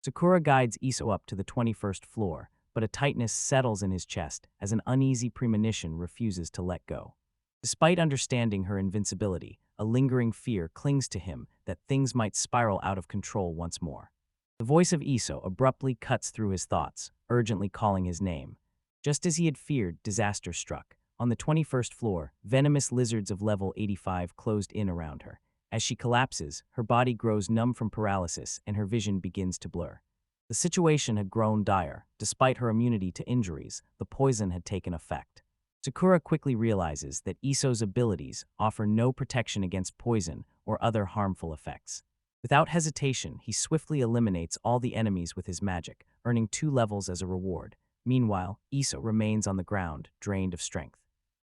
Sakura guides Iso up to the 21st floor, but a tightness settles in his chest as an uneasy premonition refuses to let go. Despite understanding her invincibility, a lingering fear clings to him that things might spiral out of control once more. The voice of Iso abruptly cuts through his thoughts, urgently calling his name. Just as he had feared, disaster struck. On the 21st floor, venomous lizards of level 85 closed in around her. As she collapses, her body grows numb from paralysis and her vision begins to blur. The situation had grown dire. Despite her immunity to injuries, the poison had taken effect. Sakura quickly realizes that Iso's abilities offer no protection against poison or other harmful effects. Without hesitation, he swiftly eliminates all the enemies with his magic, earning 2 levels as a reward. Meanwhile, Iso remains on the ground, drained of strength.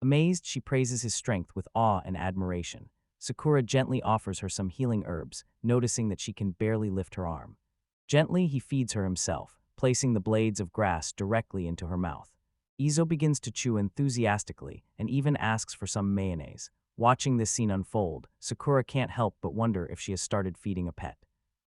Amazed, she praises his strength with awe and admiration. Sakura gently offers her some healing herbs, noticing that she can barely lift her arm. Gently, he feeds her himself, placing the blades of grass directly into her mouth. Iso begins to chew enthusiastically and even asks for some mayonnaise. Watching this scene unfold, Sakura can't help but wonder if she has started feeding a pet.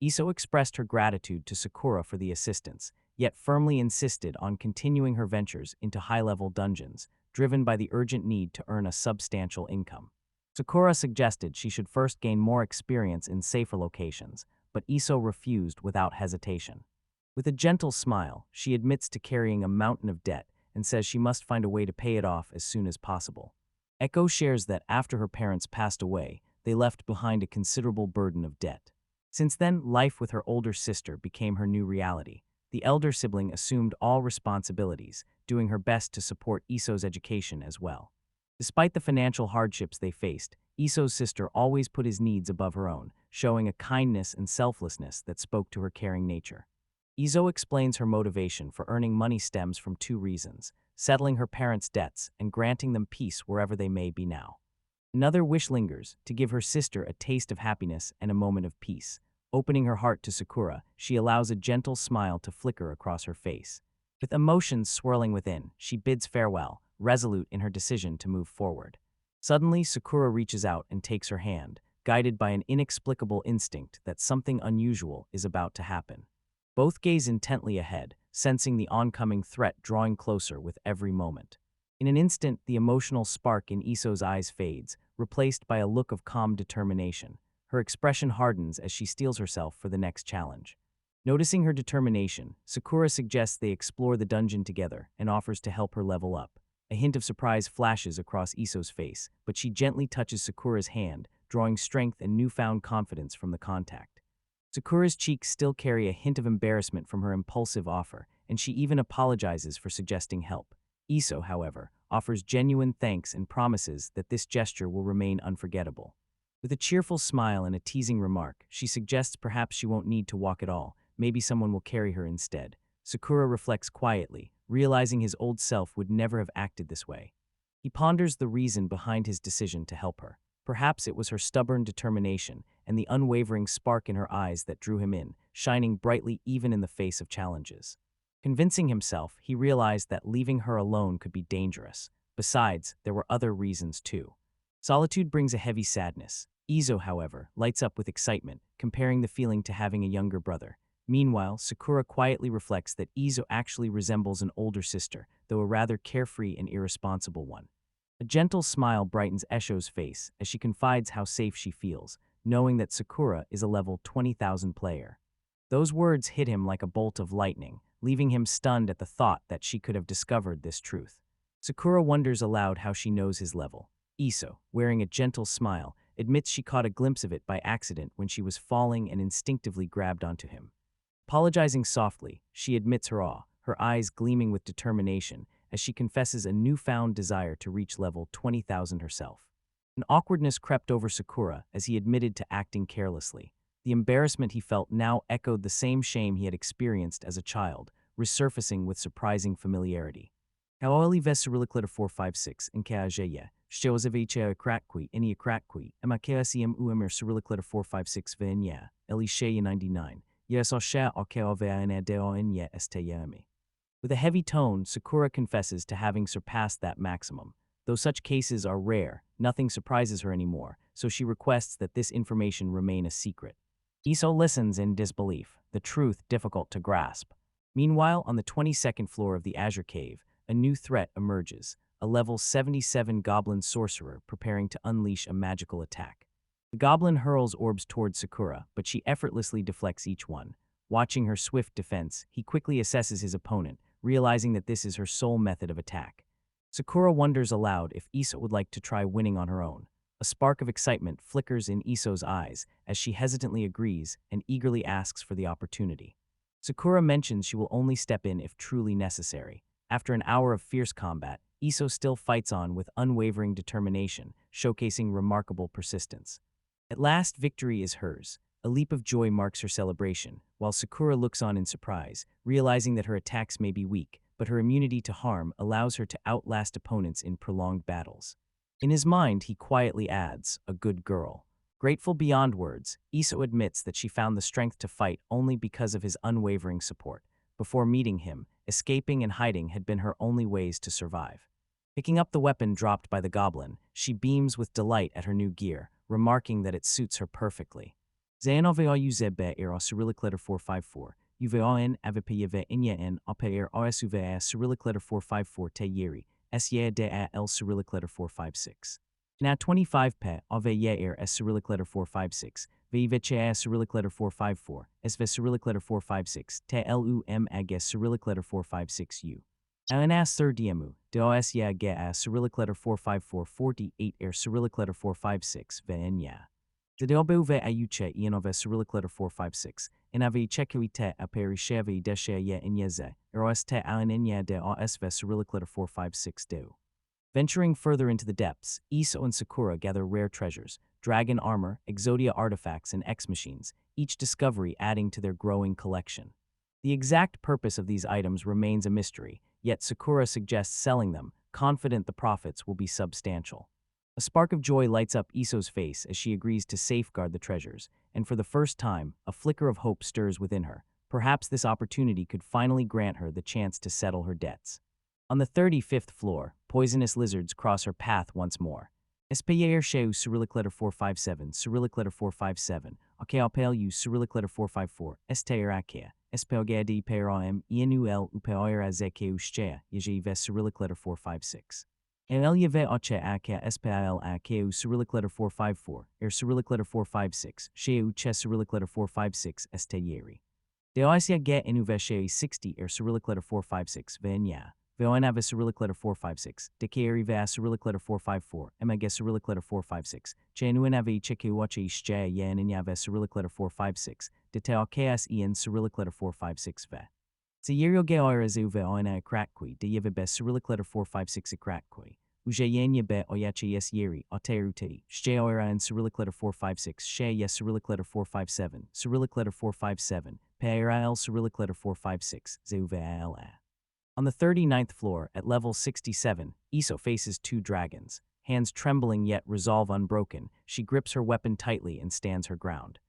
Iso expressed her gratitude to Sakura for the assistance, yet firmly insisted on continuing her ventures into high-level dungeons, driven by the urgent need to earn a substantial income. Sakura suggested she should first gain more experience in safer locations, but Iso refused without hesitation. With a gentle smile, she admits to carrying a mountain of debt and says she must find a way to pay it off as soon as possible. Echo shares that after her parents passed away, they left behind a considerable burden of debt. Since then, life with her older sister became her new reality. The elder sibling assumed all responsibilities, doing her best to support Iso's education as well. Despite the financial hardships they faced, Iso's sister always put his needs above her own, showing a kindness and selflessness that spoke to her caring nature. Iso explains her motivation for earning money stems from 2 reasons: settling her parents' debts and granting them peace wherever they may be now. Another wish lingers, to give her sister a taste of happiness and a moment of peace. Opening her heart to Sakura, she allows a gentle smile to flicker across her face. With emotions swirling within, she bids farewell, resolute in her decision to move forward. Suddenly, Sakura reaches out and takes her hand, guided by an inexplicable instinct that something unusual is about to happen. Both gaze intently ahead, sensing the oncoming threat drawing closer with every moment. In an instant, the emotional spark in Iso's eyes fades, replaced by a look of calm determination. Her expression hardens as she steels herself for the next challenge. Noticing her determination, Sakura suggests they explore the dungeon together and offers to help her level up. A hint of surprise flashes across Iso's face, but she gently touches Sakura's hand, drawing strength and newfound confidence from the contact. Sakura's cheeks still carry a hint of embarrassment from her impulsive offer, and she even apologizes for suggesting help. Iso, however, offers genuine thanks and promises that this gesture will remain unforgettable. With a cheerful smile and a teasing remark, she suggests perhaps she won't need to walk at all, maybe someone will carry her instead. Sakura reflects quietly, realizing his old self would never have acted this way. He ponders the reason behind his decision to help her. Perhaps it was her stubborn determination and the unwavering spark in her eyes that drew him in, shining brightly even in the face of challenges. Convincing himself, he realized that leaving her alone could be dangerous. Besides, there were other reasons too. Solitude brings a heavy sadness. Izo, however, lights up with excitement, comparing the feeling to having a younger brother. Meanwhile, Sakura quietly reflects that Izo actually resembles an older sister, though a rather carefree and irresponsible one. A gentle smile brightens Esho's face as she confides how safe she feels, knowing that Sakura is a level 20,000 player. Those words hit him like a bolt of lightning, leaving him stunned at the thought that she could have discovered this truth. Sakura wonders aloud how she knows his level. Iso, wearing a gentle smile, admits she caught a glimpse of it by accident when she was falling and instinctively grabbed onto him. Apologizing softly, she admits her awe, her eyes gleaming with determination as she confesses a newfound desire to reach level 20,000 herself. An awkwardness crept over Sakura as he admitted to acting carelessly. The embarrassment he felt now echoed the same shame he had experienced as a child, resurfacing with surprising familiarity. Kaoli Vesuriliclita 456 in Kaajaya, Sheozavicha Krakwi, Enia Krakwi, Emakasium Uemer Suriliclita 456 Venya, Elishaya 99, Yesosha Okeovea Deo Enya Esteyami. With a heavy tone, Sakura confesses to having surpassed that maximum. Though such cases are rare, nothing surprises her anymore, so she requests that this information remain a secret. Iso listens in disbelief, the truth difficult to grasp. Meanwhile, on the 22nd floor of the Azure Cave, a new threat emerges, a level 77 goblin sorcerer preparing to unleash a magical attack. The goblin hurls orbs towards Sakura, but she effortlessly deflects each one. Watching her swift defense, he quickly assesses his opponent, realizing that this is her sole method of attack. Sakura wonders aloud if Iso would like to try winning on her own. A spark of excitement flickers in Iso's eyes as she hesitantly agrees and eagerly asks for the opportunity. Sakura mentions she will only step in if truly necessary. After an hour of fierce combat, Iso still fights on with unwavering determination, showcasing remarkable persistence. At last, victory is hers. A leap of joy marks her celebration, while Sakura looks on in surprise, realizing that her attacks may be weak, but her immunity to harm allows her to outlast opponents in prolonged battles. In his mind, he quietly adds, "A good girl." Grateful beyond words, Iso admits that she found the strength to fight only because of his unwavering support. Before meeting him, escaping and hiding had been her only ways to survive. Picking up the weapon dropped by the goblin, she beams with delight at her new gear, remarking that it suits her perfectly. Zayanovea Uzebe era Cyrillic letter 454, Uveon Avipayeve Inyaen Apair Osuve Cyrillic letter 454 Te Yeri, Sye de El Cyrillic letter 456. Na 25 Pe Ave Yair S Cyrillic letter 456, Viveche Cyrillic letter 454, Sve Cyrillic letter 456, Te Lum Ages Cyrillic letter 456 U. Anas third Diemu, de Osya Ge Cyrillic letter 454 48 Cyrillic letter 456 Venya. Dedobuve Ayuche Ianove Cyrillic letter 456, Inavi Chekuite Aperishevi Desheye Inyeze, Eroste Alinya de Osve Cyrillic letter 456 Deu. Venturing further into the depths, Iso and Sakura gather rare treasures, dragon armor, Exodia artifacts, and X-machines, each discovery adding to their growing collection. The exact purpose of these items remains a mystery, yet Sakura suggests selling them, confident the profits will be substantial. A spark of joy lights up Iso's face as she agrees to safeguard the treasures, and for the first time, a flicker of hope stirs within her. Perhaps this opportunity could finally grant her the chance to settle her debts. On the 35th floor, poisonous lizards cross her path once more. Espayer Sheu Cyrillic letter 457, Cyrillic letter 457, Akeapel U Cyrillic letter 454, Estayer Akea, Espelgadi Peram, Ienuel Upeoyer Azeke Ushea, Yejive Cyrillic letter 456. Eliave Oche Ake Espal Akeu Cyrillic letter 454, Cyrillic letter 456, Sheu Che Cyrillic letter 456, Esteyeri. Deoisia Get Inuveshe 60 Cyrillic letter 456, Venya. Veoanava Cyrillic letter 456, Dekeri Va Cyrillic letter 454, Emage Cyrillic letter 456, Chenuanavi Chekeuache Ishja Yan Inyava Cyrillic letter 456, Deteo Chaos Ian Cyrillic letter 456 Ve. Zayirio Geoirazu Veoana Krakui, De Yevebe Cyrillic letter 456 Krakui. Ujayenya be oyache yes yeri, oterute, sheoira and Cyrillic letter 456, she yes Cyrillic letter 457, Cyrillic letter 457, peirael Cyrillic letter 456, zeuvael. On the 39th floor, at level 67, Iso faces two dragons. Hands trembling yet resolve unbroken, she grips her weapon tightly and stands her ground.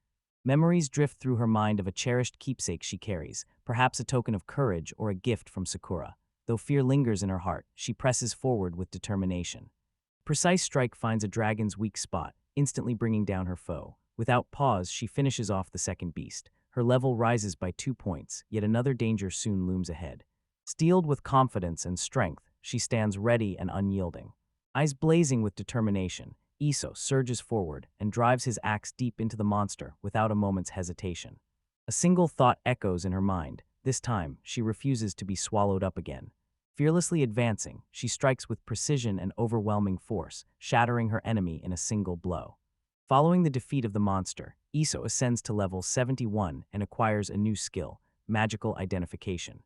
Memories drift through her mind of a cherished keepsake she carries, perhaps a token of courage or a gift from Sakura. Though fear lingers in her heart, she presses forward with determination. Precise strike finds a dragon's weak spot, instantly bringing down her foe. Without pause, she finishes off the second beast. Her level rises by 2 points, yet another danger soon looms ahead. Steeled with confidence and strength, she stands ready and unyielding. Eyes blazing with determination, Iso surges forward and drives his axe deep into the monster without a moment's hesitation. A single thought echoes in her mind. This time, she refuses to be swallowed up again. Fearlessly advancing, she strikes with precision and overwhelming force, shattering her enemy in a single blow. Following the defeat of the monster, Iso ascends to level 71 and acquires a new skill, magical identification.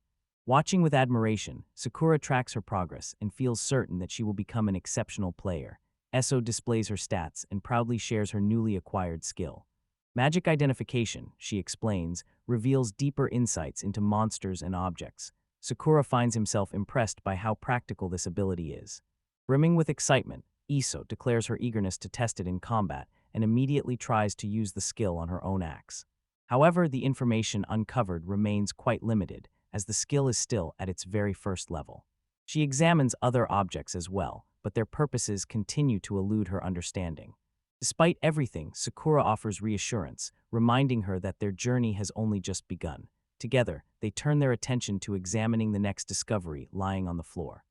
Watching with admiration, Sakura tracks her progress and feels certain that she will become an exceptional player. Eso displays her stats and proudly shares her newly acquired skill. Magic identification, she explains, reveals deeper insights into monsters and objects. Sakura finds himself impressed by how practical this ability is. Brimming with excitement, Iso declares her eagerness to test it in combat and immediately tries to use the skill on her own axe. However, the information uncovered remains quite limited, as the skill is still at its very first level. She examines other objects as well, but their purposes continue to elude her understanding. Despite everything, Sakura offers reassurance, reminding her that their journey has only just begun. Together, they turn their attention to examining the next discovery lying on the floor.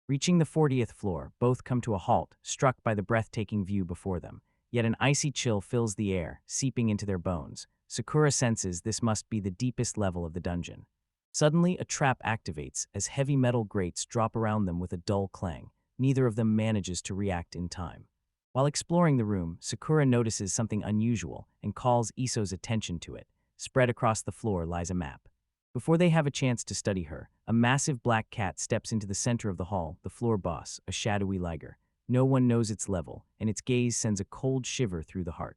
Reaching the 40th floor, both come to a halt, struck by the breathtaking view before them. Yet an icy chill fills the air, seeping into their bones. Sakura senses this must be the deepest level of the dungeon. Suddenly, a trap activates as heavy metal grates drop around them with a dull clang. Neither of them manages to react in time. While exploring the room, Sakura notices something unusual and calls Iso's attention to it. Spread across the floor lies a map. Before they have a chance to study her, a massive black cat steps into the center of the hall, the floor boss, a shadowy liger. No one knows its level, and its gaze sends a cold shiver through the heart.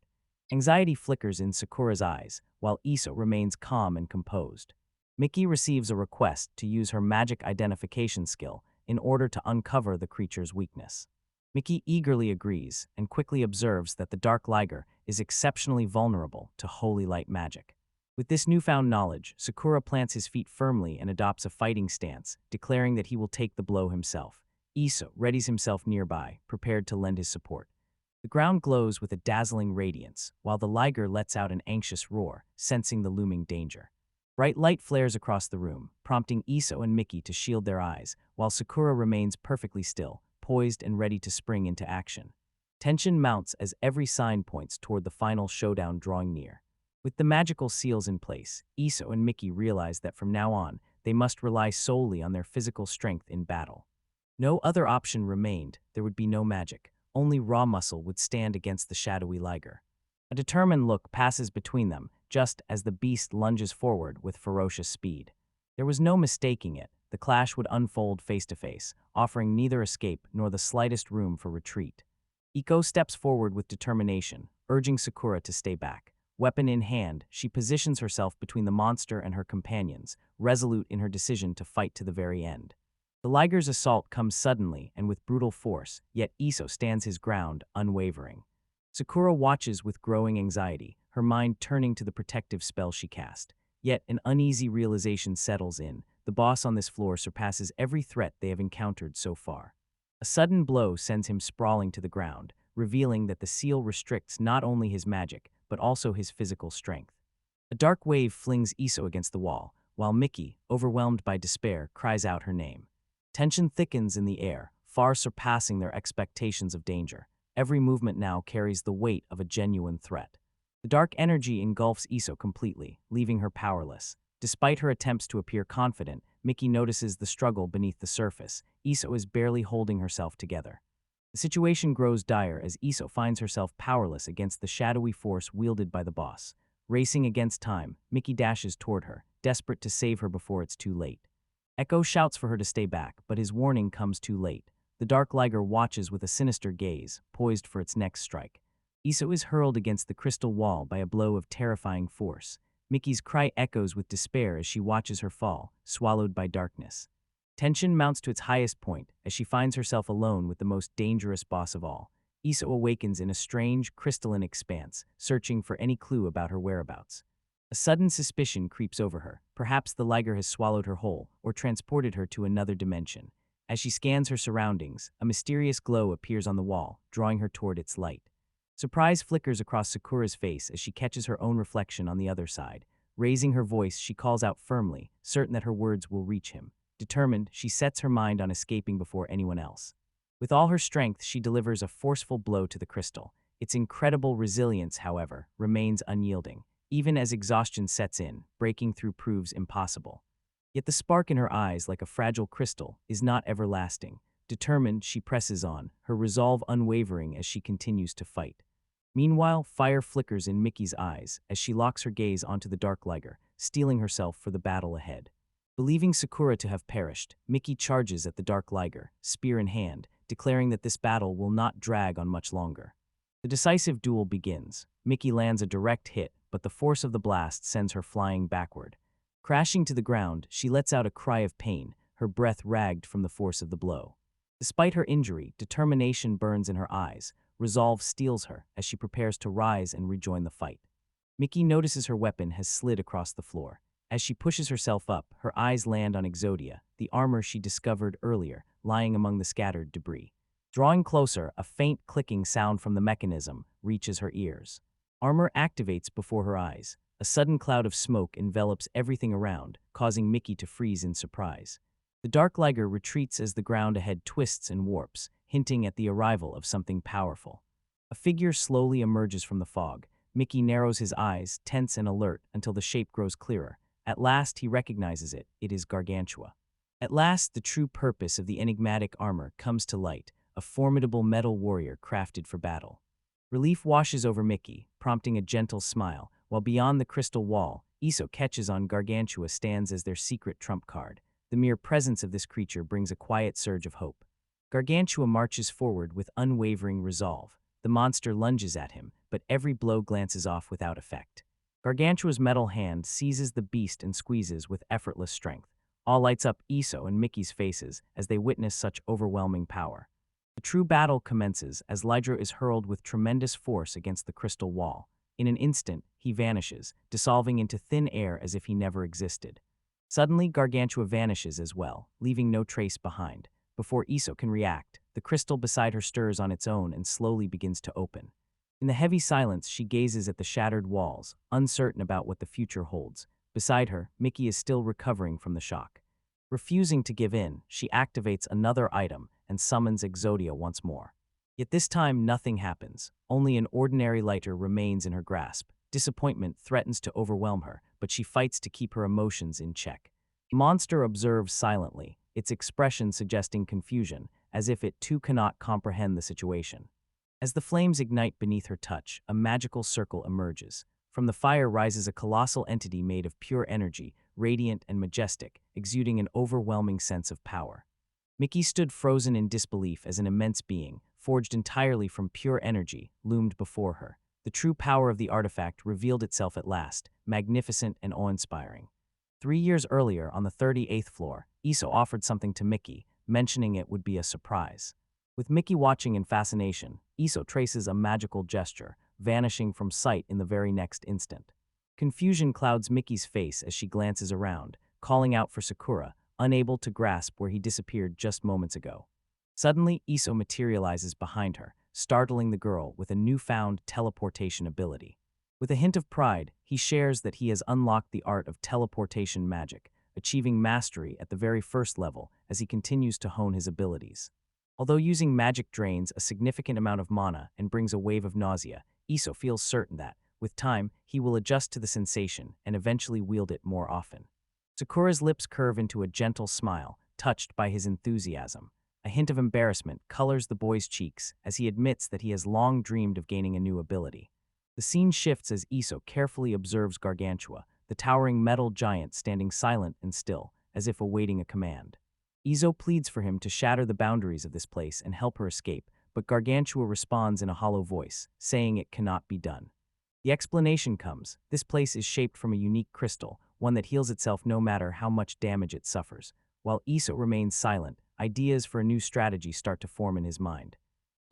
Anxiety flickers in Sakura's eyes, while Iso remains calm and composed. Miki receives a request to use her magic identification skill in order to uncover the creature's weakness. Miki eagerly agrees and quickly observes that the Dark Liger is exceptionally vulnerable to holy light magic. With this newfound knowledge, Sakura plants his feet firmly and adopts a fighting stance, declaring that he will take the blow himself. Iso readies himself nearby, prepared to lend his support. The ground glows with a dazzling radiance, while the Liger lets out an anxious roar, sensing the looming danger. Bright light flares across the room, prompting Iso and Miki to shield their eyes, while Sakura remains perfectly still, poised and ready to spring into action. Tension mounts as every sign points toward the final showdown drawing near. With the magical seals in place, Iso and Miki realize that from now on, they must rely solely on their physical strength in battle. No other option remained, there would be no magic, only raw muscle would stand against the shadowy Liger. A determined look passes between them, just as the beast lunges forward with ferocious speed. There was no mistaking it, the clash would unfold face to face, offering neither escape nor the slightest room for retreat. Iko steps forward with determination, urging Sakura to stay back. Weapon in hand, she positions herself between the monster and her companions, resolute in her decision to fight to the very end. The Liger's assault comes suddenly and with brutal force, yet Iso stands his ground, unwavering. Sakura watches with growing anxiety, her mind turning to the protective spell she cast. Yet an uneasy realization settles in. The boss on this floor surpasses every threat they have encountered so far. A sudden blow sends him sprawling to the ground, revealing that the seal restricts not only his magic, but also his physical strength. A dark wave flings Iso against the wall, while Miki, overwhelmed by despair, cries out her name. Tension thickens in the air, far surpassing their expectations of danger. Every movement now carries the weight of a genuine threat. The dark energy engulfs Iso completely, leaving her powerless. Despite her attempts to appear confident, Miki notices the struggle beneath the surface. Iso is barely holding herself together. The situation grows dire as Iso finds herself powerless against the shadowy force wielded by the boss. Racing against time, Miki dashes toward her, desperate to save her before it's too late. Echo shouts for her to stay back, but his warning comes too late. the dark liger watches with a sinister gaze, poised for its next strike. Iso is hurled against the crystal wall by a blow of terrifying force. Mickey's cry echoes with despair as she watches her fall, swallowed by darkness. Tension mounts to its highest point as she finds herself alone with the most dangerous boss of all. Iso awakens in a strange, crystalline expanse, searching for any clue about her whereabouts. A sudden suspicion creeps over her. Perhaps the liger has swallowed her whole or transported her to another dimension. As she scans her surroundings, a mysterious glow appears on the wall, drawing her toward its light. Surprise flickers across Sakura's face as she catches her own reflection on the other side. Raising her voice, she calls out firmly, certain that her words will reach him. Determined, she sets her mind on escaping before anyone else. With all her strength, she delivers a forceful blow to the crystal. Its incredible resilience, however, remains unyielding. Even as exhaustion sets in, breaking through proves impossible. Yet the spark in her eyes, like a fragile crystal, is not everlasting. Determined, she presses on, her resolve unwavering as she continues to fight. Meanwhile, fire flickers in Mickey's eyes as she locks her gaze onto the dark liger, steeling herself for the battle ahead. Believing Sakura to have perished, Mickey charges at the dark liger, spear in hand, declaring that this battle will not drag on much longer. The decisive duel begins. Mickey lands a direct hit, but the force of the blast sends her flying backward. Crashing to the ground, she lets out a cry of pain, her breath ragged from the force of the blow. Despite her injury, determination burns in her eyes. Resolve steels her as she prepares to rise and rejoin the fight. Mickey notices her weapon has slid across the floor. As she pushes herself up, her eyes land on Exodia, the armor she discovered earlier, lying among the scattered debris. Drawing closer, a faint clicking sound from the mechanism reaches her ears. Armor activates before her eyes. A sudden cloud of smoke envelops everything around, causing Mickey to freeze in surprise. The dark liger retreats as the ground ahead twists and warps, hinting at the arrival of something powerful. A figure slowly emerges from the fog. Mickey narrows his eyes, tense and alert, until the shape grows clearer. At last, he recognizes it. It is Gargantua. At last, the true purpose of the enigmatic armor comes to light, a formidable metal warrior crafted for battle. Relief washes over Mickey, prompting a gentle smile, while beyond the crystal wall, Iso catches on Gargantua stands as their secret trump card. The mere presence of this creature brings a quiet surge of hope. Gargantua marches forward with unwavering resolve. The monster lunges at him, but every blow glances off without effect. Gargantua's metal hand seizes the beast and squeezes with effortless strength. All lights up Iso and Mickey's faces as they witness such overwhelming power. The true battle commences as Lydra is hurled with tremendous force against the crystal wall. In an instant, he vanishes, dissolving into thin air as if he never existed. Suddenly, Gargantua vanishes as well, leaving no trace behind. Before Iso can react, the crystal beside her stirs on its own and slowly begins to open. In the heavy silence, she gazes at the shattered walls, uncertain about what the future holds. Beside her, Mickey is still recovering from the shock. Refusing to give in, she activates another item and summons Exodia once more. Yet this time, nothing happens. Only an ordinary lighter remains in her grasp. Disappointment threatens to overwhelm her, but she fights to keep her emotions in check. The monster observes silently, its expression suggesting confusion, as if it too cannot comprehend the situation. As the flames ignite beneath her touch, a magical circle emerges. From the fire rises a colossal entity made of pure energy, radiant and majestic, exuding an overwhelming sense of power. Mickey stood frozen in disbelief as an immense being, forged entirely from pure energy, loomed before her. The true power of the artifact revealed itself at last, magnificent and awe-inspiring. 3 years earlier, on the 38th floor, Iso offered something to Mickey, mentioning it would be a surprise. With Mickey watching in fascination, Iso traces a magical gesture, vanishing from sight in the very next instant. Confusion clouds Mickey's face as she glances around, calling out for Sakura, unable to grasp where he disappeared just moments ago. Suddenly, Iso materializes behind her, startling the girl with a newfound teleportation ability. With a hint of pride, he shares that he has unlocked the art of teleportation magic, achieving mastery at the very first level as he continues to hone his abilities. Although using magic drains a significant amount of mana and brings a wave of nausea, Iso feels certain that, with time, he will adjust to the sensation and eventually wield it more often. Sakura's lips curve into a gentle smile, touched by his enthusiasm. A hint of embarrassment colors the boy's cheeks as he admits that he has long dreamed of gaining a new ability. The scene shifts as Iso carefully observes Gargantua, the towering metal giant standing silent and still, as if awaiting a command. Izo pleads for him to shatter the boundaries of this place and help her escape, but Gargantua responds in a hollow voice, saying it cannot be done. The explanation comes: this place is shaped from a unique crystal, one that heals itself no matter how much damage it suffers. While Iso remains silent, ideas for a new strategy start to form in his mind.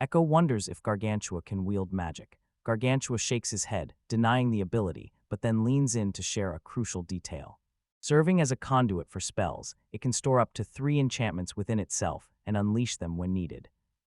Echo wonders if Gargantua can wield magic. Gargantua shakes his head, denying the ability, but then leans in to share a crucial detail. Serving as a conduit for spells, it can store up to 3 enchantments within itself and unleash them when needed.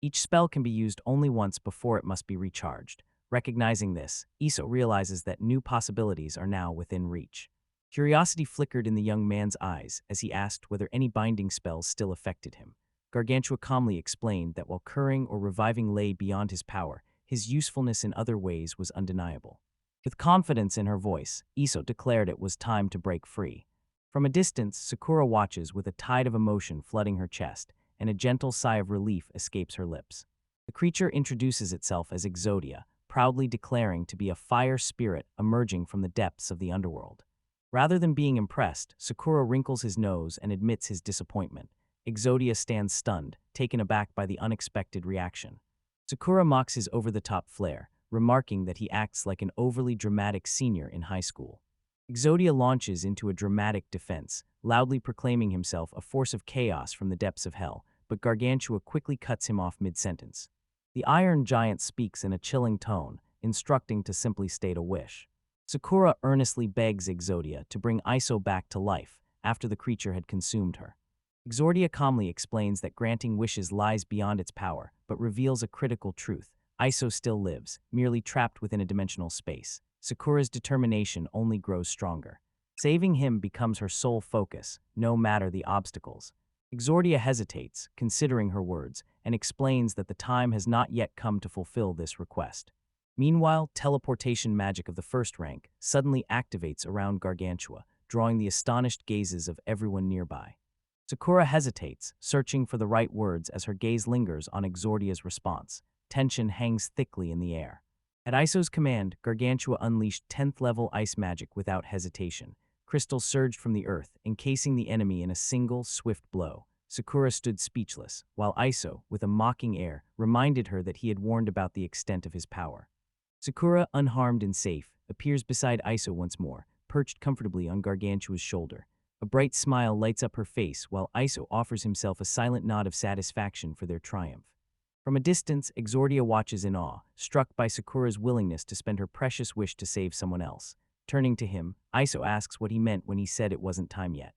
Each spell can be used only once before it must be recharged. Recognizing this, Iso realizes that new possibilities are now within reach. Curiosity flickered in the young man's eyes as he asked whether any binding spells still affected him. Gargantua calmly explained that while curing or reviving lay beyond his power, his usefulness in other ways was undeniable. With confidence in her voice, Iso declared it was time to break free. From a distance, Sakura watches with a tide of emotion flooding her chest, and a gentle sigh of relief escapes her lips. The creature introduces itself as Exodia, proudly declaring to be a fire spirit emerging from the depths of the underworld. Rather than being impressed, Sakura wrinkles his nose and admits his disappointment. Exodia stands stunned, taken aback by the unexpected reaction. Sakura mocks his over-the-top flair, remarking that he acts like an overly dramatic senior in high school. Exodia launches into a dramatic defense, loudly proclaiming himself a force of chaos from the depths of hell, but Gargantua quickly cuts him off mid-sentence. The Iron Giant speaks in a chilling tone, instructing to simply state a wish. Sakura earnestly begs Exodia to bring Iso back to life after the creature had consumed her. Exodia calmly explains that granting wishes lies beyond its power, but reveals a critical truth. Iso still lives, merely trapped within a dimensional space. Sakura's determination only grows stronger. Saving him becomes her sole focus, no matter the obstacles. Exodia hesitates, considering her words, and explains that the time has not yet come to fulfill this request. Meanwhile, teleportation magic of the first rank suddenly activates around Gargantua, drawing the astonished gazes of everyone nearby. Sakura hesitates, searching for the right words as her gaze lingers on Exordia's response. Tension hangs thickly in the air. At Iso's command, Gargantua unleashed 10th-level ice magic without hesitation. Crystals surged from the earth, encasing the enemy in a single, swift blow. Sakura stood speechless, while Iso, with a mocking air, reminded her that he had warned about the extent of his power. Sakura, unharmed and safe, appears beside Iso once more, perched comfortably on Gargantua's shoulder. A bright smile lights up her face while Iso offers himself a silent nod of satisfaction for their triumph. From a distance, Exordia watches in awe, struck by Sakura's willingness to spend her precious wish to save someone else. Turning to him, Iso asks what he meant when he said it wasn't time yet.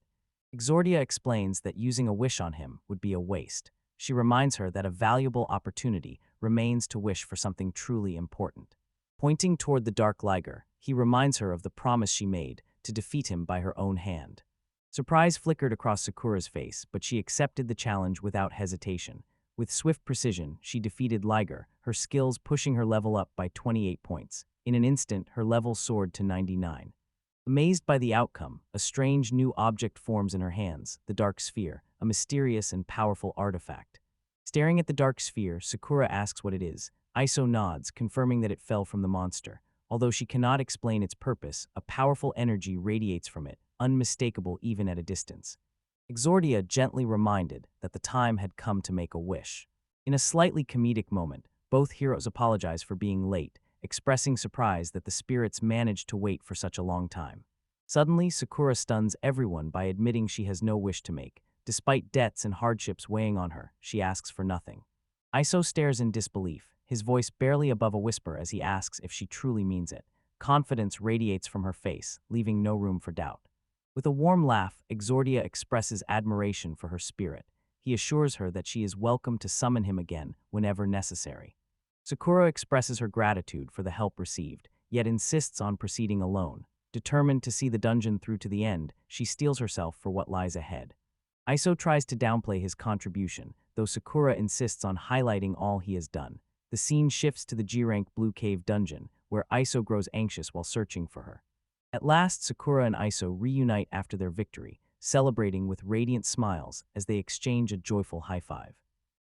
Exordia explains that using a wish on him would be a waste. She reminds her that a valuable opportunity remains to wish for something truly important. Pointing toward the Dark Liger, he reminds her of the promise she made to defeat him by her own hand. Surprise flickered across Sakura's face, but she accepted the challenge without hesitation. With swift precision, she defeated Liger, her skills pushing her level up by 28 points. In an instant, her level soared to 99. Amazed by the outcome, a strange new object forms in her hands, the Dark Sphere, a mysterious and powerful artifact. Staring at the Dark Sphere, Sakura asks what it is. Iso nods, confirming that it fell from the monster. Although she cannot explain its purpose, a powerful energy radiates from it, unmistakable even at a distance. Exordia gently reminded that the time had come to make a wish. In a slightly comedic moment, both heroes apologize for being late, expressing surprise that the spirits managed to wait for such a long time. Suddenly, Sakura stuns everyone by admitting she has no wish to make. Despite debts and hardships weighing on her, she asks for nothing. Iso stares in disbelief, his voice barely above a whisper as he asks if she truly means it. Confidence radiates from her face, leaving no room for doubt. With a warm laugh, Exordia expresses admiration for her spirit. He assures her that she is welcome to summon him again whenever necessary. Sakura expresses her gratitude for the help received, yet insists on proceeding alone. Determined to see the dungeon through to the end, she steels herself for what lies ahead. Iso tries to downplay his contribution, though Sakura insists on highlighting all he has done. The scene shifts to the G-Rank Blue Cave dungeon, where Iso grows anxious while searching for her. At last, Sakura and Iso reunite after their victory, celebrating with radiant smiles as they exchange a joyful high-five.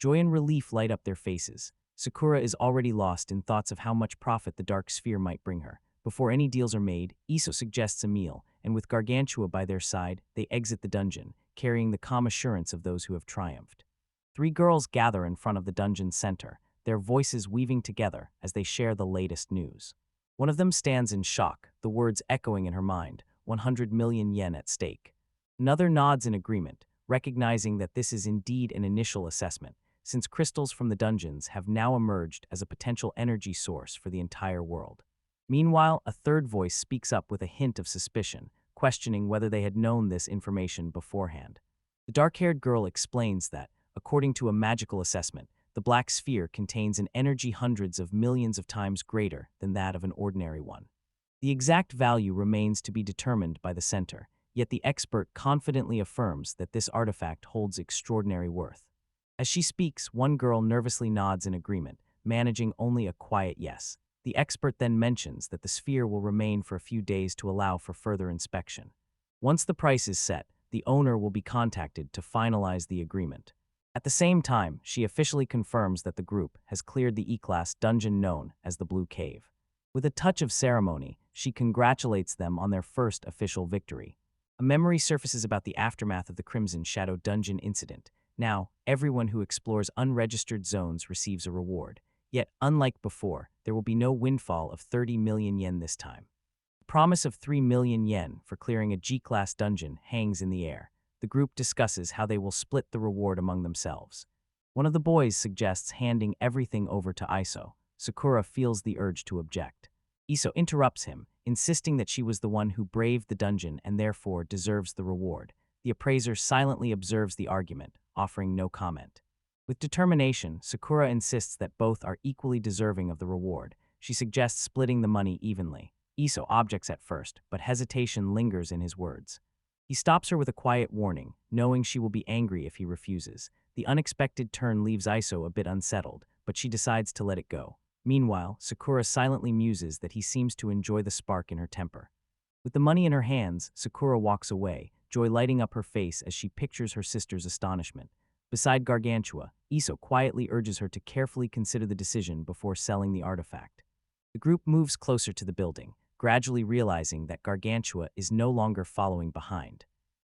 Joy and relief light up their faces. Sakura is already lost in thoughts of how much profit the Dark Sphere might bring her, Before any deals are made, Iso suggests a meal, and with Gargantua by their side, they exit the dungeon, carrying the calm assurance of those who have triumphed. Three girls gather in front of the dungeon's center, their voices weaving together as they share the latest news. One of them stands in shock, the words echoing in her mind, 100 million yen at stake. Another nods in agreement, recognizing that this is indeed an initial assessment, since crystals from the dungeons have now emerged as a potential energy source for the entire world. Meanwhile, a third voice speaks up with a hint of suspicion, questioning whether they had known this information beforehand. The dark-haired girl explains that, according to a magical assessment, the black sphere contains an energy hundreds of millions of times greater than that of an ordinary one. The exact value remains to be determined by the center, yet the expert confidently affirms that this artifact holds extraordinary worth. As she speaks, one girl nervously nods in agreement, managing only a quiet yes. The expert then mentions that the sphere will remain for a few days to allow for further inspection. Once the price is set, the owner will be contacted to finalize the agreement. At the same time, she officially confirms that the group has cleared the E-Class dungeon known as the Blue Cave. With a touch of ceremony, she congratulates them on their first official victory. A memory surfaces about the aftermath of the Crimson Shadow dungeon incident. Now, everyone who explores unregistered zones receives a reward. Yet, unlike before, there will be no windfall of 30 million yen this time. The promise of 3 million yen for clearing a G-Class dungeon hangs in the air. The group discusses how they will split the reward among themselves. One of the boys suggests handing everything over to Iso. Sakura feels the urge to object. Iso interrupts him, insisting that she was the one who braved the dungeon and therefore deserves the reward. The appraiser silently observes the argument, offering no comment. With determination, Sakura insists that both are equally deserving of the reward. She suggests splitting the money evenly. Iso objects at first, but hesitation lingers in his words. He stops her with a quiet warning, knowing she will be angry if he refuses. The unexpected turn leaves Iso a bit unsettled, but she decides to let it go. Meanwhile, Sakura silently muses that he seems to enjoy the spark in her temper. With the money in her hands, Sakura walks away, joy lighting up her face as she pictures her sister's astonishment. Beside Gargantua, Iso quietly urges her to carefully consider the decision before selling the artifact. The group moves closer to the building, gradually realizing that Gargantua is no longer following behind.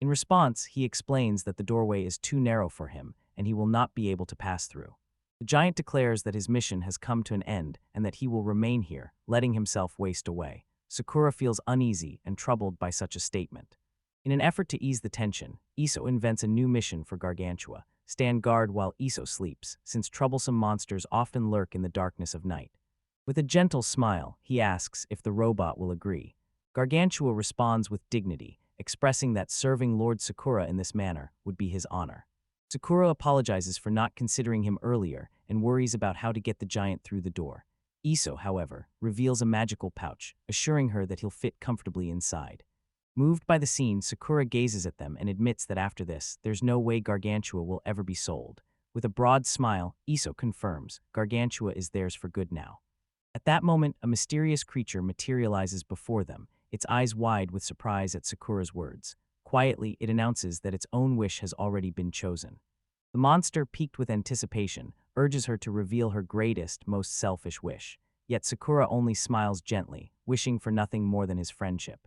In response, he explains that the doorway is too narrow for him and he will not be able to pass through. The giant declares that his mission has come to an end and that he will remain here, letting himself waste away. Sakura feels uneasy and troubled by such a statement. In an effort to ease the tension, Iso invents a new mission for Gargantua: stand guard while Iso sleeps, since troublesome monsters often lurk in the darkness of night. With a gentle smile, he asks if the robot will agree. Gargantua responds with dignity, expressing that serving Lord Sakura in this manner would be his honor. Sakura apologizes for not considering him earlier and worries about how to get the giant through the door. Iso, however, reveals a magical pouch, assuring her that he'll fit comfortably inside. Moved by the scene, Sakura gazes at them and admits that after this, there's no way Gargantua will ever be sold. With a broad smile, Iso confirms Gargantua is theirs for good now. At that moment, a mysterious creature materializes before them, its eyes wide with surprise at Sakura's words. Quietly, it announces that its own wish has already been chosen. The monster, piqued with anticipation, urges her to reveal her greatest, most selfish wish. Yet Sakura only smiles gently, wishing for nothing more than his friendship.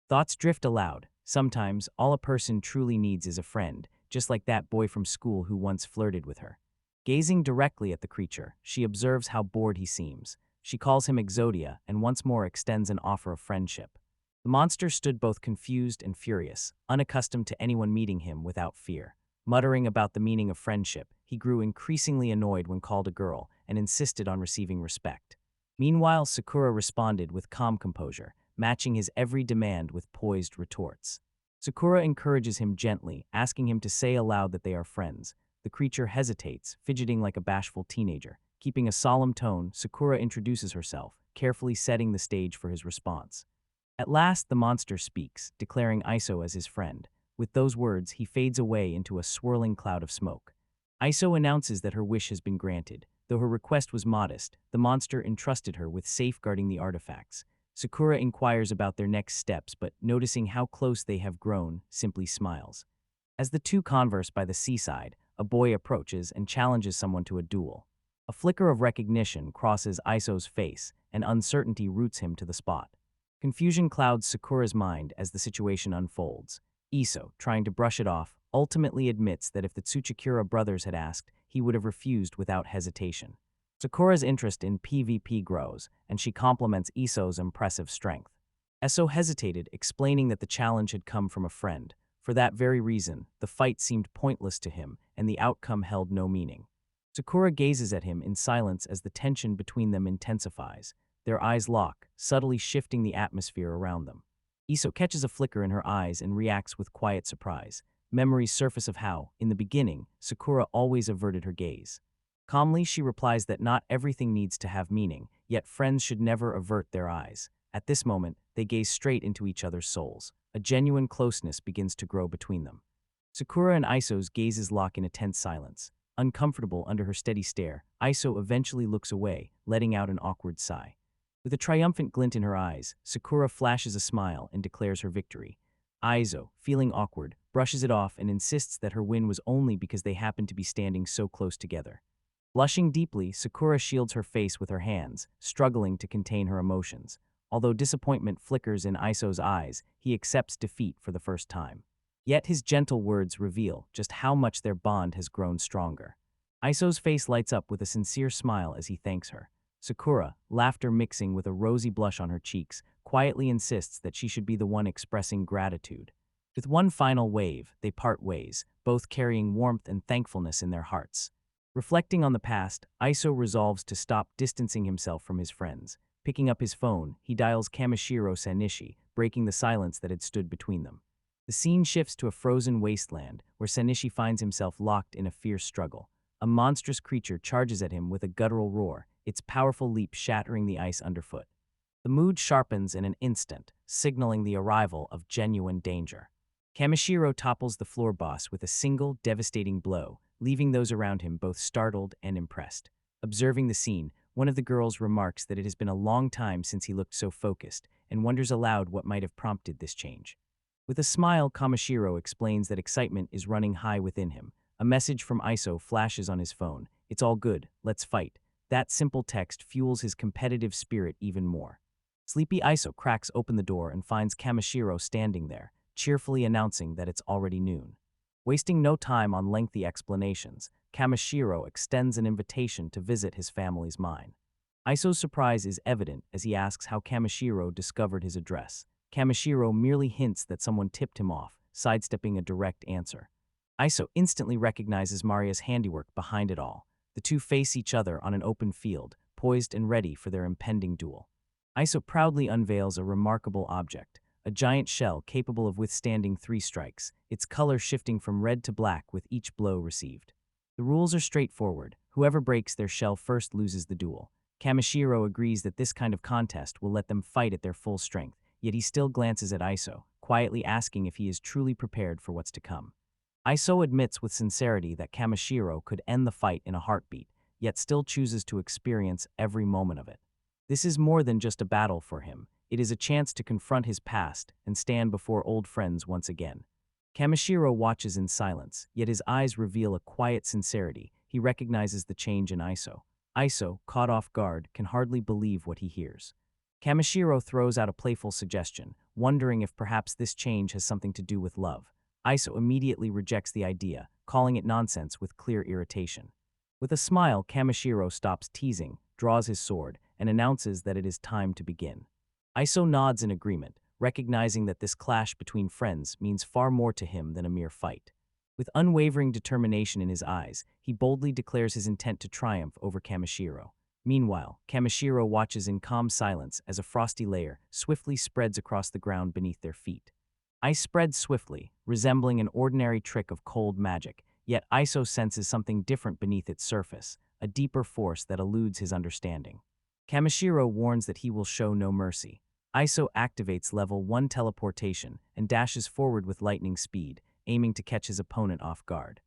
Thoughts drift aloud. Sometimes, all a person truly needs is a friend, just like that boy from school who once flirted with her. Gazing directly at the creature, she observes how bored he seems. She calls him Exodia and once more extends an offer of friendship. The monster stood both confused and furious, unaccustomed to anyone meeting him without fear. Muttering about the meaning of friendship, he grew increasingly annoyed when called a girl and insisted on receiving respect. Meanwhile, Sakura responded with calm composure, matching his every demand with poised retorts. Sakura encourages him gently, asking him to say aloud that they are friends. The creature hesitates, fidgeting like a bashful teenager. Keeping a solemn tone, Sakura introduces herself, carefully setting the stage for his response. At last, the monster speaks, declaring Iso as his friend. With those words, he fades away into a swirling cloud of smoke. Iso announces that her wish has been granted. Though her request was modest, the monster entrusted her with safeguarding the artifacts. Sakura inquires about their next steps, but noticing how close they have grown, simply smiles. As the two converse by the seaside, a boy approaches and challenges someone to a duel. A flicker of recognition crosses Iso's face, and uncertainty roots him to the spot. Confusion clouds Sakura's mind as the situation unfolds. Iso, trying to brush it off, ultimately admits that if the Tsuchikura brothers had asked, he would have refused without hesitation. Sakura's interest in PvP grows, and she compliments Iso's impressive strength. Eso hesitated, explaining that the challenge had come from a friend. For that very reason, the fight seemed pointless to him, and the outcome held no meaning. Sakura gazes at him in silence as the tension between them intensifies. Their eyes lock, subtly shifting the atmosphere around them. Iso catches a flicker in her eyes and reacts with quiet surprise. Memories surface of how, in the beginning, Sakura always averted her gaze. Calmly, she replies that not everything needs to have meaning, yet friends should never avert their eyes. At this moment, they gaze straight into each other's souls. A genuine closeness begins to grow between them. Sakura and Iso's gazes lock in a tense silence. Uncomfortable under her steady stare, Iso eventually looks away, letting out an awkward sigh. With a triumphant glint in her eyes, Sakura flashes a smile and declares her victory. Iso, feeling awkward, brushes it off and insists that her win was only because they happened to be standing so close together. Blushing deeply, Sakura shields her face with her hands, struggling to contain her emotions. Although disappointment flickers in Iso's eyes, he accepts defeat for the first time. Yet his gentle words reveal just how much their bond has grown stronger. Iso's face lights up with a sincere smile as he thanks her. Sakura, laughter mixing with a rosy blush on her cheeks, quietly insists that she should be the one expressing gratitude. With one final wave, they part ways, both carrying warmth and thankfulness in their hearts. Reflecting on the past, Iso resolves to stop distancing himself from his friends. Picking up his phone, he dials Kamishiro Sanishi, breaking the silence that had stood between them. The scene shifts to a frozen wasteland, where Sanishi finds himself locked in a fierce struggle. A monstrous creature charges at him with a guttural roar, its powerful leap shattering the ice underfoot. The mood sharpens in an instant, signaling the arrival of genuine danger. Kamishiro topples the floor boss with a single, devastating blow, leaving those around him both startled and impressed. Observing the scene, one of the girls remarks that it has been a long time since he looked so focused, and wonders aloud what might have prompted this change. With a smile, Kamishiro explains that excitement is running high within him. A message from Iso flashes on his phone. "It's all good, let's fight." That simple text fuels his competitive spirit even more. Sleepy Iso cracks open the door and finds Kamishiro standing there, cheerfully announcing that it's already noon. Wasting no time on lengthy explanations, Kamishiro extends an invitation to visit his family's mine. Iso's surprise is evident as he asks how Kamishiro discovered his address. Kamishiro merely hints that someone tipped him off, sidestepping a direct answer. Iso instantly recognizes Maria's handiwork behind it all. The two face each other on an open field, poised and ready for their impending duel. Iso proudly unveils a remarkable object, a giant shell capable of withstanding 3 strikes, its color shifting from red to black with each blow received. The rules are straightforward. Whoever breaks their shell first loses the duel. Kamishiro agrees that this kind of contest will let them fight at their full strength, yet he still glances at Iso, quietly asking if he is truly prepared for what's to come. Iso admits with sincerity that Kamishiro could end the fight in a heartbeat, yet still chooses to experience every moment of it. This is more than just a battle for him. It is a chance to confront his past and stand before old friends once again. Kamishiro watches in silence, yet his eyes reveal a quiet sincerity. He recognizes the change in Iso. Iso, caught off guard, can hardly believe what he hears. Kamishiro throws out a playful suggestion, wondering if perhaps this change has something to do with love. Iso immediately rejects the idea, calling it nonsense with clear irritation. With a smile, Kamishiro stops teasing, draws his sword, and announces that it is time to begin. Iso nods in agreement, recognizing that this clash between friends means far more to him than a mere fight. With unwavering determination in his eyes, he boldly declares his intent to triumph over Kamishiro. Meanwhile, Kamishiro watches in calm silence as a frosty layer swiftly spreads across the ground beneath their feet. Ice spreads swiftly, resembling an ordinary trick of cold magic, yet Iso senses something different beneath its surface, a deeper force that eludes his understanding. Kamishiro warns that he will show no mercy. Iso activates level 1 teleportation and dashes forward with lightning speed, aiming to catch his opponent off guard.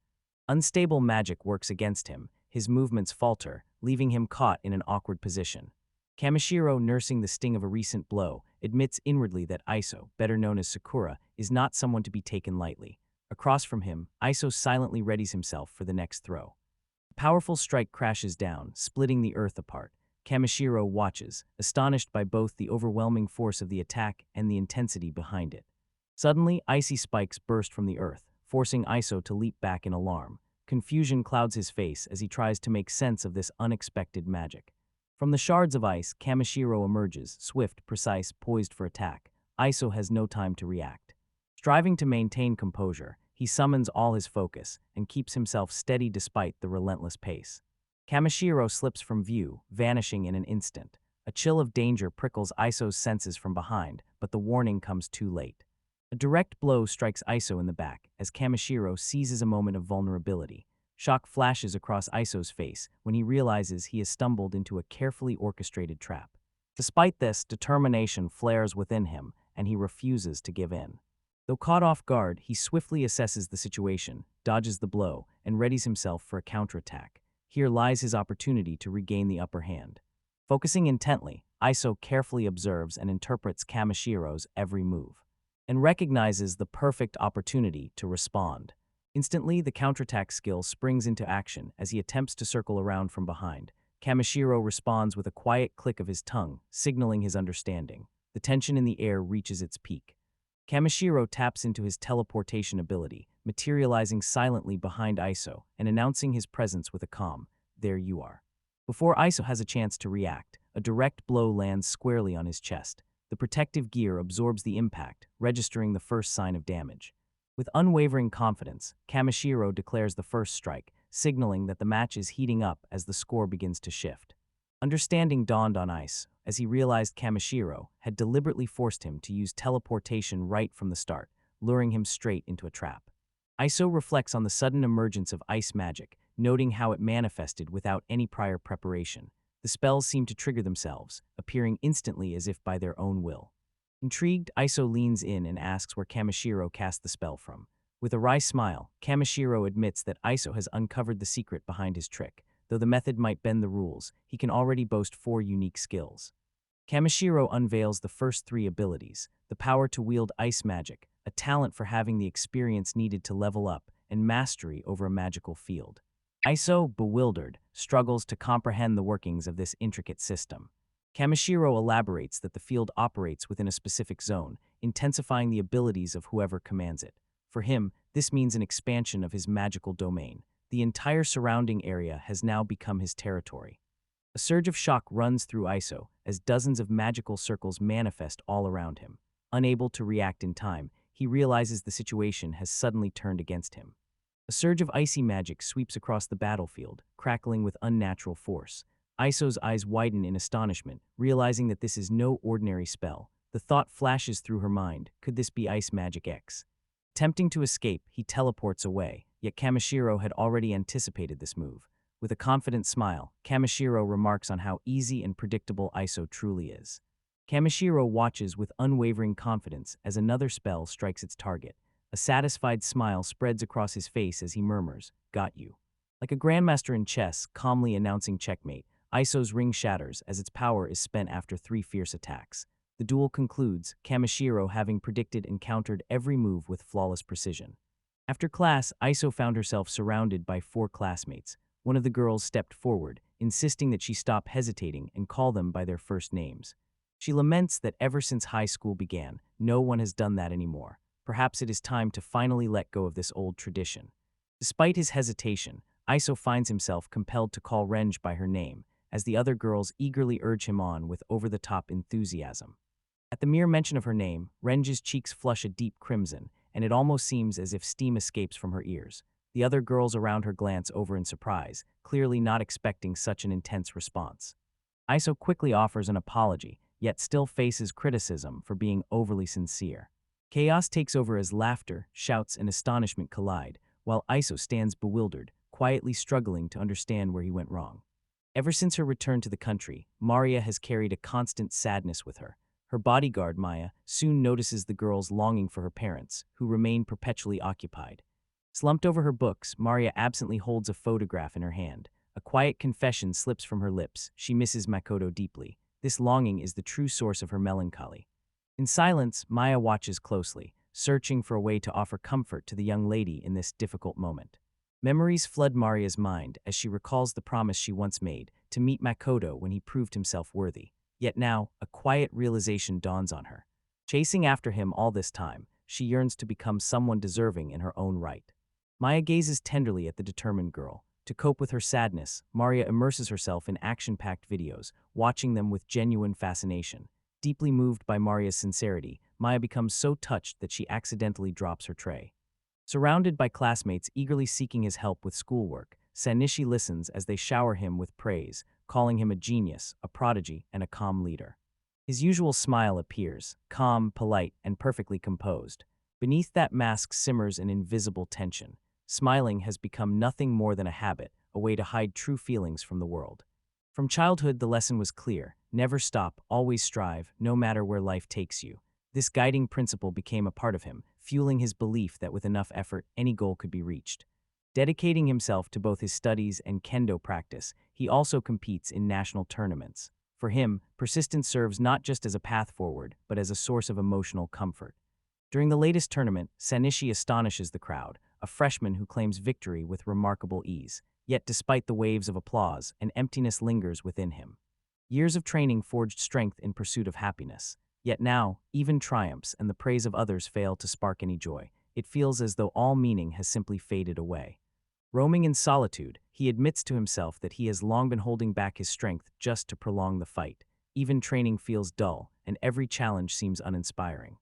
Unstable magic works against him, his movements falter, leaving him caught in an awkward position. Kamishiro, nursing the sting of a recent blow, admits inwardly that Iso, better known as Sakura, is not someone to be taken lightly. Across from him, Iso silently readies himself for the next throw. A powerful strike crashes down, splitting the earth apart. Kamishiro watches, astonished by both the overwhelming force of the attack and the intensity behind it. Suddenly, icy spikes burst from the earth, forcing Iso to leap back in alarm. Confusion clouds his face as he tries to make sense of this unexpected magic. From the shards of ice, Kamishiro emerges, swift, precise, poised for attack. Iso has no time to react. Striving to maintain composure, he summons all his focus and keeps himself steady despite the relentless pace. Kamishiro slips from view, vanishing in an instant. A chill of danger prickles Iso's senses from behind, but the warning comes too late. A direct blow strikes Iso in the back as Kamishiro seizes a moment of vulnerability. Shock flashes across Iso's face when he realizes he has stumbled into a carefully orchestrated trap. Despite this, determination flares within him, and he refuses to give in. Though caught off guard, he swiftly assesses the situation, dodges the blow, and readies himself for a counterattack. Here lies his opportunity to regain the upper hand. Focusing intently, Iso carefully observes and interprets Kamishiro's every move, and recognizes the perfect opportunity to respond. Instantly, the counterattack skill springs into action as he attempts to circle around from behind. Kamishiro responds with a quiet click of his tongue, signaling his understanding. The tension in the air reaches its peak. Kamishiro taps into his teleportation ability, materializing silently behind Iso and announcing his presence with a calm, "There you are." Before Iso has a chance to react, a direct blow lands squarely on his chest. The protective gear absorbs the impact, registering the first sign of damage. With unwavering confidence, Kamishiro declares the first strike, signaling that the match is heating up as the score begins to shift. Understanding dawned on Ice as he realized Kamishiro had deliberately forced him to use teleportation right from the start, luring him straight into a trap. Iso reflects on the sudden emergence of ice magic, noting how it manifested without any prior preparation. The spells seemed to trigger themselves, appearing instantly as if by their own will. Intrigued, Iso leans in and asks where Kamishiro cast the spell from. With a wry smile, Kamishiro admits that Iso has uncovered the secret behind his trick. Though the method might bend the rules, he can already boast 4 unique skills. Kamishiro unveils the first 3 abilities: the power to wield ice magic, a talent for having the experience needed to level up, and mastery over a magical field. Iso, bewildered, struggles to comprehend the workings of this intricate system. Kamishiro elaborates that the field operates within a specific zone, intensifying the abilities of whoever commands it. For him, this means an expansion of his magical domain. The entire surrounding area has now become his territory. A surge of shock runs through Iso as dozens of magical circles manifest all around him. Unable to react in time, he realizes the situation has suddenly turned against him. A surge of icy magic sweeps across the battlefield, crackling with unnatural force. Iso's eyes widen in astonishment, realizing that this is no ordinary spell. The thought flashes through her mind, could this be Ice Magic X? Attempting to escape, he teleports away, yet Kamishiro had already anticipated this move. With a confident smile, Kamishiro remarks on how easy and predictable Iso truly is. Kamishiro watches with unwavering confidence as another spell strikes its target. A satisfied smile spreads across his face as he murmurs, "Got you." Like a grandmaster in chess, calmly announcing checkmate, Iso's ring shatters as its power is spent after 3 fierce attacks. The duel concludes, Kamishiro having predicted and countered every move with flawless precision. After class, Iso found herself surrounded by 4 classmates. One of the girls stepped forward, insisting that she stop hesitating and call them by their first names. She laments that ever since high school began, no one has done that anymore. Perhaps it is time to finally let go of this old tradition. Despite his hesitation, Iso finds himself compelled to call Renj by her name, as the other girls eagerly urge him on with over-the-top enthusiasm. At the mere mention of her name, Renj's cheeks flush a deep crimson, and it almost seems as if steam escapes from her ears. The other girls around her glance over in surprise, clearly not expecting such an intense response. Iso quickly offers an apology, yet still faces criticism for being overly sincere. Chaos takes over as laughter, shouts, and astonishment collide, while Iso stands bewildered, quietly struggling to understand where he went wrong. Ever since her return to the country, Maria has carried a constant sadness with her. Her bodyguard, Maya, soon notices the girl's longing for her parents, who remain perpetually occupied. Slumped over her books, Maria absently holds a photograph in her hand. A quiet confession slips from her lips. She misses Makoto deeply. This longing is the true source of her melancholy. In silence, Maya watches closely, searching for a way to offer comfort to the young lady in this difficult moment. Memories flood Maria's mind as she recalls the promise she once made to meet Makoto when he proved himself worthy. Yet now, a quiet realization dawns on her. Chasing after him all this time, she yearns to become someone deserving in her own right. Maya gazes tenderly at the determined girl. To cope with her sadness, Maria immerses herself in action-packed videos, watching them with genuine fascination. Deeply moved by Maria's sincerity, Maya becomes so touched that she accidentally drops her tray. Surrounded by classmates eagerly seeking his help with schoolwork, Sanishi listens as they shower him with praise, calling him a genius, a prodigy, and a calm leader. His usual smile appears, calm, polite, and perfectly composed. Beneath that mask simmers an invisible tension. Smiling has become nothing more than a habit, a way to hide true feelings from the world. From childhood, the lesson was clear: never stop, always strive, no matter where life takes you. This guiding principle became a part of him, fueling his belief that with enough effort, any goal could be reached. Dedicating himself to both his studies and kendo practice, he also competes in national tournaments. For him, persistence serves not just as a path forward, but as a source of emotional comfort. During the latest tournament, Sanishi astonishes the crowd, a freshman who claims victory with remarkable ease. Yet despite the waves of applause, an emptiness lingers within him. Years of training forged strength in pursuit of happiness. Yet now, even triumphs and the praise of others fail to spark any joy. It feels as though all meaning has simply faded away. Roaming in solitude, he admits to himself that he has long been holding back his strength just to prolong the fight. Even training feels dull, and every challenge seems uninspiring.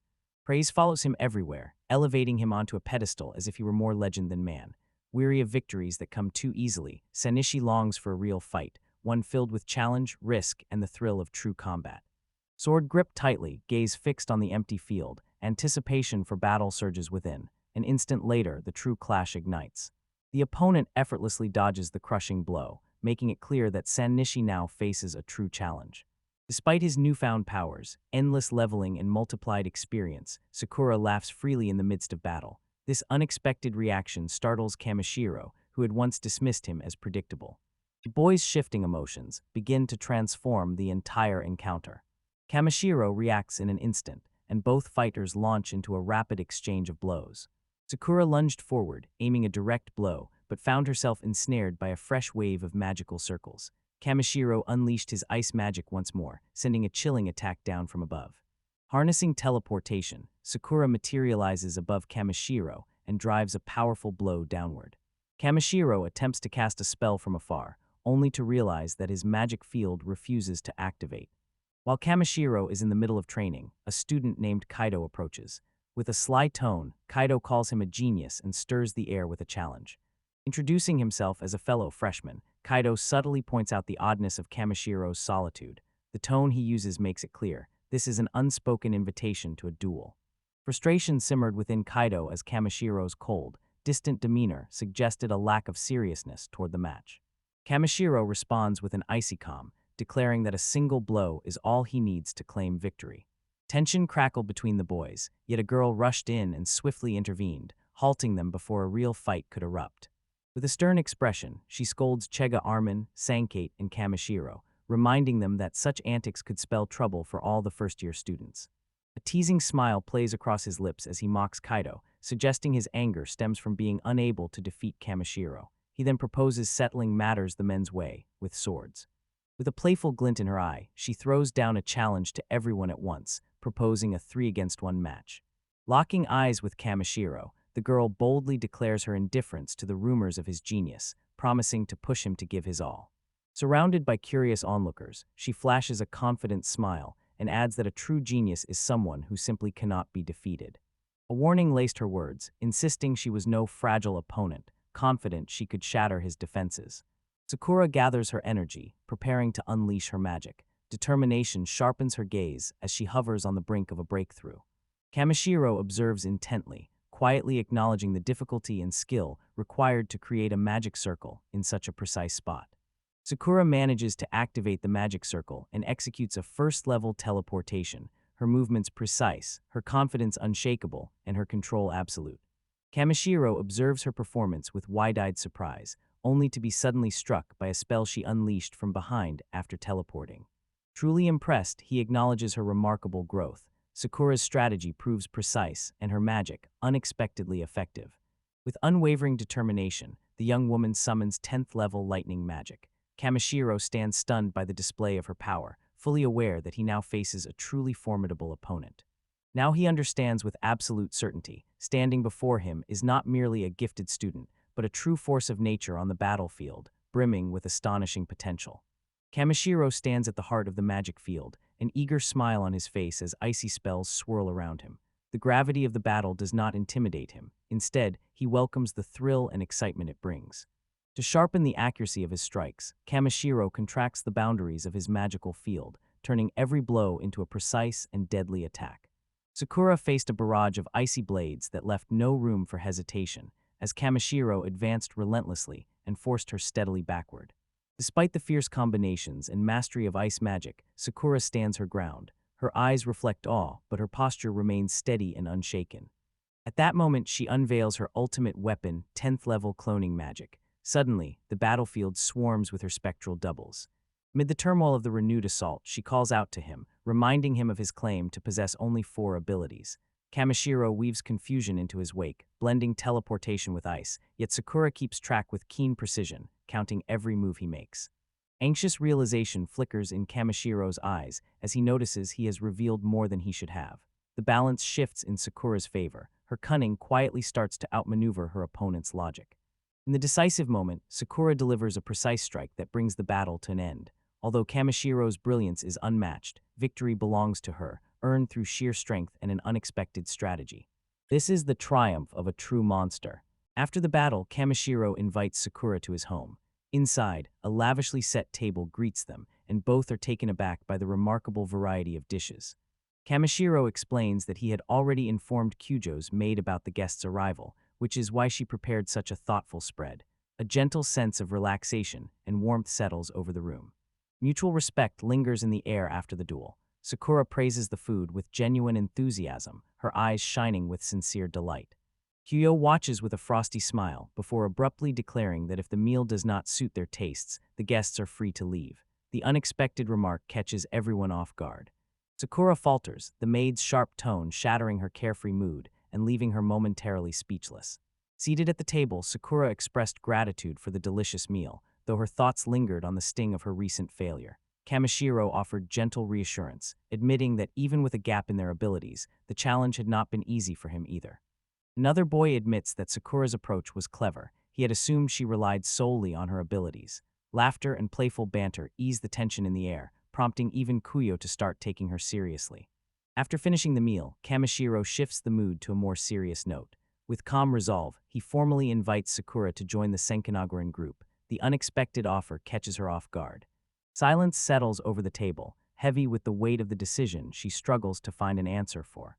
Praise follows him everywhere, elevating him onto a pedestal as if he were more legend than man. Weary of victories that come too easily, Sanishi longs for a real fight, one filled with challenge, risk, and the thrill of true combat. Sword gripped tightly, gaze fixed on the empty field, anticipation for battle surges within. An instant later, the true clash ignites. The opponent effortlessly dodges the crushing blow, making it clear that Sanishi now faces a true challenge. Despite his newfound powers, endless leveling, and multiplied experience, Sakura laughs freely in the midst of battle. This unexpected reaction startles Kamishiro, who had once dismissed him as predictable. The boy's shifting emotions begin to transform the entire encounter. Kamishiro reacts in an instant, and both fighters launch into a rapid exchange of blows. Sakura lunged forward, aiming a direct blow, but found herself ensnared by a fresh wave of magical circles. Kamishiro unleashed his ice magic once more, sending a chilling attack down from above. Harnessing teleportation, Sakura materializes above Kamishiro and drives a powerful blow downward. Kamishiro attempts to cast a spell from afar, only to realize that his magic field refuses to activate. While Kamishiro is in the middle of training, a student named Kaido approaches. With a sly tone, Kaido calls him a genius and stirs the air with a challenge. Introducing himself as a fellow freshman, Kaido subtly points out the oddness of Kamishiro's solitude. The tone he uses makes it clear: this is an unspoken invitation to a duel. Frustration simmered within Kaido as Kamishiro's cold, distant demeanor suggested a lack of seriousness toward the match. Kamishiro responds with an icy calm, declaring that a single blow is all he needs to claim victory. Tension crackled between the boys, yet a girl rushed in and swiftly intervened, halting them before a real fight could erupt. With a stern expression, she scolds Chega Armin, Sankate, and Kamishiro, reminding them that such antics could spell trouble for all the first-year students. A teasing smile plays across his lips as he mocks Kaido, suggesting his anger stems from being unable to defeat Kamishiro. He then proposes settling matters the men's way, with swords. With a playful glint in her eye, she throws down a challenge to everyone at once, proposing a 3-against-1 match. Locking eyes with Kamishiro, the girl boldly declares her indifference to the rumors of his genius, promising to push him to give his all. Surrounded by curious onlookers, she flashes a confident smile and adds that a true genius is someone who simply cannot be defeated. A warning laced her words, insisting she was no fragile opponent, confident she could shatter his defenses. Sakura gathers her energy, preparing to unleash her magic. Determination sharpens her gaze as she hovers on the brink of a breakthrough. Kamishiro observes intently, quietly acknowledging the difficulty and skill required to create a magic circle in such a precise spot. Sakura manages to activate the magic circle and executes a first-level teleportation, her movements precise, her confidence unshakable, and her control absolute. Kamishiro observes her performance with wide-eyed surprise, only to be suddenly struck by a spell she unleashed from behind after teleporting. Truly impressed, he acknowledges her remarkable growth. Sakura's strategy proves precise, and her magic unexpectedly effective. With unwavering determination, the young woman summons 10th-level lightning magic. Kamishiro stands stunned by the display of her power, fully aware that he now faces a truly formidable opponent. Now he understands with absolute certainty, standing before him is not merely a gifted student, but a true force of nature on the battlefield, brimming with astonishing potential. Kamishiro stands at the heart of the magic field, an eager smile on his face as icy spells swirl around him. The gravity of the battle does not intimidate him. Instead, he welcomes the thrill and excitement it brings. To sharpen the accuracy of his strikes, Kamishiro contracts the boundaries of his magical field, turning every blow into a precise and deadly attack. Sakura faced a barrage of icy blades that left no room for hesitation, as Kamishiro advanced relentlessly and forced her steadily backward. Despite the fierce combinations and mastery of ice magic, Sakura stands her ground. Her eyes reflect awe, but her posture remains steady and unshaken. At that moment, she unveils her ultimate weapon, 10th level cloning magic. Suddenly, the battlefield swarms with her spectral doubles. Amid the turmoil of the renewed assault, she calls out to him, reminding him of his claim to possess only 4 abilities. Kamishiro weaves confusion into his wake, blending teleportation with ice, yet Sakura keeps track with keen precision, counting every move he makes. Anxious realization flickers in Kamishiro's eyes as he notices he has revealed more than he should have. The balance shifts in Sakura's favor. Her cunning quietly starts to outmaneuver her opponent's logic. In the decisive moment, Sakura delivers a precise strike that brings the battle to an end. Although Kamishiro's brilliance is unmatched, victory belongs to her, earned through sheer strength and an unexpected strategy. This is the triumph of a true monster. After the battle, Kamishiro invites Sakura to his home. Inside, a lavishly set table greets them, and both are taken aback by the remarkable variety of dishes. Kamishiro explains that he had already informed Kyujo's maid about the guest's arrival, which is why she prepared such a thoughtful spread. A gentle sense of relaxation and warmth settles over the room. Mutual respect lingers in the air after the duel. Sakura praises the food with genuine enthusiasm, her eyes shining with sincere delight. Kyujo watches with a frosty smile before abruptly declaring that if the meal does not suit their tastes, the guests are free to leave. The unexpected remark catches everyone off guard. Sakura falters, the maid's sharp tone shattering her carefree mood and leaving her momentarily speechless. Seated at the table, Sakura expressed gratitude for the delicious meal, though her thoughts lingered on the sting of her recent failure. Kamishiro offered gentle reassurance, admitting that even with a gap in their abilities, the challenge had not been easy for him either. Another boy admits that Sakura's approach was clever. He had assumed she relied solely on her abilities. Laughter and playful banter eased the tension in the air, prompting even Kyujo to start taking her seriously. After finishing the meal, Kamishiro shifts the mood to a more serious note. With calm resolve, he formally invites Sakura to join the Senkanagaran group. The unexpected offer catches her off guard. Silence settles over the table, heavy with the weight of the decision she struggles to find an answer for.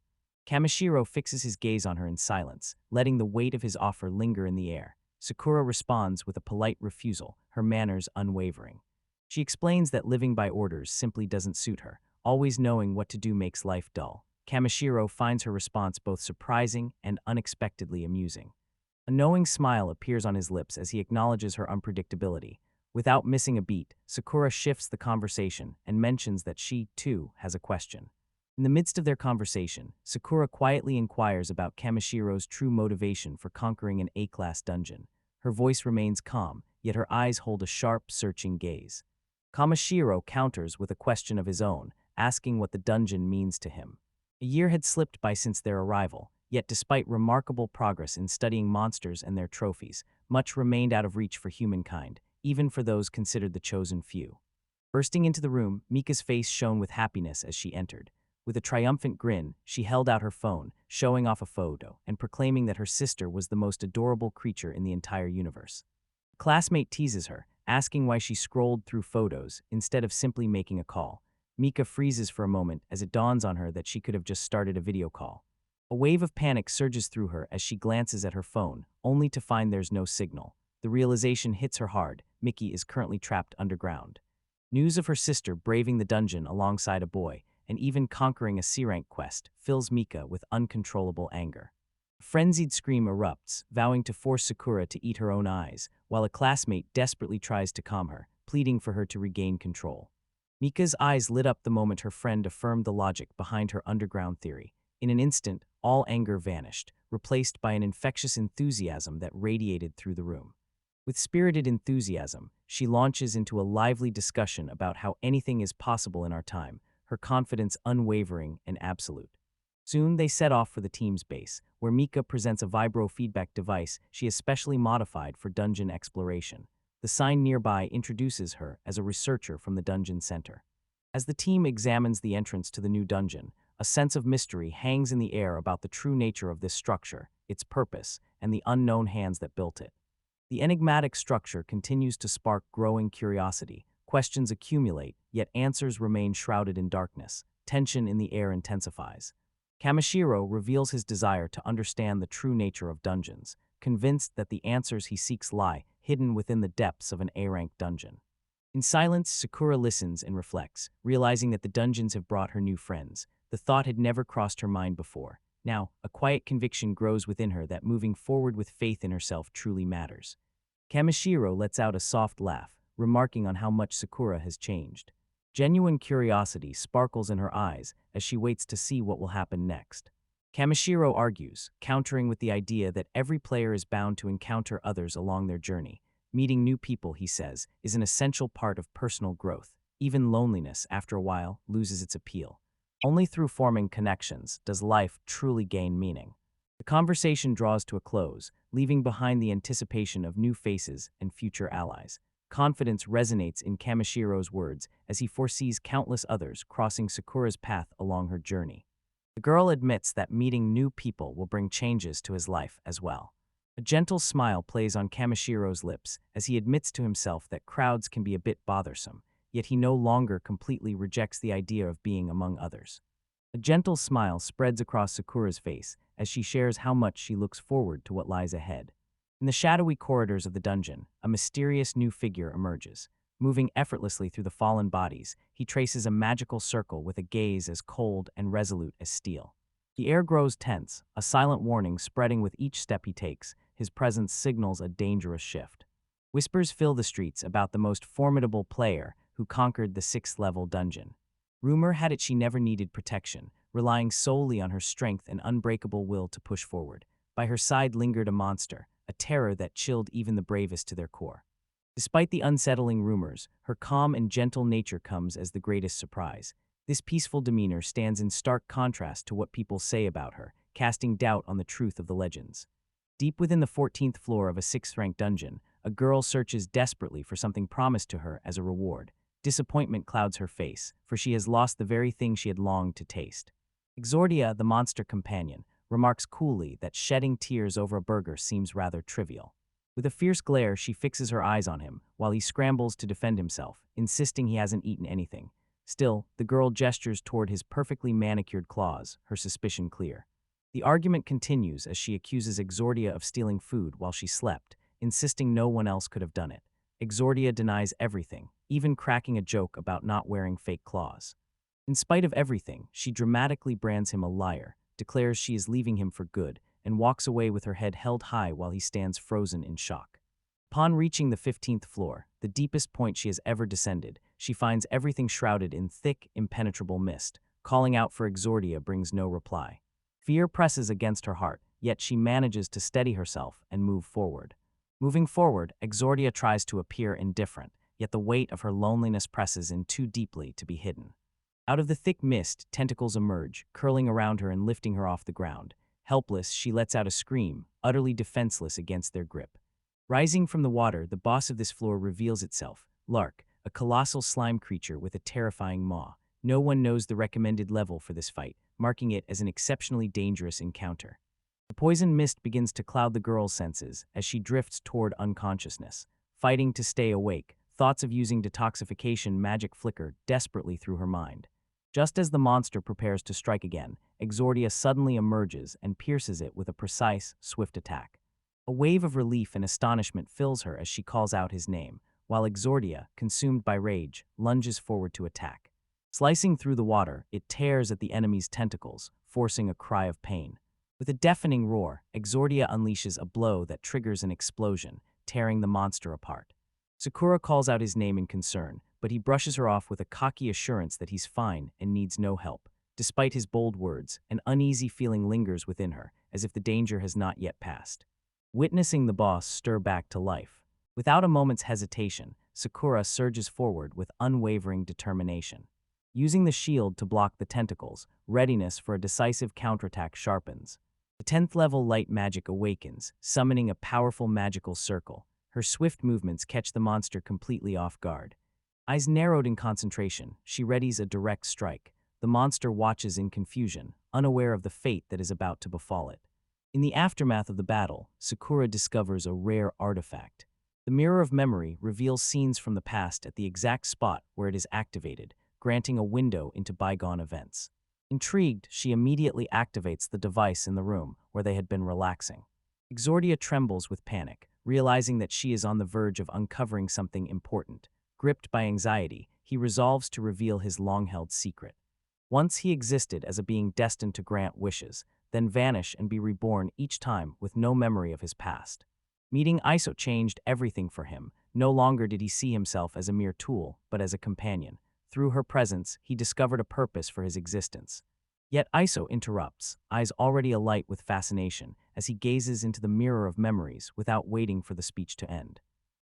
Kamishiro fixes his gaze on her in silence, letting the weight of his offer linger in the air. Sakura responds with a polite refusal, her manners unwavering. She explains that living by orders simply doesn't suit her. Always knowing what to do makes life dull. Kamishiro finds her response both surprising and unexpectedly amusing. A knowing smile appears on his lips as he acknowledges her unpredictability. Without missing a beat, Sakura shifts the conversation and mentions that she, too, has a question. In the midst of their conversation, Sakura quietly inquires about Kamishiro's true motivation for conquering an A-class dungeon. Her voice remains calm, yet her eyes hold a sharp, searching gaze. Kamishiro counters with a question of his own, asking what the dungeon means to him. A year had slipped by since their arrival, yet despite remarkable progress in studying monsters and their trophies, much remained out of reach for humankind, even for those considered the chosen few. Bursting into the room, Mika's face shone with happiness as she entered. With a triumphant grin, she held out her phone, showing off a photo and proclaiming that her sister was the most adorable creature in the entire universe. A classmate teases her, asking why she scrolled through photos instead of simply making a call. Mika freezes for a moment as it dawns on her that she could have just started a video call. A wave of panic surges through her as she glances at her phone, only to find there's no signal. The realization hits her hard. Miki is currently trapped underground. News of her sister braving the dungeon alongside a boy, and even conquering a C-rank quest, fills Mika with uncontrollable anger. A frenzied scream erupts, vowing to force Sakura to eat her own eyes, while a classmate desperately tries to calm her, pleading for her to regain control. Mika's eyes lit up the moment her friend affirmed the logic behind her underground theory. In an instant, all anger vanished, replaced by an infectious enthusiasm that radiated through the room. With spirited enthusiasm, she launches into a lively discussion about how anything is possible in our time, her confidence unwavering and absolute. Soon they set off for the team's base, where Mika presents a vibro feedback device she has specially modified for dungeon exploration. The sign nearby introduces her as a researcher from the dungeon center. As the team examines the entrance to the new dungeon, a sense of mystery hangs in the air about the true nature of this structure, its purpose, and the unknown hands that built it. The enigmatic structure continues to spark growing curiosity. Questions accumulate, yet answers remain shrouded in darkness. Tension in the air intensifies. Kamishiro reveals his desire to understand the true nature of dungeons, convinced that the answers he seeks lie hidden within the depths of an A-rank dungeon. In silence, Sakura listens and reflects, realizing that the dungeons have brought her new friends. The thought had never crossed her mind before. Now, a quiet conviction grows within her that moving forward with faith in herself truly matters. Kamishiro lets out a soft laugh, remarking on how much Sakura has changed. Genuine curiosity sparkles in her eyes as she waits to see what will happen next. Kamishiro argues, countering with the idea that every player is bound to encounter others along their journey. Meeting new people, he says, is an essential part of personal growth. Even loneliness, after a while, loses its appeal. Only through forming connections does life truly gain meaning. The conversation draws to a close, leaving behind the anticipation of new faces and future allies. Confidence resonates in Kamishiro's words as he foresees countless others crossing Sakura's path along her journey. The girl admits that meeting new people will bring changes to his life as well. A gentle smile plays on Kamishiro's lips as he admits to himself that crowds can be a bit bothersome, yet he no longer completely rejects the idea of being among others. A gentle smile spreads across Sakura's face as she shares how much she looks forward to what lies ahead. In the shadowy corridors of the dungeon, a mysterious new figure emerges. Moving effortlessly through the fallen bodies, he traces a magical circle with a gaze as cold and resolute as steel. The air grows tense, a silent warning spreading with each step he takes. His presence signals a dangerous shift. Whispers fill the streets about the most formidable player who conquered the 6th-level dungeon. Rumor had it she never needed protection, relying solely on her strength and unbreakable will to push forward. By her side lingered a monster, a terror that chilled even the bravest to their core. Despite the unsettling rumors, her calm and gentle nature comes as the greatest surprise. This peaceful demeanor stands in stark contrast to what people say about her, casting doubt on the truth of the legends. Deep within the 14th floor of a 6th-rank dungeon, a girl searches desperately for something promised to her as a reward. Disappointment clouds her face, for she has lost the very thing she had longed to taste. Exordia, the monster companion, remarks coolly that shedding tears over a burger seems rather trivial. With a fierce glare, she fixes her eyes on him, while he scrambles to defend himself, insisting he hasn't eaten anything. Still, the girl gestures toward his perfectly manicured claws, her suspicion clear. The argument continues as she accuses Exordia of stealing food while she slept, insisting no one else could have done it. Exordia denies everything, even cracking a joke about not wearing fake claws. In spite of everything, she dramatically brands him a liar, declares she is leaving him for good, and walks away with her head held high while he stands frozen in shock. Upon reaching the 15th floor, the deepest point she has ever descended, she finds everything shrouded in thick, impenetrable mist. Calling out for Exordia brings no reply. Fear presses against her heart, yet she manages to steady herself and move forward. Moving forward, Exordia tries to appear indifferent, yet the weight of her loneliness presses in too deeply to be hidden. Out of the thick mist, tentacles emerge, curling around her and lifting her off the ground. Helpless, she lets out a scream, utterly defenseless against their grip. Rising from the water, the boss of this floor reveals itself, Lark, a colossal slime creature with a terrifying maw. No one knows the recommended level for this fight, marking it as an exceptionally dangerous encounter. The poison mist begins to cloud the girl's senses as she drifts toward unconsciousness. Fighting to stay awake, thoughts of using detoxification magic flicker desperately through her mind. Just as the monster prepares to strike again, Exordia suddenly emerges and pierces it with a precise, swift attack. A wave of relief and astonishment fills her as she calls out his name, while Exordia, consumed by rage, lunges forward to attack. Slicing through the water, it tears at the enemy's tentacles, forcing a cry of pain. With a deafening roar, Exordia unleashes a blow that triggers an explosion, tearing the monster apart. Sakura calls out his name in concern, but he brushes her off with a cocky assurance that he's fine and needs no help. Despite his bold words, an uneasy feeling lingers within her, as if the danger has not yet passed. Witnessing the boss stir back to life. Without a moment's hesitation, Sakura surges forward with unwavering determination. Using the shield to block the tentacles, readiness for a decisive counterattack sharpens. The 10th level light magic awakens, summoning a powerful magical circle. Her swift movements catch the monster completely off guard. Eyes narrowed in concentration, she readies a direct strike. The monster watches in confusion, unaware of the fate that is about to befall it. In the aftermath of the battle, Sakura discovers a rare artifact. The Mirror of Memory reveals scenes from the past at the exact spot where it is activated, granting a window into bygone events. Intrigued, she immediately activates the device in the room where they had been relaxing. Exordia trembles with panic, realizing that she is on the verge of uncovering something important. Gripped by anxiety, he resolves to reveal his long-held secret. Once he existed as a being destined to grant wishes, then vanish and be reborn each time with no memory of his past. Meeting Iso changed everything for him. No longer did he see himself as a mere tool, but as a companion. Through her presence, he discovered a purpose for his existence. Yet Iso interrupts, eyes already alight with fascination, as he gazes into the mirror of memories without waiting for the speech to end.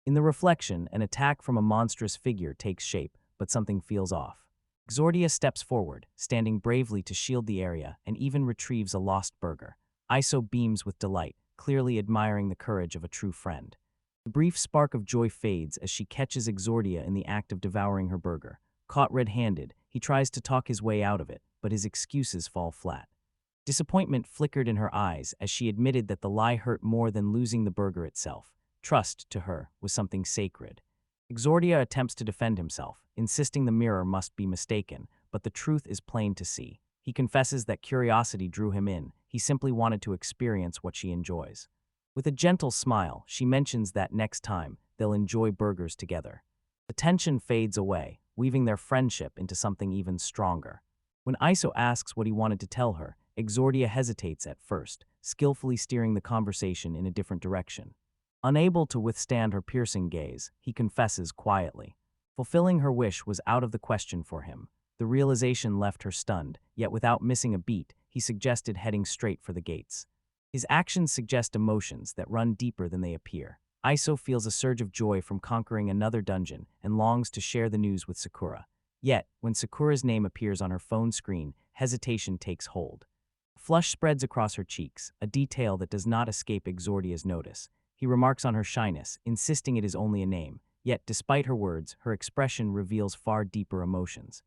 In the reflection, an attack from a monstrous figure takes shape, but something feels off. Exordia steps forward, standing bravely to shield the area, and even retrieves a lost burger. Iso beams with delight, clearly admiring the courage of a true friend. The brief spark of joy fades as she catches Exordia in the act of devouring her burger. Caught red-handed, he tries to talk his way out of it, but his excuses fall flat. Disappointment flickered in her eyes as she admitted that the lie hurt more than losing the burger itself. Trust, to her, was something sacred. Exordia attempts to defend himself, insisting the mirror must be mistaken, but the truth is plain to see. He confesses that curiosity drew him in. He simply wanted to experience what she enjoys. With a gentle smile, she mentions that next time, they'll enjoy burgers together. The tension fades away, weaving their friendship into something even stronger. When Iso asks what he wanted to tell her, Exordia hesitates at first, skillfully steering the conversation in a different direction. Unable to withstand her piercing gaze, he confesses quietly. Fulfilling her wish was out of the question for him. The realization left her stunned, yet without missing a beat, he suggested heading straight for the gates. His actions suggest emotions that run deeper than they appear. Iso feels a surge of joy from conquering another dungeon and longs to share the news with Sakura. Yet, when Sakura's name appears on her phone screen, hesitation takes hold. A flush spreads across her cheeks, a detail that does not escape Exordia's notice. He remarks on her shyness, insisting it is only a name. Yet, despite her words, her expression reveals far deeper emotions.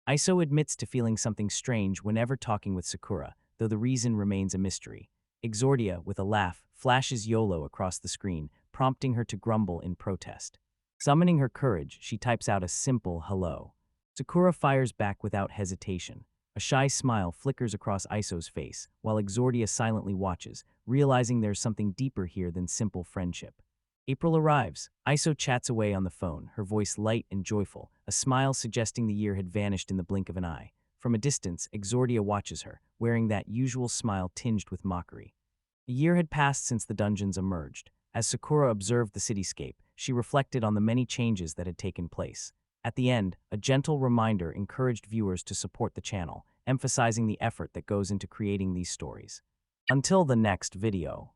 Iso admits to feeling something strange whenever talking with Sakura, though the reason remains a mystery. Exordia, with a laugh, flashes YOLO across the screen, prompting her to grumble in protest. Summoning her courage, she types out a simple hello. Sakura fires back without hesitation. A shy smile flickers across Iso's face, while Exordia silently watches, realizing there's something deeper here than simple friendship. April arrives. Iso chats away on the phone, her voice light and joyful, a smile suggesting the year had vanished in the blink of an eye. From a distance, Exordia watches her, wearing that usual smile tinged with mockery. A year had passed since the dungeons emerged. As Sakura observed the cityscape, she reflected on the many changes that had taken place. At the end, a gentle reminder encouraged viewers to support the channel, emphasizing the effort that goes into creating these stories. Until the next video.